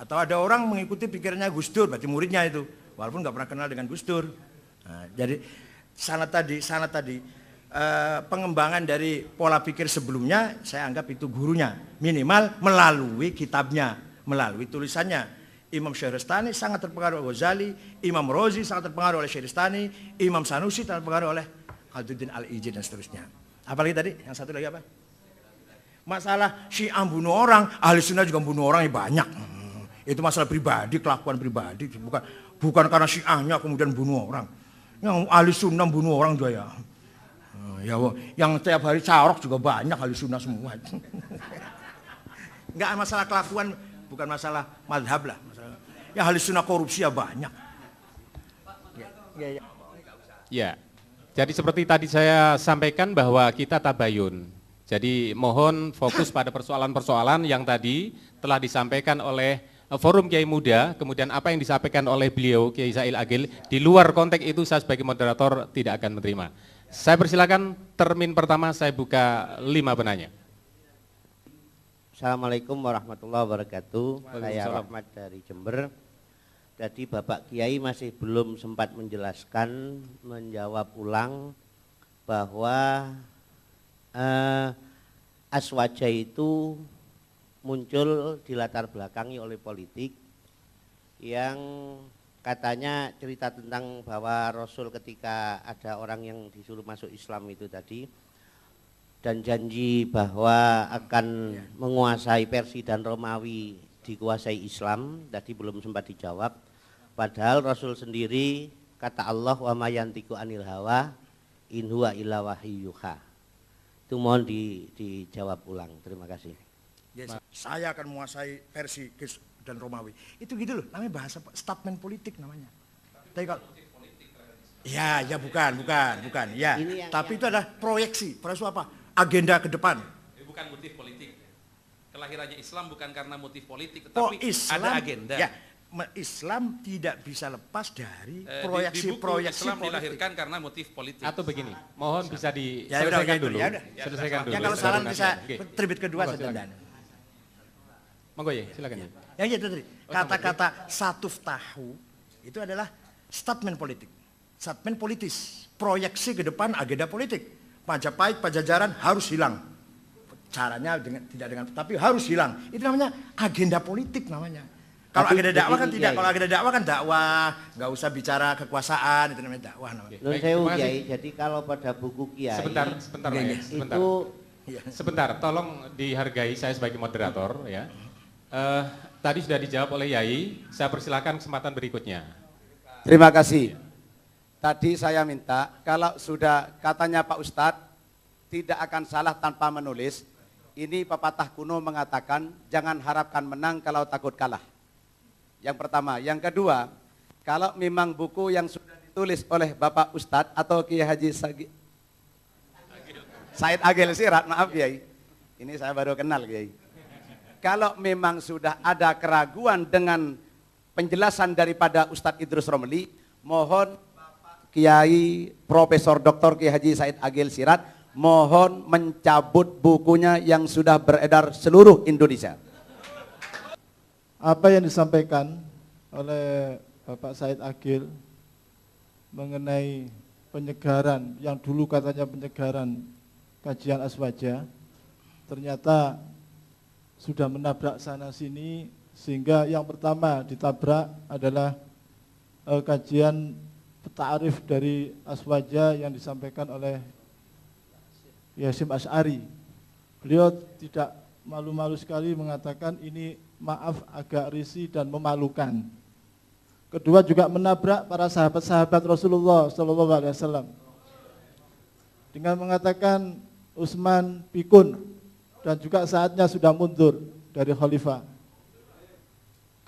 Speaker 3: Atau ada orang mengikuti pikirannya Gus Dur, berarti muridnya itu, walaupun enggak pernah kenal dengan Gus Dur. Nah, jadi sanad tadi pengembangan dari pola pikir sebelumnya saya anggap itu gurunya, minimal melalui kitabnya, melalui tulisannya. Imam Syahristani sangat terpengaruh oleh Ghazali, Imam Rozi sangat terpengaruh oleh Syahristani, Imam Sanusi terpengaruh oleh Al-Duddin Al-Ijid dan seterusnya. Apalagi tadi? Yang satu lagi apa? Masalah Syiah bunuh orang, Ahli Sunnah juga bunuh orang ya banyak. Itu masalah pribadi, kelakuan pribadi, bukan karena Syiahnya kemudian bunuh orang. Yang Ahli Sunnah bunuh orang juga ya. Ya, yang tiap hari carok juga banyak Ahli Sunnah semua. Enggak masalah kelakuan, bukan masalah madhab lah. Ya Ahli Sunnah korupsi ya banyak.
Speaker 1: Ya, jadi seperti tadi saya sampaikan bahwa kita tabayun. Jadi mohon fokus pada persoalan-persoalan yang tadi telah disampaikan oleh Forum Kiai Muda, kemudian apa yang disampaikan oleh beliau Kiai Said Agil, di luar konteks itu saya sebagai moderator tidak akan menerima. Saya persilakan termin pertama, saya buka 5 penanya.
Speaker 5: Assalamualaikum warahmatullahi wabarakatuh. Saya Rahmat dari Jember. Jadi Bapak Kiai masih belum sempat menjelaskan, menjawab ulang bahwa Aswaja itu muncul di latar belakangi oleh politik yang katanya cerita tentang bahwa Rasul ketika ada orang yang disuruh masuk Islam itu tadi dan janji bahwa akan menguasai Persia dan Romawi dikuasai Islam, tadi belum sempat dijawab. Padahal Rasul sendiri kata Allah wa ma yantiqu anil hawa in huwa illa wahyuha. Itu mohon dijawab ulang. Terima kasih.
Speaker 3: Yes, saya akan menguasai Persia dan Romawi. Itu gitu loh, namanya bahasa statement politik namanya. Tapi kalau ya bukan. Ya, tapi itu adalah proyeksi. Proyeksi apa? Agenda ke depan.
Speaker 2: Bukan motif politik. Kelahirannya Islam bukan karena motif politik,
Speaker 3: Oh,
Speaker 2: tetapi
Speaker 3: Islam,
Speaker 2: ada agenda.
Speaker 3: Ya, Islam tidak bisa lepas dari proyeksi-proyeksi
Speaker 2: Islam
Speaker 3: politik.
Speaker 2: dilahirkan karena motif politik.
Speaker 1: Atau begini, mohon bisa
Speaker 3: Ya udah,
Speaker 1: diselesaikan
Speaker 3: gitu.
Speaker 1: dulu.
Speaker 3: Ya udah.
Speaker 1: Selesaikan dulu.
Speaker 3: Ya kalau salah bisa
Speaker 1: Oke.
Speaker 3: terbit kedua
Speaker 1: Monggo,
Speaker 3: saya
Speaker 1: silakan.
Speaker 3: tendang.
Speaker 1: Monggo ya, silakan ya.
Speaker 3: Ya gitu tadi. Kata-kata satuf tahu itu adalah statement politik. Statement politis, proyeksi ke depan agenda politik. Majapahit, Pajajaran harus hilang. Caranya tidak dengan tapi harus hilang. Itu namanya agenda politik namanya. Kalau
Speaker 5: Tapi
Speaker 3: agenda dakwah kan
Speaker 5: begini,
Speaker 3: tidak.
Speaker 5: Kiai.
Speaker 3: Kalau agenda dakwah kan dakwah, nggak usah bicara kekuasaan, itu namanya dakwah namanya.
Speaker 5: Nun
Speaker 1: Baik,
Speaker 5: sewu
Speaker 1: terima kasih.
Speaker 5: Kiai, jadi kalau pada buku Kiai
Speaker 1: Sebentar Pak, ya, sebentar.
Speaker 5: itu
Speaker 1: Sebentar, tolong dihargai saya sebagai moderator ya. Tadi sudah dijawab oleh Yai, saya persilakan kesempatan berikutnya.
Speaker 6: Terima kasih. Tadi saya minta kalau sudah katanya Pak Ustadz tidak akan salah tanpa menulis. Ini pepatah kuno mengatakan jangan harapkan menang kalau takut kalah. Yang pertama. Yang kedua, kalau memang buku yang sudah ditulis oleh Bapak Ustadz atau Kiai Haji Said Agil Sirat, maaf Kiai. Ini saya baru kenal Kiai. Kalau memang sudah ada keraguan dengan penjelasan daripada Ustadz Idrus Romli, mohon Bapak Kiai Profesor Dr. Kiai Haji Said Agil Sirat mohon mencabut bukunya yang sudah beredar seluruh Indonesia.
Speaker 7: Apa yang disampaikan oleh Bapak Said Agil mengenai penyegaran yang dulu katanya penyegaran kajian Aswaja ternyata sudah menabrak sana sini sehingga yang pertama ditabrak adalah kajian ta'arif dari Aswaja yang disampaikan oleh Hasyim Asy'ari. Beliau tidak malu-malu sekali mengatakan ini maaf agak risih dan memalukan. Kedua juga menabrak para sahabat-sahabat Rasulullah SAW dengan mengatakan Utsman pikun dan juga saatnya sudah mundur dari khalifah.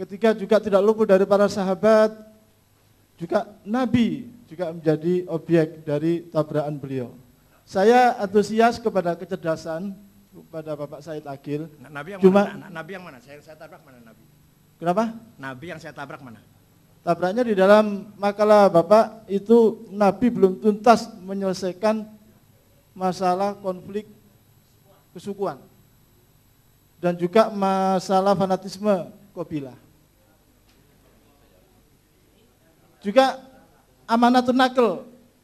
Speaker 7: Ketiga juga tidak luput dari para sahabat, juga Nabi juga menjadi objek dari tabrakan beliau. Saya antusias kepada kecerdasan kepada Bapak Said Agil.
Speaker 3: Nabi yang
Speaker 7: Cuma,
Speaker 3: mana? Nabi yang mana? Saya tabrak mana Nabi?
Speaker 7: Kenapa?
Speaker 3: Nabi yang saya tabrak mana?
Speaker 7: Tabraknya di dalam makalah Bapak itu Nabi belum tuntas menyelesaikan masalah konflik kesukuan dan juga masalah fanatisme Qabilah. Juga amanatun nakl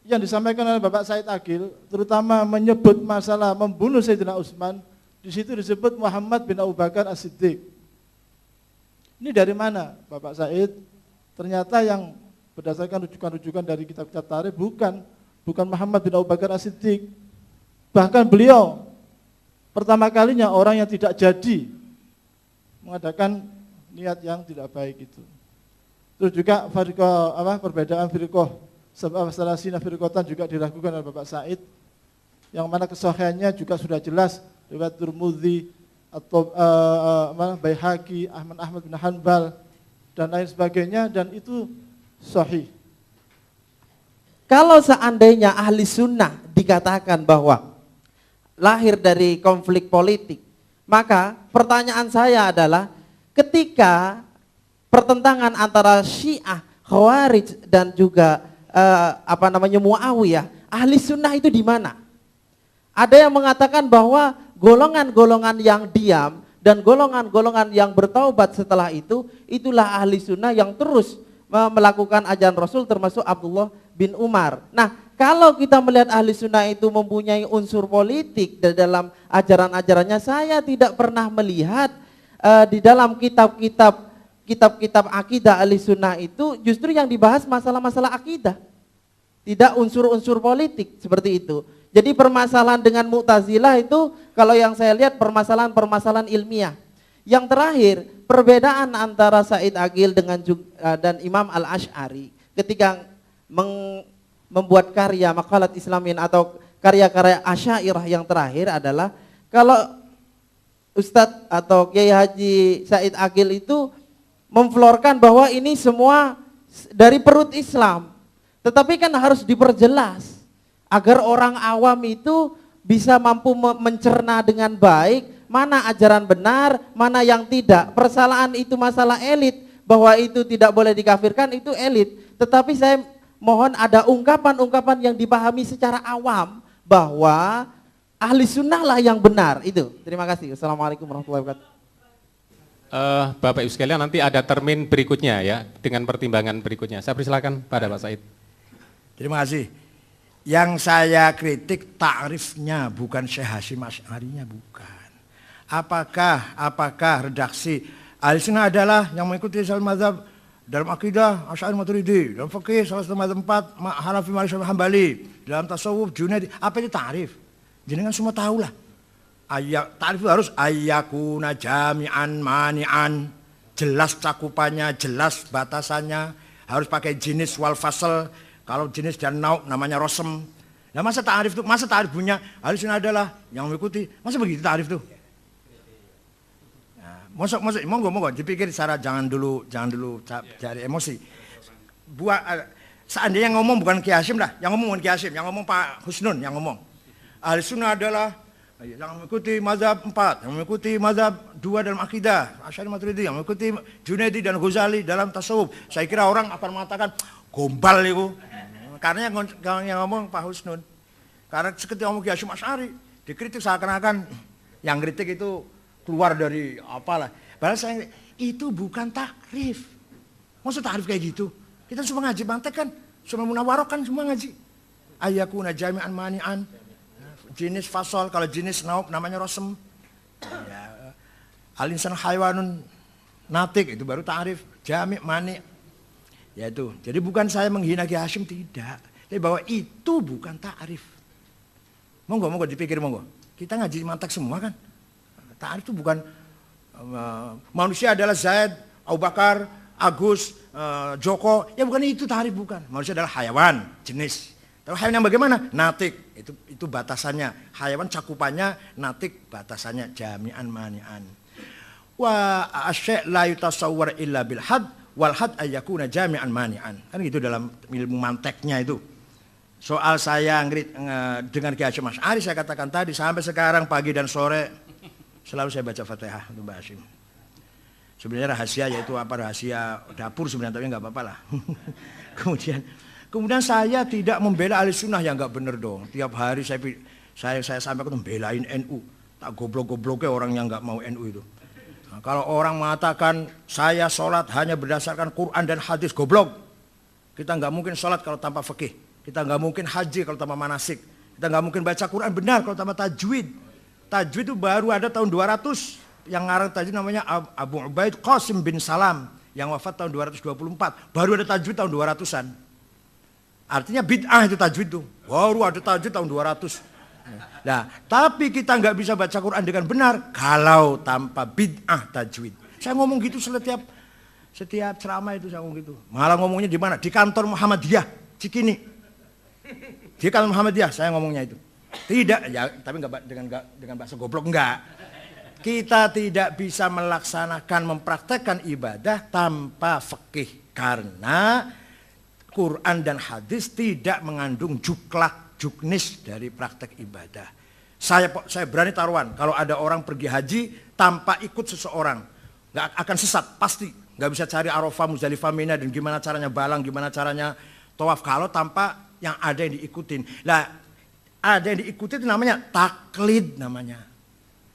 Speaker 7: yang disampaikan oleh Bapak Said Agil, terutama menyebut masalah membunuh Sayyidina Utsman, di situ disebut Muhammad bin Abu Bakar As-Siddiq. Ini dari mana Bapak Said? Ternyata yang berdasarkan rujukan-rujukan dari kitab-kitab tarikh bukan Muhammad bin Abu Bakar As-Siddiq. Bahkan beliau pertama kalinya orang yang tidak jadi mengadakan niat yang tidak baik itu. Terus juga perbedaan firqah salasina firqatan juga diragukan oleh Bapak Said, yang mana kesahihannya juga sudah jelas riwayat Tirmidzi atau Baihaqi, Ahmad bin Hanbal dan lain sebagainya, dan itu sahih.
Speaker 8: Kalau seandainya ahli sunnah dikatakan bahwa lahir dari konflik politik, maka pertanyaan saya adalah ketika pertentangan antara Syiah, Khawarij dan juga Muawiyah, ahli sunnah itu di mana? Ada yang mengatakan bahwa golongan-golongan yang diam dan golongan-golongan yang bertaubat setelah itu, itulah ahli sunnah yang terus melakukan ajaran Rasul, termasuk Abdullah bin Umar. Nah, kalau kita melihat ahli sunnah itu mempunyai unsur politik dalam ajaran-ajarannya, saya tidak pernah melihat di dalam kitab-kitab akidah ahli sunnah itu justru yang dibahas masalah-masalah akidah, tidak unsur-unsur politik seperti itu. Jadi permasalahan dengan Mu'tazilah itu kalau yang saya lihat permasalahan ilmiah. Yang terakhir, perbedaan antara Said Aqil dan Imam Al-Asy'ari ketika membuat karya maqalat Islamin atau karya-karya Asy'ariyah yang terakhir adalah kalau Ustadz atau Kiai Haji Said Aqil itu memflorkan bahwa ini semua dari perut Islam, tetapi kan harus diperjelas agar orang awam itu bisa mampu mencerna dengan baik mana ajaran benar, mana yang tidak. Persalahan itu masalah elit, bahwa itu tidak boleh dikafirkan, itu elit. Tetapi saya mohon ada ungkapan-ungkapan yang dipahami secara awam bahwa ahli sunnah lah yang benar itu. Terima kasih. Assalamualaikum warahmatullahi wabarakatuh.
Speaker 1: Bapak Ibu sekalian, nanti ada termin berikutnya ya, dengan pertimbangan berikutnya. Saya persilakan pada Pak Said.
Speaker 3: Terima kasih. Yang saya kritik takrifnya, bukan Syekh Hasyim Asy'arinya, bukan. Apakah redaksi ahli sunnah adalah yang mengikuti salah mazhab dalam akidah Asy'ari Maturidi, dalam fikih salah satu mazhab 4 Hanafi Maliki Hambali, dalam tasawuf Junaidi. Apa itu takrif? Jenengan semua tahulah. Takrif itu harus ayyakuna jami'an mani'an, jelas cakupannya, jelas batasannya, harus pakai jenis wal fasl. Kalau jenis dan nauk namanya rosem. Nah, masa ta'rif itu, masa ta'rif punya ahli sunnah adalah yang mengikuti, masa begitu ta'rif itu? Nah, monggo dipikir secara jangan dulu cari emosi. Seandainya ngomong bukan Kiai Hasyim lah, yang ngomong bukan Kiai Hasyim, yang ngomong Pak Husnun yang ngomong. Ahli sunnah adalah yang mengikuti mazhab 4, yang mengikuti mazhab 2 dalam akidah, Asy'ari Maturidi, yang mengikuti Junaidi dan Ghazali dalam tasawuf. Saya kira orang akan mengatakan gombal itu. Karena yang ngomong Pak Husnun. Karena ketika ngomong Kiai Hasyim Asy'ari, dikritik seakan-akan yang kritik itu keluar dari apalah. Padahal saya itu bukan takrif. Maksud takrif kayak gitu? Kita semua ngaji mantek kan, semua munawarah kan semua ngaji. Ayyakuna jami'an mani'an, jenis fasol, kalau jenis nauk namanya rosem. Ya, al-insan haywanun natik itu baru takrif, jami' mani'. Ya itu, jadi bukan saya menghina Kiai Hasyim, tidak. Tapi bahwa itu bukan ta'rif. Monggo dipikir monggo. Kita ngaji mantek semua kan. Ta'rif itu bukan manusia adalah Zaid, Abu Bakar, Agus, Joko. Ya bukan itu ta'rif, bukan. Manusia adalah hayawan, jenis. Tapi hayawan yang bagaimana? Natik, itu batasannya. Hayawan cakupannya, natik batasannya, jami'an mani'an. Wa asy' la yutasawwar illa bil had. Walhad ayyakuna jami'an mani'an. Kan gitu dalam ilmu manteknya itu. Soal saya dengan Kiai Hasyim Asy'ari, saya katakan tadi sampai sekarang pagi dan sore selalu saya baca Fatihah untuk Mbak Hasyim. Sebenarnya rahasia, yaitu rahasia dapur sebenarnya, tapi nggak apa-apa lah. Kemudian saya tidak membela ahli sunnah yang nggak bener dong. Tiap hari saya sampaikan membelain NU. Tak goblok-gobloknya orang yang nggak mau NU itu. Kalau orang mengatakan saya sholat hanya berdasarkan Quran dan hadis, goblok. Kita nggak mungkin sholat kalau tanpa fikih. Kita nggak mungkin haji kalau tanpa manasik. Kita nggak mungkin baca Quran benar kalau tanpa tajwid. Tajwid itu baru ada tahun 200 yang ngarang tajwid namanya Abu Ubaid Qasim bin Salam yang wafat tahun 224. Baru ada tajwid tahun 200-an. Artinya bid'ah itu tajwid tuh. Baru ada tajwid tahun 200. Nah, tapi kita nggak bisa baca Quran dengan benar kalau tanpa bid'ah tajwid. Saya ngomong gitu setiap ceramah itu saya ngomong gitu. Malah ngomongnya di mana? Di kantor Muhammadiyah, Cikini. Di kantor Muhammadiyah saya ngomongnya itu. Tidak, ya, tapi nggak dengan bahasa goblok enggak. Kita tidak bisa melaksanakan, mempraktekkan ibadah tanpa fikih karena Quran dan hadis tidak mengandung juknis dari praktek ibadah. Saya berani taruhan kalau ada orang pergi haji tanpa ikut seseorang, nggak akan sesat pasti. Nggak bisa cari Arafah, Muzdalifah, Mina dan gimana caranya balang, gimana caranya tawaf kalau tanpa yang ada yang diikutin. Lah, ada yang diikuti itu namanya taklid namanya.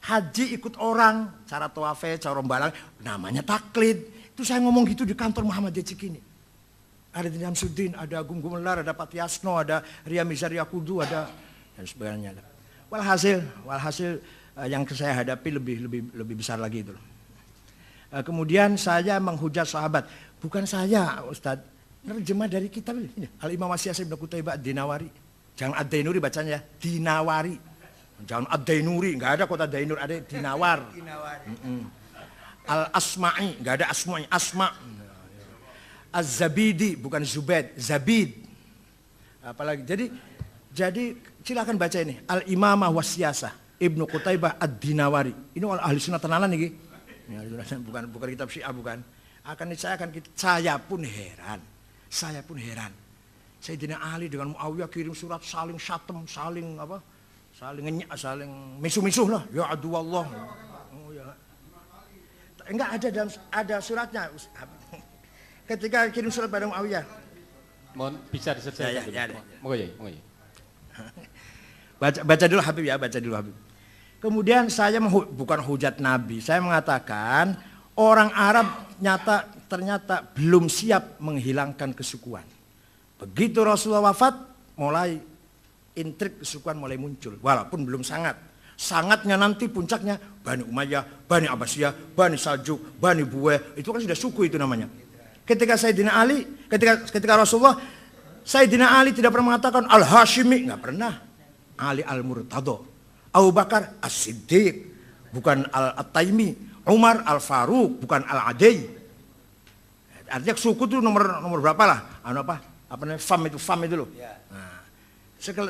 Speaker 3: Haji ikut orang, cara tawafnya, cara balang, namanya taklid. Itu saya ngomong gitu di kantor Muhammadiyah Cikini. Ada Din Syamsuddin, ada Agung Gumelar, ada Pak Tiasno, ada Ria Mizaria Kudu, ada dan sebagainya. Walhasil yang saya hadapi lebih besar lagi itu. Kemudian saya menghujat sahabat. Bukan saya, Ustadz. Nerjemah dari kitab ini. Al-Imam Wasyasih bin Qutaibah Ad-Dinawari. Jangan Ad-Dainuri bacanya, Dinawari. Jangan Ad-Dainuri, enggak ada kota Dainur, ada Dinawar. Al-Asma'i, enggak ada Asma'i, Asma'. Az-Zabidi, bukan Zubaid, Zabid. Apalagi, jadi silakan baca ini. Al-Imamah Wasyasah Ibnu Qutaibah Ad-Dinawari. Ini ahli sunnah tenanan nih. Bukan kitab Syiah, bukan. Saya pun heran. Sayyidina Ali dengan Muawiyah kirim surat saling syatem, saling ngenyak, saling misuh-misuh lah. Ya aduwallah. Oh, ya. Enggak ada suratnya. Ketika kirim surat pada Muawiyah.
Speaker 1: Mohon bisa diselesaikan.
Speaker 3: Ya.
Speaker 1: Moga ya.
Speaker 3: Baca dulu Habib ya, baca dulu Habib. Kemudian saya bukan hujat Nabi, saya mengatakan orang Arab ternyata belum siap menghilangkan kesukuan. Begitu Rasulullah wafat, mulai intrik kesukuan mulai muncul, walaupun belum sangat. Sangatnya nanti puncaknya Bani Umayyah, Bani Abbasiyah, Bani Saljuk, Bani Buweh, itu kan sudah suku itu namanya. Ketika Sayyidina Ali, ketika Rasulullah, Sayyidina Ali tidak pernah mengatakan Al-Hashimi, nggak pernah. Ali Al-Murtado. Abu Bakar As-Siddiq, bukan Al-Taimi. Umar Al-Faruq, bukan Al-Adai. Artinya suku itu nomor berapa lah? Apa namanya? Fam itu loh. Nah,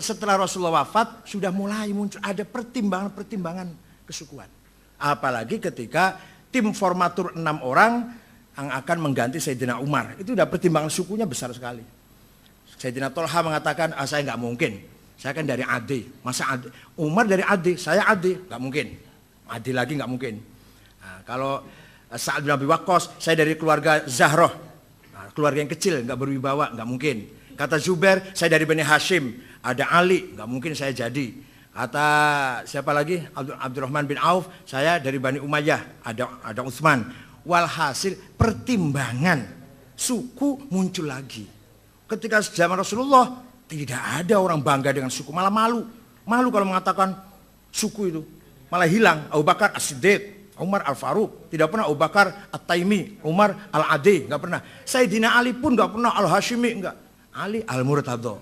Speaker 3: setelah Rasulullah wafat sudah mulai muncul ada pertimbangan kesukuan. Apalagi ketika tim formatur 6 orang yang akan mengganti Sayyidina Umar. Itu udah pertimbangan sukunya besar sekali. Sayyidina Tolha mengatakan, saya nggak mungkin. Saya kan dari Adi. Masa Adi? Umar dari Adi, saya Adi. Nggak mungkin. Adi lagi nggak mungkin. Nah, kalau Sa'ad bin Abi Waqqas, saya dari keluarga Zahroh. Nah, keluarga yang kecil, nggak berwibawa, nggak mungkin. Kata Zubair, saya dari Bani Hashim. Ada Ali, nggak mungkin saya jadi. Kata siapa lagi? Abdurrahman bin Auf, saya dari Bani Umayyah. Ada Utsman. Walhasil pertimbangan suku muncul lagi. Ketika zaman Rasulullah tidak ada orang bangga dengan suku, malah malu kalau mengatakan suku itu, malah hilang. Abu Bakar As-Siddiq, Umar Al-Faruq, tidak pernah Abu Bakar At-Taimi, Umar Al-Adi, nggak pernah. Sayyidina Ali pun nggak pernah Al-Hashimi, nggak. Ali Al-Murtado.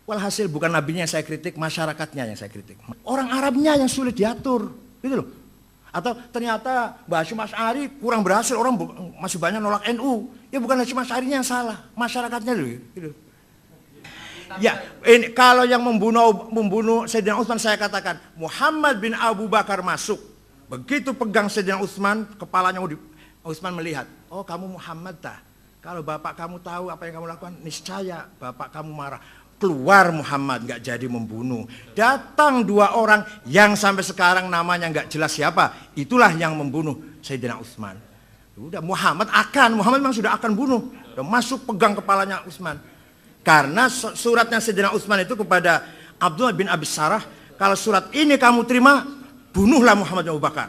Speaker 3: Walhasil bukan nabinya yang saya kritik, masyarakatnya yang saya kritik. Orang Arabnya yang sulit diatur, gitu loh. Atau ternyata Mbah Hasyim Asy'ari kurang berhasil, orang masih banyak nolak NU. Ya bukan Hasyim Asy'arinya yang salah, masyarakatnya loh. Gitu. Ya, ini kalau yang membunuh Sayyidina Utsman saya katakan Muhammad bin Abu Bakar masuk. Begitu pegang Sayyidina Utsman, kepalanya Utsman melihat, oh kamu Muhammad dah. Kalau bapak kamu tahu apa yang kamu lakukan, niscaya bapak kamu marah. Keluar Muhammad, nggak jadi membunuh. Datang 2 orang yang sampai sekarang namanya nggak jelas siapa. Itulah yang membunuh Sayyidina Utsman. Udah Muhammad memang sudah akan bunuh. Udah masuk pegang kepalanya Utsman. Karena suratnya Sayyidina Utsman itu kepada Abdullah bin Abi Sarah, kalau surat ini kamu terima, bunuhlah Muhammad bin Abu Bakar.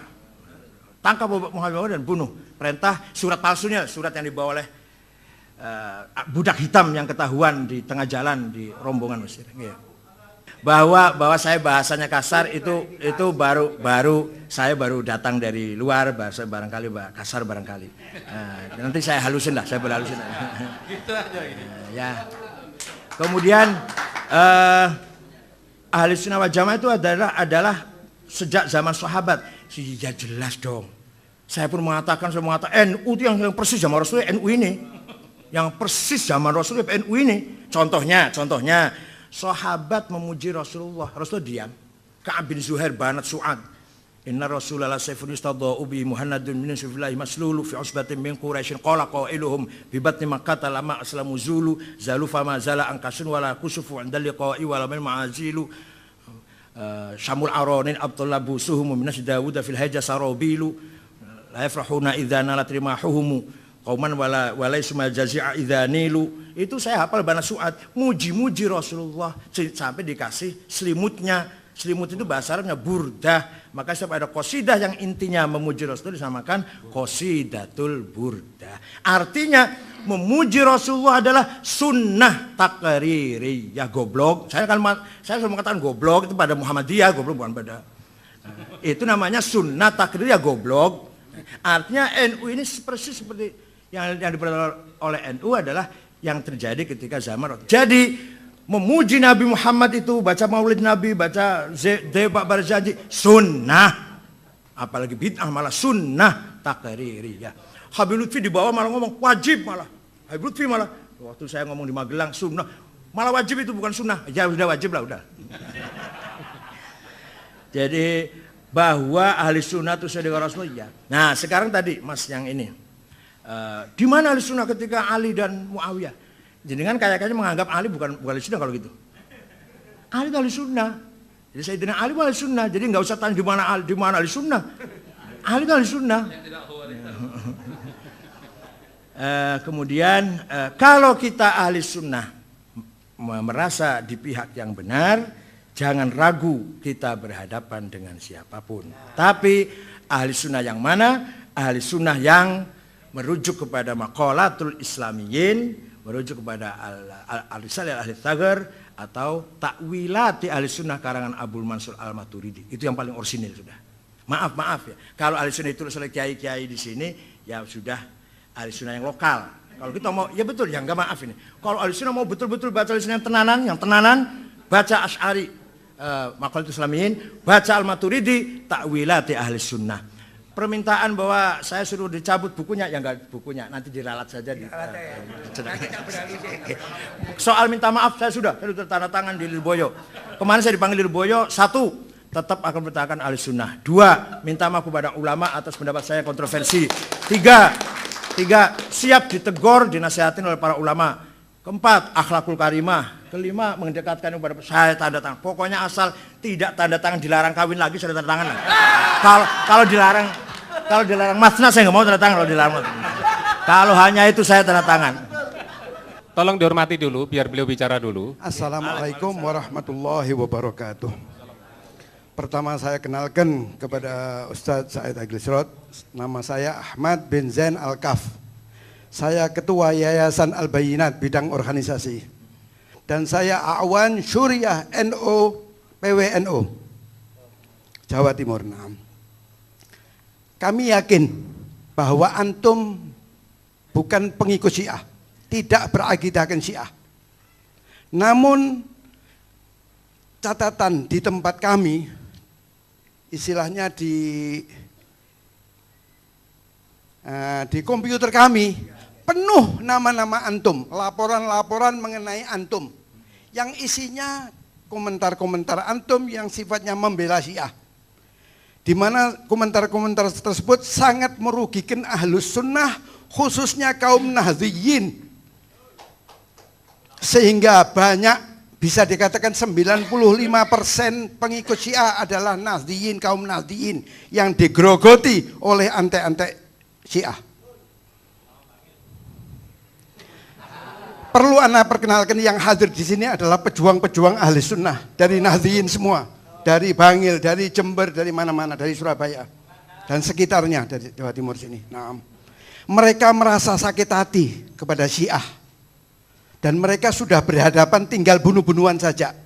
Speaker 3: Tangkap Muhammad bin Abu Bakar dan bunuh. Perintah surat palsunya, surat yang dibawa oleh budak hitam yang ketahuan di tengah jalan di rombongan Mesir. bahwa saya bahasanya kasar itu baru saya baru datang dari luar, bahasa barangkali kasar barangkali. Nanti saya halusin lah, saya berhalusin.
Speaker 1: Gitu aja ini.
Speaker 3: Ya. Kemudian ahli sunnah wal jamaah itu adalah sejak zaman sahabat. Ya jelas dong. Saya pun mengatakan NU itu yang persis zaman Rasulullah, NU ini. Yang persis zaman Rasulullah, NU ini. Contohnya sahabat memuji Rasulullah diam. Ka'ab bin Zuhair banat Su'ad. Inna Rasulullah sayfun yustadha'u bi Muhammadun min sufillahi maslulu fi usbatin min Quraisyin qala qailuhum bi batni Makkah lama aslamu zulu zalu fama zala ankasun wala kusufu 'inda liqa'i wala min ma'azilu Syamul Aronin Abdullah Busuhum minas Dawud fil Haja Sarobilu la yafrahuna idza nalat rimahuhum qauman wala isma jazi'a idza nilu. Itu saya hafal banat Su'ad, muji-muji Rasulullah sampai dikasih selimutnya. Selimut itu bahasa Arabnya burdah. Maka setiap ada qasidah yang intinya memuji Rasulullah disamakan qasidatul burdah. Artinya memuji Rasulullah adalah sunnah takririyah. Goblok. Saya selalu mengatakan goblok itu pada Muhammadiyah, goblok bukan pada. Itu namanya sunnah takririyah goblok. Artinya NU ini persis seperti yang diperoleh oleh NU adalah yang terjadi ketika zaman Rasul. Jadi memuji Nabi Muhammad itu, baca maulid Nabi, baca Dewa Barzanji, sunnah. Apalagi bid'ah malah sunnah takririyah. Habib Lutfi di bawah malah ngomong wajib malah. Habib Lutfi malah, waktu saya ngomong di Magelang sunnah, malah wajib itu bukan sunnah. Ya udah wajib lah udah. Jadi bahwa ahli sunnah itu sesuai dengan Rasulullah. Nah sekarang tadi mas yang ini, di mana ahli sunnah ketika Ali dan Muawiyah? Jadi kan kayaknya menganggap Ali bukan ahli sunnah kalau gitu. Ali itu ahli sunnah. Jadi Sayyidina Ali ahli sunnah. Jadi nggak usah tanya di mana ahli sunnah. Ali itu ahli sunnah. Kemudian kalau kita ahli sunnah merasa di pihak yang benar, jangan ragu kita berhadapan dengan siapapun. Tapi ahli sunnah yang mana? Ahli sunnah yang merujuk kepada maqalatul islamiyin, merujuk kepada al-risalah ahli tsaghar atau takwilati ahli sunnah karangan Abdul Mansur al-Maturidi. Itu yang paling orisinil sudah. Maaf ya. Kalau ahli sunnah itu oleh kiai-kiai di sini ya sudah ahli sunnah yang lokal. Kalau kita mau ya betul ya enggak maaf ini. Kalau ahli sunnah mau betul-betul baca ahli sunnah yang tenanan, baca Asy'ari maqalatul islamiyin, baca al-Maturidi, takwilati ahli sunnah. Permintaan bahwa saya suruh dicabut bukunya, ya enggak bukunya, nanti diralat saja. Soal minta maaf saya sudah tanda tangan di Lirboyo. Kemarin saya dipanggil Lirboyo, 1, tetap akan bertahan ahli sunnah. 2, minta maaf kepada ulama atas pendapat saya kontroversi. 3, siap ditegur, dinasihatin oleh para ulama. 4, akhlakul karimah. 5, mendekatkan kepada saya tanda tangan. Pokoknya asal tidak tanda tangan dilarang kawin lagi, saya tanda tangan. Kalau dilarang masna saya nggak mau tanda tangan. Kalau hanya itu saya tanda tangan.
Speaker 1: Tolong dihormati dulu, biar beliau bicara dulu.
Speaker 9: Assalamualaikum warahmatullahi wabarakatuh. Pertama saya kenalkan kepada Ustadz Said Agil Sirot. Nama saya Ahmad bin Zain Al-Kaf. Saya Ketua Yayasan Al-Bayinat bidang organisasi. Dan saya Awan Syuriah NO PWNO Jawa Timur. Kami yakin bahwa antum bukan pengikut Syiah, tidak berakidahkan Syiah. Namun catatan di tempat kami, istilahnya di komputer kami penuh nama-nama antum, laporan-laporan mengenai antum yang isinya komentar-komentar antum yang sifatnya membela Syiah. Di mana komentar-komentar tersebut sangat merugikan ahlus sunnah, khususnya kaum Nahdliyin. Sehingga banyak, bisa dikatakan 95% pengikut Syiah adalah Nahdliyin, kaum Nahdliyin yang digerogoti oleh antek-antek Syiah. Perlu Anda perkenalkan yang hadir di sini adalah pejuang-pejuang ahli sunnah dari Nahdliyin semua. Dari Bangil, dari Jember, dari mana-mana, dari Surabaya dan sekitarnya dari Jawa Timur sini. Nah, mereka merasa sakit hati kepada Syiah dan mereka sudah berhadapan tinggal bunuh-bunuhan saja.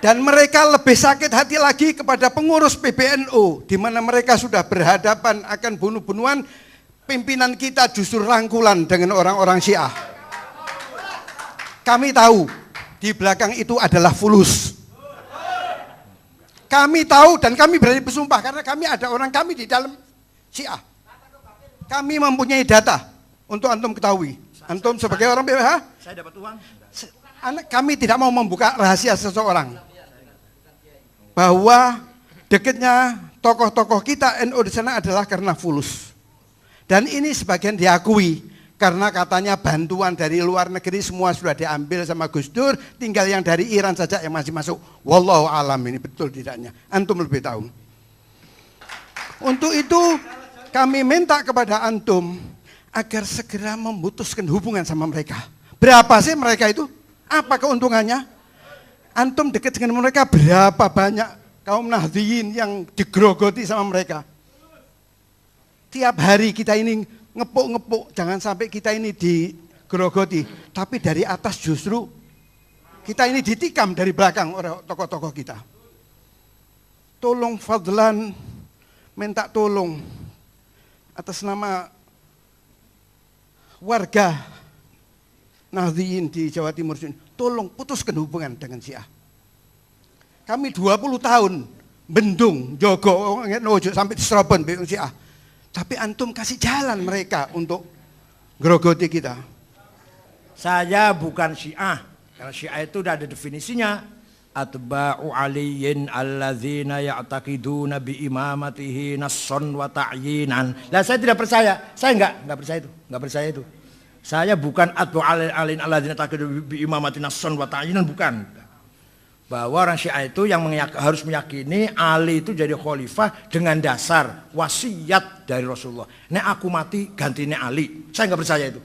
Speaker 9: Dan mereka lebih sakit hati lagi kepada pengurus PBNU, di mana mereka sudah berhadapan akan bunuh-bunuhan, pimpinan kita justru rangkulan dengan orang-orang Syiah. Kami tahu di belakang itu adalah fulus. Kami tahu dan kami berani bersumpah karena kami ada orang kami di dalam Syiah. Kami mempunyai data untuk antum ketahui. Antum sebagai orang BWH,
Speaker 3: Saya dapat uang.
Speaker 9: kami tidak mau membuka rahasia seseorang. Bahwa dekatnya tokoh-tokoh kita NU di sana adalah karena fulus. Dan ini sebagian diakui karena katanya bantuan dari luar negeri semua sudah diambil sama Gus Dur, tinggal yang dari Iran saja yang masih masuk. Wallahu alam, ini betul tidaknya. Antum lebih tahu. Untuk itu kami minta kepada antum agar segera memutuskan hubungan sama mereka. Berapa sih mereka itu? Apa keuntungannya? Antum dekat dengan mereka, berapa banyak kaum Nahdliyin yang digrogoti sama mereka. Tiap hari kita ini ngepuk-ngepuk, jangan sampai kita ini digrogoti. Tapi dari atas justru kita ini ditikam dari belakang oleh tokoh-tokoh kita. Tolong fadlan, minta tolong atas nama warga Nahdliyin di Jawa Timur, tolong putuskan hubungan dengan Syiah. Kami 20 tahun bendung, jogo, nojo sampai diserobon beung Syiah. Tapi antum kasih jalan mereka untuk grogoti kita.
Speaker 3: Saya bukan Syiah, karena Syiah itu udah ada definisinya. Atba'u aliyin alladzina ya'taqiduna bi imamatihi nasson wa ta'yinan. Lah saya tidak percaya, saya enggak percaya itu, enggak percaya itu. Saya bukan atba'u aliyin alladzina ya'taqiduna bi imamatihi nasson wa ta'yinan, bukan. Bahwa orang Syiah itu yang harus meyakini Ali itu jadi khalifah dengan dasar wasiat dari Rasulullah. Nek aku mati gantinya Ali. Saya nggak percaya itu.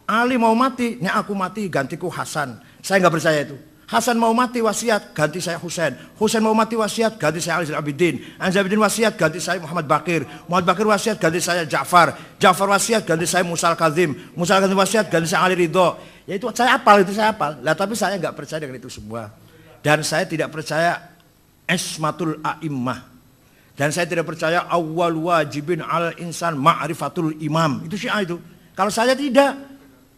Speaker 3: Ali mau mati, nek aku mati gantiku Hasan. Saya nggak percaya itu. Hasan mau mati wasiat ganti saya Husain. Husain mau mati wasiat ganti saya Ali Zainal Abidin. Ali Zainal Abidin wasiat ganti saya Muhammad Bakir. Muhammad Bakir wasiat ganti saya Ja'far. Ja'far wasiat ganti saya Musa Al-Kazim. Musa Al-Kazim wasiat ganti saya Ali Ridho. Ya itu saya hafal, itu saya hafal. Lah tapi saya nggak percaya dengan itu semua. Dan saya tidak percaya ismatul a'immah. Dan saya tidak percaya awwal wajibin al insan ma'rifatul imam. Itu Syiah itu. Kalau saya tidak.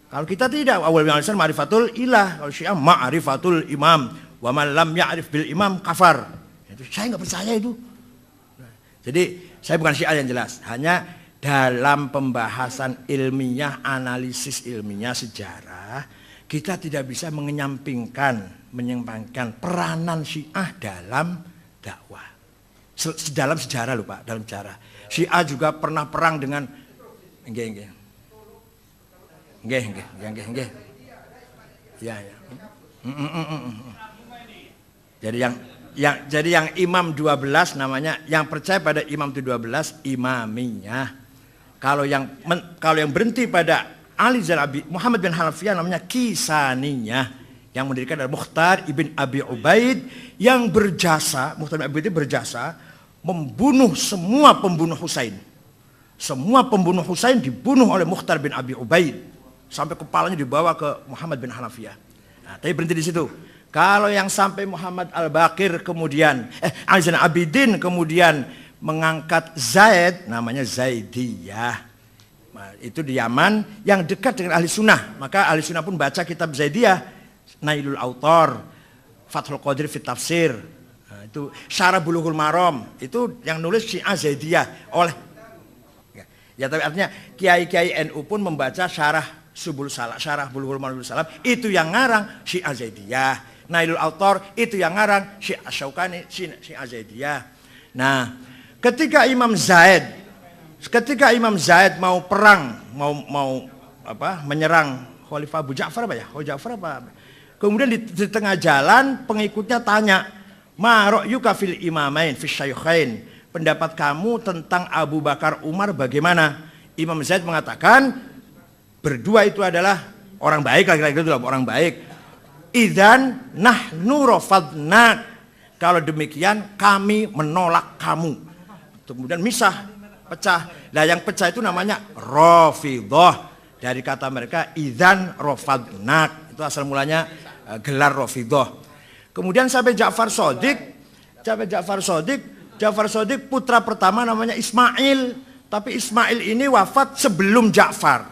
Speaker 3: Kalau kita tidak. Awwal wajibin al insan ma'rifatul ilah. Kalau Syiah ma'rifatul imam. Wa man lam ya'rif bil imam kafar. Itu saya nggak percaya itu. Jadi saya bukan Syiah yang jelas. Hanya dalam pembahasan ilmiah, analisis ilmiah sejarah, kita tidak bisa menyampingkan peranan Syiah dalam dakwah. Dalam sejarah loh Pak, dalam sejarah. Syiah juga pernah perang dengan nggih. Ya. Jadi yang imam 12 namanya, yang percaya pada imam itu 12 imamiyah. Kalau yang berhenti pada Ali Zainal Abidin, Muhammad bin Hanafiyah namanya kisaniyah. Yang mendirikan adalah Mukhtar ibn Abi Ubaid yang berjasa, Mukhtar ibn Abi Ubaid berjasa membunuh semua pembunuh Husain. Semua pembunuh Husain dibunuh oleh Mukhtar bin Abi Ubaid sampai kepalanya dibawa ke Muhammad bin Hanafiyah. Nah, tapi berhenti di situ. Kalau yang sampai Muhammad Al-Baqir kemudian Ali Zainal Abidin kemudian mengangkat Zaid, namanya Zaidiyah. Nah, itu di Yaman yang dekat dengan Ahli Sunnah. Maka Ahli Sunnah pun baca kitab Zaidiyah, Nailul Autor, Fathul Qadir fit Tafsir. Nah, itu Syarah Bulughul Maram, itu yang nulis Syiah Zaidiyah oleh ya, tapi artinya kiai-kiai NU pun membaca Syarah Subul Salam, Syarah Bulughul Maram Salam, itu yang ngarang Syiah Zaidiyah. Nailul Autor itu yang ngarang Syiah Syaukani, Syiah Zaidiyah. Nah, ketika Imam Zaid mau perang, mau menyerang Khalifah Abu Ja'far kemudian di tengah jalan pengikutnya tanya, "Ma ra'yuka fil imamain fis syaikhain?" Pendapat kamu tentang Abu Bakar Umar bagaimana? Imam Zaid mengatakan berdua itu adalah orang baik, laki-laki itu adalah orang baik. Idzan nahnu rafadnak. Kalau demikian kami menolak kamu. Kemudian pecah. Nah, yang pecah itu namanya Rafidhah. Dari kata mereka idzan rafadnak. Itu asal mulanya gelar Rafidhah.
Speaker 10: Kemudian sampai Ja'far Shadiq putra pertama namanya Ismail. Tapi Ismail ini wafat sebelum Ja'far.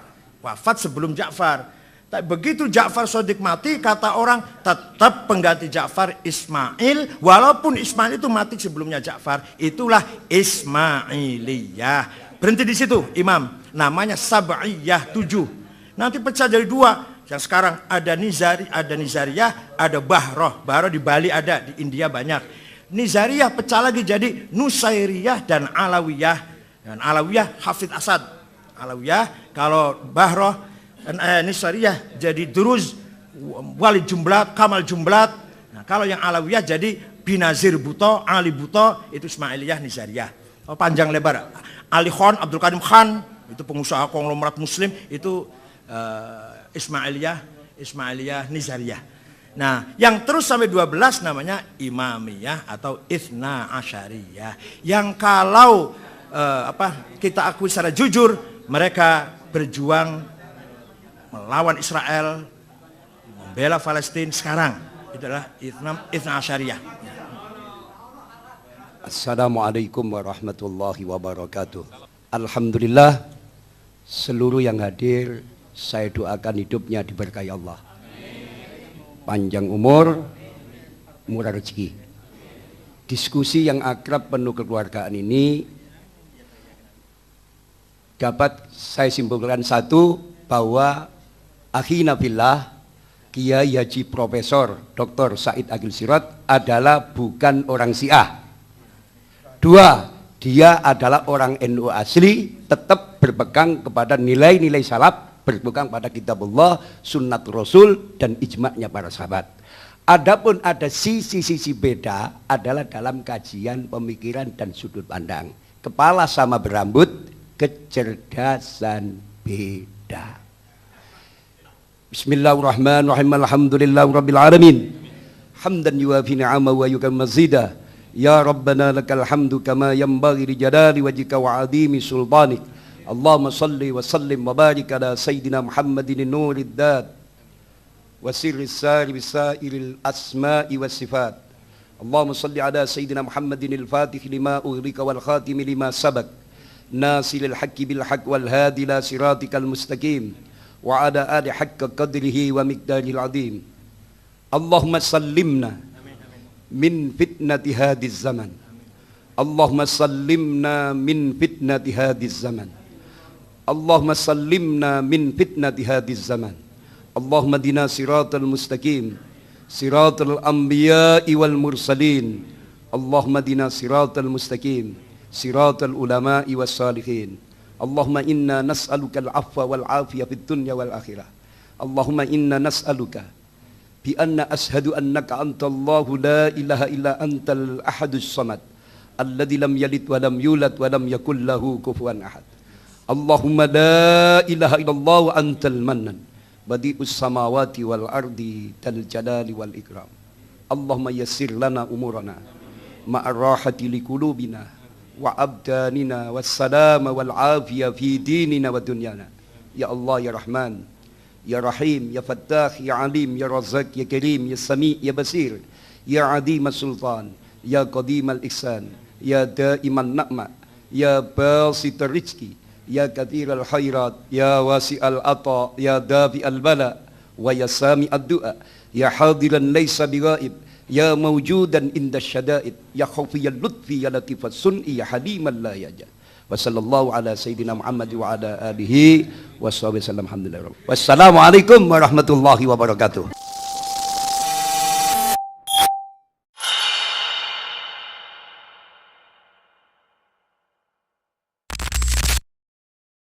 Speaker 10: Tapi begitu Ja'far Shadiq mati, kata orang tetap pengganti Ja'far Ismail, walaupun Ismail itu mati sebelumnya Ja'far, itulah Ismailiyah. Berhenti di situ, Imam. Namanya Sab'iyah 7. Nanti pecah jadi 2. Yang sekarang ada Nizariyah, ada Bahroh. Bahroh di Bali ada, di India banyak. Nizariyah pecah lagi jadi Nusairiyah dan Alawiyah. Dan Alawiyah Hafidh Asad. Alawiyah, kalau Bahroh Nizariyah jadi Duruz, Walid Jumblat, Kamal Jumblat. Nah, kalau yang Alawiyah jadi Binazir Buto, Ali Buto, itu Ismailiyah Nizariyah. Oh, panjang lebar. Ali Khan, Abdul Karim Khan, itu pengusaha konglomerat muslim, itu Ismailiyah Nizariyah. Nah, yang terus sampai 12 namanya Imamiyah atau Ithna Asyariyah. Yang kalau kita akui secara jujur, mereka berjuang melawan Israel, membela Palestina sekarang. Itulah Ithna Asyariyah.
Speaker 11: Assalamualaikum warahmatullahi wabarakatuh. Alhamdulillah, seluruh yang hadir saya doakan hidupnya diberkahi Allah. Panjang umur, murah rezeki. Diskusi yang akrab penuh kekeluargaan ini dapat saya simpulkan satu, bahwa akhina billah Kiai Haji Profesor Dr. Said Agil Sirot adalah bukan orang Syiah. 2, dia adalah orang NU asli, tetap berpegang kepada nilai-nilai salaf, berpegang pada kitabullah, sunnat Rasul, dan ijma'nya para sahabat. Adapun ada sisi-sisi beda adalah dalam kajian pemikiran dan sudut pandang. Kepala sama berambut, kecerdasan beda. Bismillahirrahmanirrahim. Alhamdulillahirabbil alamin. Hamdan yuwafi ni'ama wa yukammu mazida. Ya Rabbana lakal hamdu kama yanbaghi li jalali wajhika wa 'azimi sultanik. Allahumma salli wa sallim wa barik ala sayyidina Muhammadin nurid dat wa sirris sari bisairil asma'i was sifat. Allahumma salli ala sayyidina Muhammadin al-fatih lima ughliqa wal khatim lima sabaq. Nasilil haqqi bil haqq wal hadi ila siratikal mustaqim wa ala ali haqqa qadrihi wa miqdaril azim. Allahumma sallimna min fitnati hadhiz zaman. Allahumma sallimna min fitnati hadhiz zaman. Allahumma sallimna min fitnati hadhiz zaman. Allahumma dina siratal mustaqim, siratal anbiya'i wal mursalin. Allahumma dina siratal mustaqim, siratal ulama'i was salihin. Allahumma inna nas'aluka al-afwa wal afiyah fid dunya wal akhirah. Allahumma inna nas'aluka bi anna ashhadu annaka antallahu la ilaha illa antal ahadus samad alladzi lam yalid wa lam yulad wa lam yakul lahu kufuwan ahad. Allahumma la ilaha illallah wa antal mannan badi'us samawati wal ardi tal jalali wal ikram. Allahumma yassir lana umurana ma'ar rahati liqulubina wa abdanina wassalama wal afiyah fi dinina wa dunyana. Ya Allah ya Rahman, ya Rahim, ya Fattah, ya Alim, ya Razzaq, ya Karim, ya Sami, ya Basir, ya Adim sultan, ya Qadim al-Ihsan, ya Daiman Na'ma, ya Basit al-Rizki, ya Kathir al-Khairat, ya Wasi al-Ata, ya Dafi al-Bala, wa ya Sami ad-Du'a, ya Hadiran laysa bighaib, ya mawjudan inda syada'id, ya khawfiyal lutfi, ya latifat sun'i, ya haliman la yajad. Wa sallallahu ala sayyidina Muhammad wa ala alihi wa sahbihi sallam. Alhamdulillah. Wassalamualaikum warahmatullahi wabarakatuh.